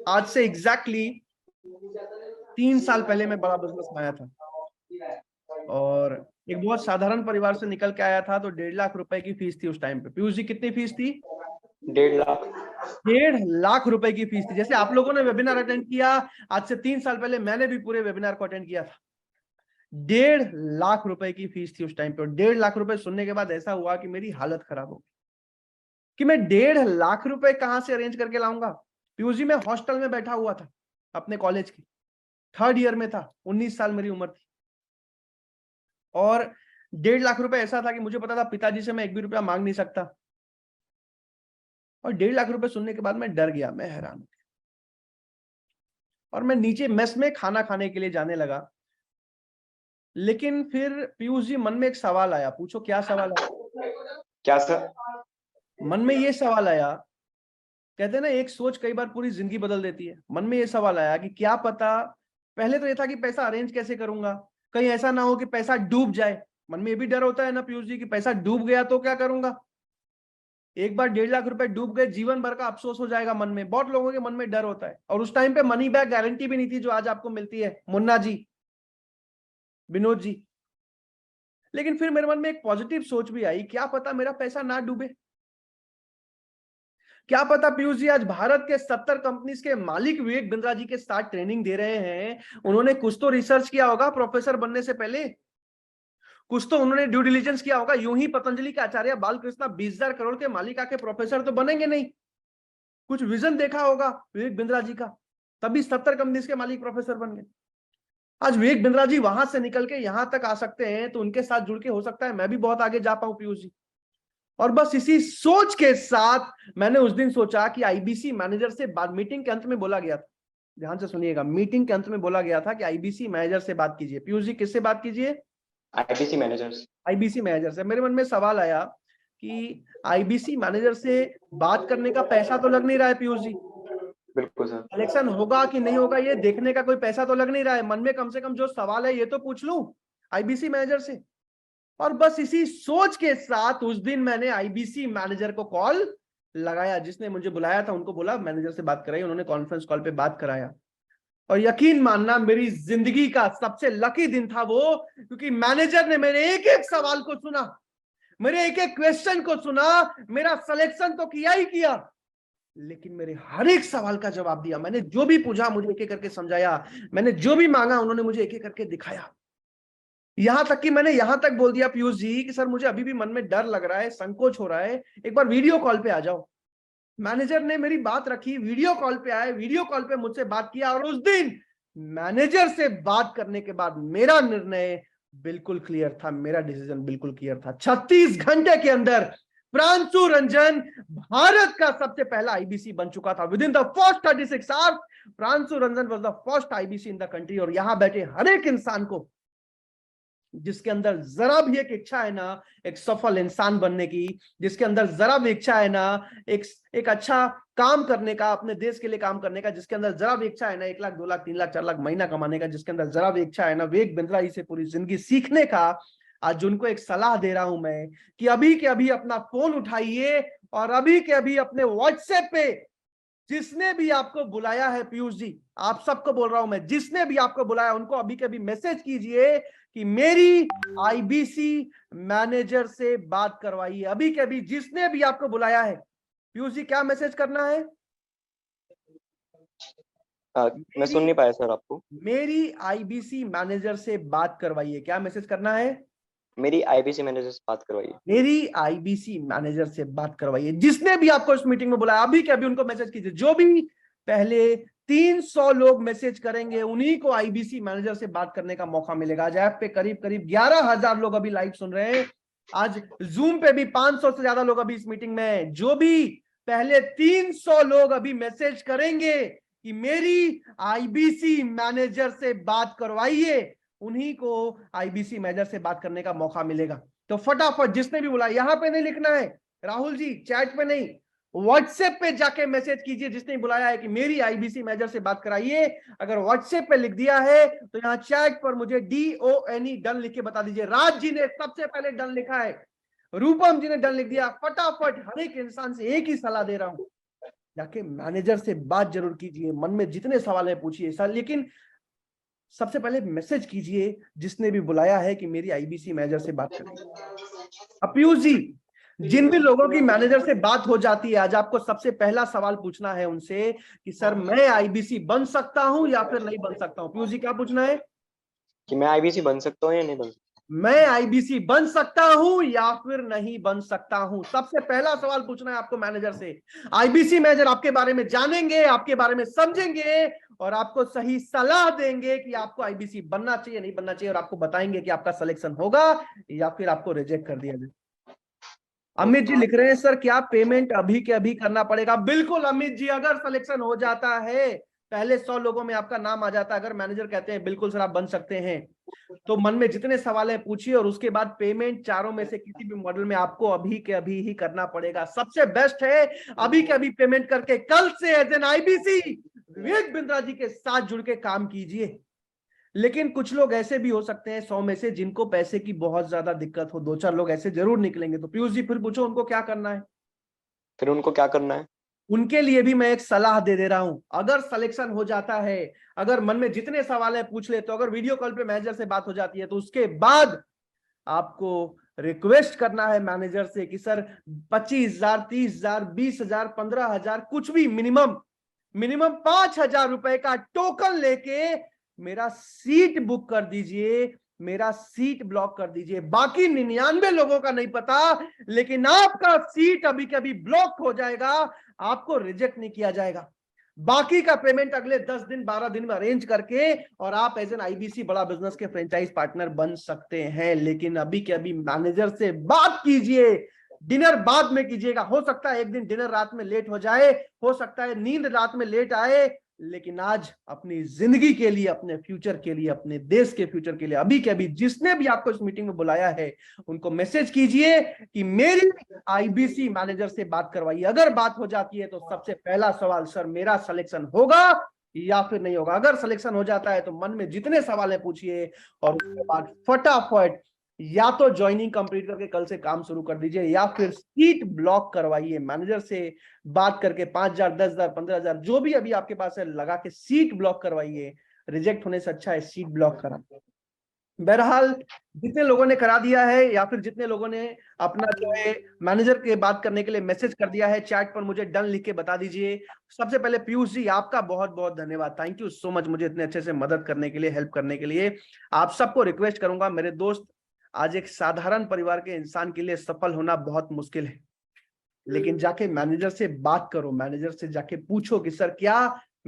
आज से एग्जैक्टली 3 साल पहले मैं बड़ा बिजनेस में आया था और एक बहुत साधारण परिवार से निकल के आया था। तो 1.5 लाख रुपए की फीस थी उस टाइम पे। पीयूष जी, कितनी फीस थी? 1.5 लाख। 1.5 लाख रुपए की फीस थी। जैसे आप लोगों ने वेबिनार अटेंड किया, आज से 3 साल पहले मैंने भी पूरे वेबिनार को अटेंड किया था। 1.5 लाख रुपए की फीस थी उस टाइम पे। 1.5 लाख रुपए सुनने के बाद ऐसा हुआ कि मेरी हालत खराब हो गई कि मैं 1.5 लाख रुपए कहां से अरेंज करके लाऊंगा। पीयूष जी, मैं हॉस्टल में बैठा हुआ था अपने कॉलेज की, 3rd ईयर में था, 19 साल मेरी उम्र थी और 1.5 लाख रुपए ऐसा था कि मुझे पता था पिताजी से मैं 1 भी रुपया मांग नहीं सकता। और 1.5 लाख रुपए सुनने के बाद मैं डर गया, मैं हैरान हो गया और मैं नीचे मेस में खाना खाने के लिए जाने लगा। लेकिन फिर पीयूष जी, मन में एक सवाल आया। पूछो क्या सवाल आया? क्या सर? मन में ये सवाल आया, कहते हैं ना एक सोच कई बार पूरी जिंदगी बदल देती है। मन में ये सवाल आया कि क्या पता, पहले तो ये था कि पैसा अरेंज कैसे करूंगा, कहीं ऐसा ना हो कि पैसा डूब जाए। मन में ये भी डर होता है ना पीयूष जी कि पैसा डूब गया तो क्या करूंगा। एक बार 1.5 लाख रुपए डूब गए, जीवन भर का अफसोस हो जाएगा मन में। बहुत लोगों के मन में डर होता है। और उस टाइम पे मनी बैक गारंटी भी नहीं थी जो आज आपको मिलती है, मुन्ना जी, विनोद जी। लेकिन फिर मेरे मन में एक पॉजिटिव सोच भी आई, क्या पता मेरा पैसा ना डूबे। क्या पता पीयूष जी, आज भारत के 70 कंपनीज के मालिक विवेक बिंद्रा जी के साथ ट्रेनिंग दे रहे हैं। उन्होंने कुछ तो रिसर्च किया होगा प्रोफेसर बनने से पहले, कुछ तो उन्होंने ड्यू डिलिजेंस किया होगा। यूं ही पतंजलि के आचार्य बालकृष्ण 20,000 करोड़ के मालिक आके प्रोफेसर तो बनेंगे नहीं। कुछ विजन देखा होगा विवेक बिंद्रा जी का, तभी 70 कंपनीज के मालिक प्रोफेसर बन गए। आज विवेक बिंद्रा जी वहां से निकल के यहां तक आ सकते हैं, तो उनके साथ जुड़ के हो सकता है मैं भी बहुत आगे जा पाऊं पीयूष जी। और बस इसी सोच के साथ मैंने उस दिन सोचा कि आईबीसी मैनेजर से बात, मीटिंग के अंत में बोला गया था, ध्यान से सुनिएगा, मीटिंग के अंत में बोला गया था कि आईबीसी मैनेजर से बात कीजिए। पीयूष जी, किससे बात कीजिए? IBC manager. आईबीसी मैनेजर से। मेरे मन में सवाल आया कि आईबीसी मैनेजर से बात करने का पैसा तो लग नहीं रहा है पीयूष जी। बिल्कुल सर। सिलेक्शन होगा कि नहीं होगा ये देखने का कोई पैसा तो लग नहीं रहा है। मन में कम से कम जो सवाल है ये तो पूछ लूं आईबीसी मैनेजर से। और बस इसी सोच के साथ उस दिन मैंने आईबीसी मैनेजर को कॉल लगाया। जिसने मुझे बुलाया था उनको बोला मैनेजर से बात कराई, उन्होंने कॉन्फ्रेंस कॉल पे बात कराया। और यकीन मानना, मेरी जिंदगी का सबसे लकी दिन था वो, क्योंकि मैनेजर ने मेरे एक एक सवाल को सुना, मेरे एक एक क्वेश्चन को सुना। मेरा सिलेक्शन तो किया ही किया, लेकिन मेरे हर एक सवाल का जवाब दिया। मैंने जो भी पूछा मुझे एक एक करके समझाया, मैंने जो भी मांगा उन्होंने मुझे एक एक करके दिखाया। यहां तक कि मैंने यहां तक बोल दिया पीयूष जी कि सर मुझे अभी भी मन में डर लग रहा है, संकोच हो रहा है, एक बार वीडियो कॉल पे आ जाओ। मैनेजर ने मेरी बात रखी, वीडियो कॉल पे आए, वीडियो कॉल पे मुझसे बात किया। और उस दिन मैनेजर से बात करने के बाद मेरा निर्णय बिल्कुल क्लियर था, मेरा डिसीजन बिल्कुल क्लियर था। 36 घंटे के अंदर प्रांशु रंजन भारत का सबसे पहला आईबीसी बन चुका था with in the first 36 hours. Pranshu Ranjan was the first IBC in the country. और यहां बैठे हर एक इंसान को जिसके अंदर जरा भी एक इच्छा है ना एक सफल इंसान बनने की, जिसके अंदर जरा भी इच्छा है ना एक अच्छा काम करने का, अपने देश के लिए काम करने का, जिसके अंदर जरा भी इच्छा है ना 1 लाख 2 लाख 3 लाख 4 लाख महीना कमाने का, जिसके अंदर जरा भी इच्छा है ना विवेक बिंद्रा जी से पूरी जिंदगी सीखने का, आज उनको एक सलाह दे रहा हूं मैं कि अभी के अभी अपना फोन उठाइए और अभी के अभी अपने व्हाट्सएप पे जिसने भी आपको बुलाया है, पीयूष जी आप सबको बोल रहा हूं मैं, जिसने भी आपको बुलाया उनको अभी के अभी मैसेज कीजिए कि मेरी आईबीसी मैनेजर से बात करवाइए। अभी के अभी जिसने भी आपको बुलाया है, पीयूष जी क्या मैसेज करना है? मैं सुन नहीं पाया सर आपको। मेरी आईबीसी मैनेजर से बात करवाइए। क्या मैसेज करना है? मेरी आईबीसी मैनेजर से बात करवाइए। मेरी आईबीसी मैनेजर से बात करवाइए। जिसने भी आपको इस मीटिंग में बुलाया अभी के अभी उनको मैसेज कीजिए। जो भी पहले 300 लोग मैसेज करेंगे उन्हीं को आईबीसी मैनेजर से बात करने का मौका मिलेगा। आज ऐप पे करीब करीब 11,000 लोग अभी लाइव सुन रहे हैं। आज जूम पे भी 500 से ज्यादा लोग अभी इस मीटिंग में हैं। जो भी पहले 300 लोग अभी मैसेज करेंगे कि मेरी आईबीसी मैनेजर से बात करवाइए, उन्हीं को आईबीसी मैनेजर से बात करने का मौका मिलेगा। तो फटाफट जिसने भी बुलाया, यहां पे नहीं लिखना है राहुल जी, चैट पे नहीं, व्हाट्सएप पे जाके मैसेज कीजिए जिसने बुलाया है कि मेरी आईबीसी मैनेजर से बात कराइए। अगर व्हाट्सएप पे लिख दिया है तो यहाँ चैट पर मुझे DONE डन लिख के बता दीजिए। राज जी ने सबसे पहले डन लिखा है, रूपम जी ने डन लिख दिया। फटाफट हर एक इंसान से एक ही सलाह दे रहा हूं, जाके मैनेजर से बात जरूर कीजिए। मन में जितने सवाल है पूछिए सर, लेकिन सबसे पहले मैसेज कीजिए जिसने भी बुलाया है कि मेरी आईबीसी मैनेजर से बात करें। पीयूष जी जिन भी लोगों की मैनेजर से बात हो जाती है, आज आपको सबसे पहला सवाल पूछना है उनसे कि सर मैं आईबीसी बन सकता हूं या फिर नहीं बन सकता हूं। पीयूष जी क्या पूछना है? कि मैं आईबीसी बन सकता हूँ या नहीं बन सकता? मैं आईबीसी बन सकता हूं या फिर नहीं बन सकता हूं। सबसे पहला सवाल पूछना है आपको मैनेजर से। आईबीसी मैनेजर आपके बारे में जानेंगे, आपके बारे में समझेंगे और आपको सही सलाह देंगे कि आपको आईबीसी बनना चाहिए नहीं बनना चाहिए, और आपको बताएंगे कि आपका सिलेक्शन होगा या फिर आपको रिजेक्ट कर दिया जाए। अमित जी लिख रहे हैं सर क्या पेमेंट अभी के अभी करना पड़ेगा? बिल्कुल अमित जी, अगर सिलेक्शन हो जाता है, पहले 100 लोगों में आपका नाम आ जाता है, अगर मैनेजर कहते हैं बिल्कुल सर आप बन सकते हैं, तो मन में जितने सवाल है पूछिए और उसके बाद पेमेंट चारों में से किसी भी मॉडल में आपको अभी के अभी ही करना पड़ेगा। सबसे बेस्ट है अभी के अभी पेमेंट करके कल से as an IBC Vivek Bindra ji के साथ जुड़ के काम कीजिए। लेकिन कुछ लोग ऐसे भी हो सकते हैं 100 में से जिनको पैसे की बहुत ज्यादा दिक्कत हो, 2-4 लोग ऐसे जरूर निकलेंगे। तो पीयूष जी फिर पूछो उनको क्या करना है? फिर उनको क्या करना है? उनके लिए भी मैं एक सलाह दे रहा हूं। अगर सिलेक्शन हो जाता है, अगर मन में जितने सवाल है पूछ ले, तो अगर वीडियो कॉल पे मैनेजर से बात हो जाती है, तो उसके बाद आपको रिक्वेस्ट करना है मैनेजर से कि सर 25,000 30,000 20,000 15,000 कुछ भी मिनिमम 5,000 रुपए का टोकन लेके मेरा सीट बुक कर दीजिए, मेरा सीट ब्लॉक कर दीजिए। बाकी 99 लोगों का नहीं पता, लेकिन आपका सीट अभी के अभी ब्लॉक हो जाएगा, आपको रिजेक्ट नहीं किया जाएगा। बाकी का पेमेंट अगले 10 दिन 12 दिन में अरेंज करके और आप एज एन आईबीसी बड़ा बिजनेस के फ्रेंचाइज पार्टनर बन सकते हैं। लेकिन अभी के अभी मैनेजर से बात कीजिए। डिनर बाद में कीजिएगा। हो सकता है एक दिन डिनर रात में लेट हो जाए, हो सकता है नींद रात में लेट आए, लेकिन आज अपनी जिंदगी के लिए, अपने फ्यूचर के लिए, अपने देश के फ्यूचर के लिए अभी के अभी जिसने भी आपको इस मीटिंग में बुलाया है उनको मैसेज कीजिए कि मेरी आईबीसी मैनेजर से बात करवाइए। अगर बात हो जाती है तो सबसे पहला सवाल, सर मेरा सिलेक्शन होगा या फिर नहीं होगा? अगर सिलेक्शन हो जाता है तो मन में जितने सवाल है पूछिए और उसके बाद फटाफट या तो ज्वाइनिंग कंप्लीट करके कल से काम शुरू कर दीजिए या फिर सीट ब्लॉक करवाइए। मैनेजर से बात करके 5,000 10,000 15,000 जो भी अभी आपके पास है लगा के सीट ब्लॉक करवाइए। रिजेक्ट होने से अच्छा है सीट ब्लॉक करा। बहरहाल जितने लोगों ने करा दिया है या फिर जितने लोगों ने अपना जो है मैनेजर के बात करने के लिए मैसेज कर दिया है, चैट पर मुझे डन लिख के बता दीजिए। सबसे पहले पीयूष जी आपका बहुत बहुत धन्यवाद, थैंक यू सो मच मुझे इतने अच्छे से मदद करने के लिए, हेल्प करने के लिए। आप सबको रिक्वेस्ट करूंगा मेरे दोस्त, आज एक साधारण परिवार के इंसान के लिए सफल होना बहुत मुश्किल है, लेकिन जाके मैनेजर से बात करो, मैनेजर से जाके पूछो कि सर क्या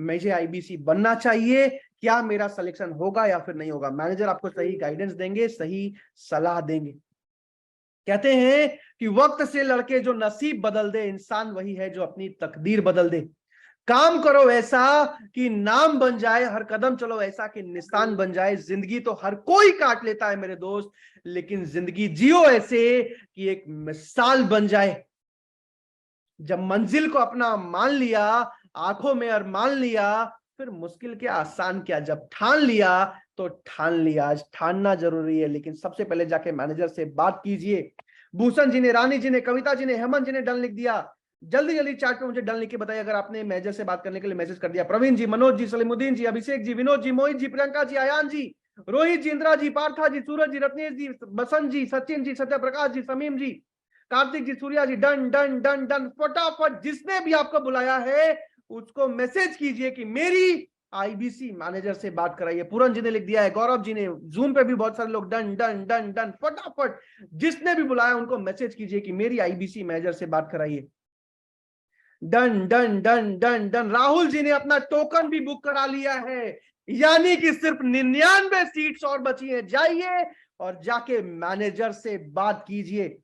मुझे आईबीसी बनना चाहिए, क्या मेरा सिलेक्शन होगा या फिर नहीं होगा। मैनेजर आपको सही गाइडेंस देंगे, सही सलाह देंगे। कहते हैं कि वक्त से लड़के जो नसीब बदल दे, इंसान वही है जो अपनी तकदीर बदल दे। काम करो ऐसा कि नाम बन जाए, हर कदम चलो ऐसा कि निशान बन जाए। जिंदगी तो हर कोई काट लेता है मेरे दोस्त, लेकिन जिंदगी जियो ऐसे कि एक मिसाल बन जाए। जब मंजिल को अपना मान लिया, आंखों में अरमान लिया, फिर मुश्किल क्या आसान क्या, जब ठान लिया तो ठान लिया। आज ठानना जरूरी है, लेकिन सबसे पहले जाके मैनेजर से बात कीजिए। भूषण जी ने, रानी जी ने, कविता जी ने, हेमंत जी ने डन लिख दिया। जल्दी जल्दी चैट पे मुझे डन लिख के बताइए अगर आपने मैनेजर से बात करने के लिए मैसेज कर दिया। प्रवीण जी, मनोज जी, सलीमुद्दीन जी, अभिषेक जी, विनोद जी, मोहित जी, प्रियंका जी, आयान जी, रोहित जी, इंदिरा जी, पार्था जी, सूरज जी, रत्नेश जी, बसंत जी, सचिन जी, सत्य प्रकाश जी, समीम जी, कार्तिक जी, सूर्या जी, डन डन डन डन। फटाफट जिसने भी आपको बुलाया है उसको मैसेज कीजिए कि मेरी आईबीसी मैनेजर से बात कराइए। पूरन जी ने लिख दिया है, गौरव जी ने, जूम पे भी बहुत सारे लोग डन डन डन डन। फटाफट जिसने भी बुलाया उनको मैसेज कीजिए कि मेरी आईबीसी मैनेजर से बात कराइए। Done done done done done. Rahul ji ने अपना टोकन भी बुक करा लिया है, यानी कि सिर्फ 99 सीट्स और बची हैं। जाइए और जाके मैनेजर से बात कीजिए।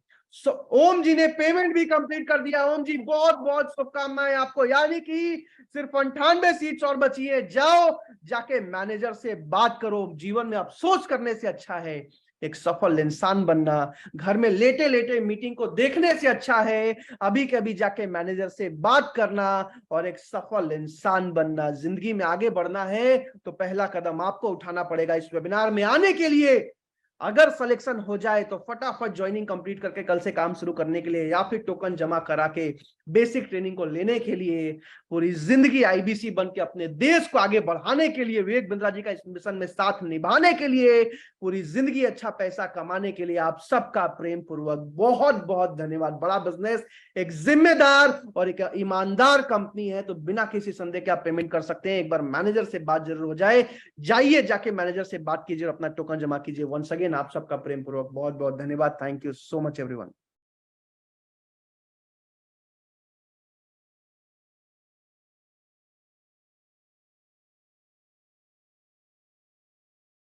ओम जी ने पेमेंट भी कंप्लीट कर दिया। ओम जी बहुत बहुत शुभकामनाएं आपको, यानी कि सिर्फ 98 सीट्स और बची है। जाओ जाके मैनेजर से बात करो। जीवन में अफसोस करने से अच्छा है एक सफल इंसान बनना। घर में लेटे लेटे मीटिंग को देखने से अच्छा है अभी के अभी जाके मैनेजर से बात करना और एक सफल इंसान बनना। जिंदगी में आगे बढ़ना है तो पहला कदम आपको उठाना पड़ेगा। इस वेबिनार में आने के लिए अगर सिलेक्शन हो जाए तो फटाफट ज्वाइनिंग कंप्लीट करके कल से काम शुरू करने के लिए, या फिर टोकन जमा करा के बेसिक ट्रेनिंग को लेने के लिए, पूरी जिंदगी आईबीसी बन के अपने देश को आगे बढ़ाने के लिए, विवेक बिंद्रा जी का इस मिशन में साथ निभाने के लिए, पूरी जिंदगी अच्छा पैसा कमाने के लिए आप सबका प्रेम पूर्वक बहुत बहुत धन्यवाद। बड़ा बिजनेस एक जिम्मेदार और एक ईमानदार कंपनी है, तो बिना किसी संदेह के आप पेमेंट कर सकते हैं। एक बार मैनेजर से बात जरूर हो जाए। जाइए जाके मैनेजर से बात कीजिए और अपना टोकन जमा कीजिए। वंस अगेन आप सबका प्रेम पूर्वक बहुत बहुत धन्यवाद। Thank you so much everyone.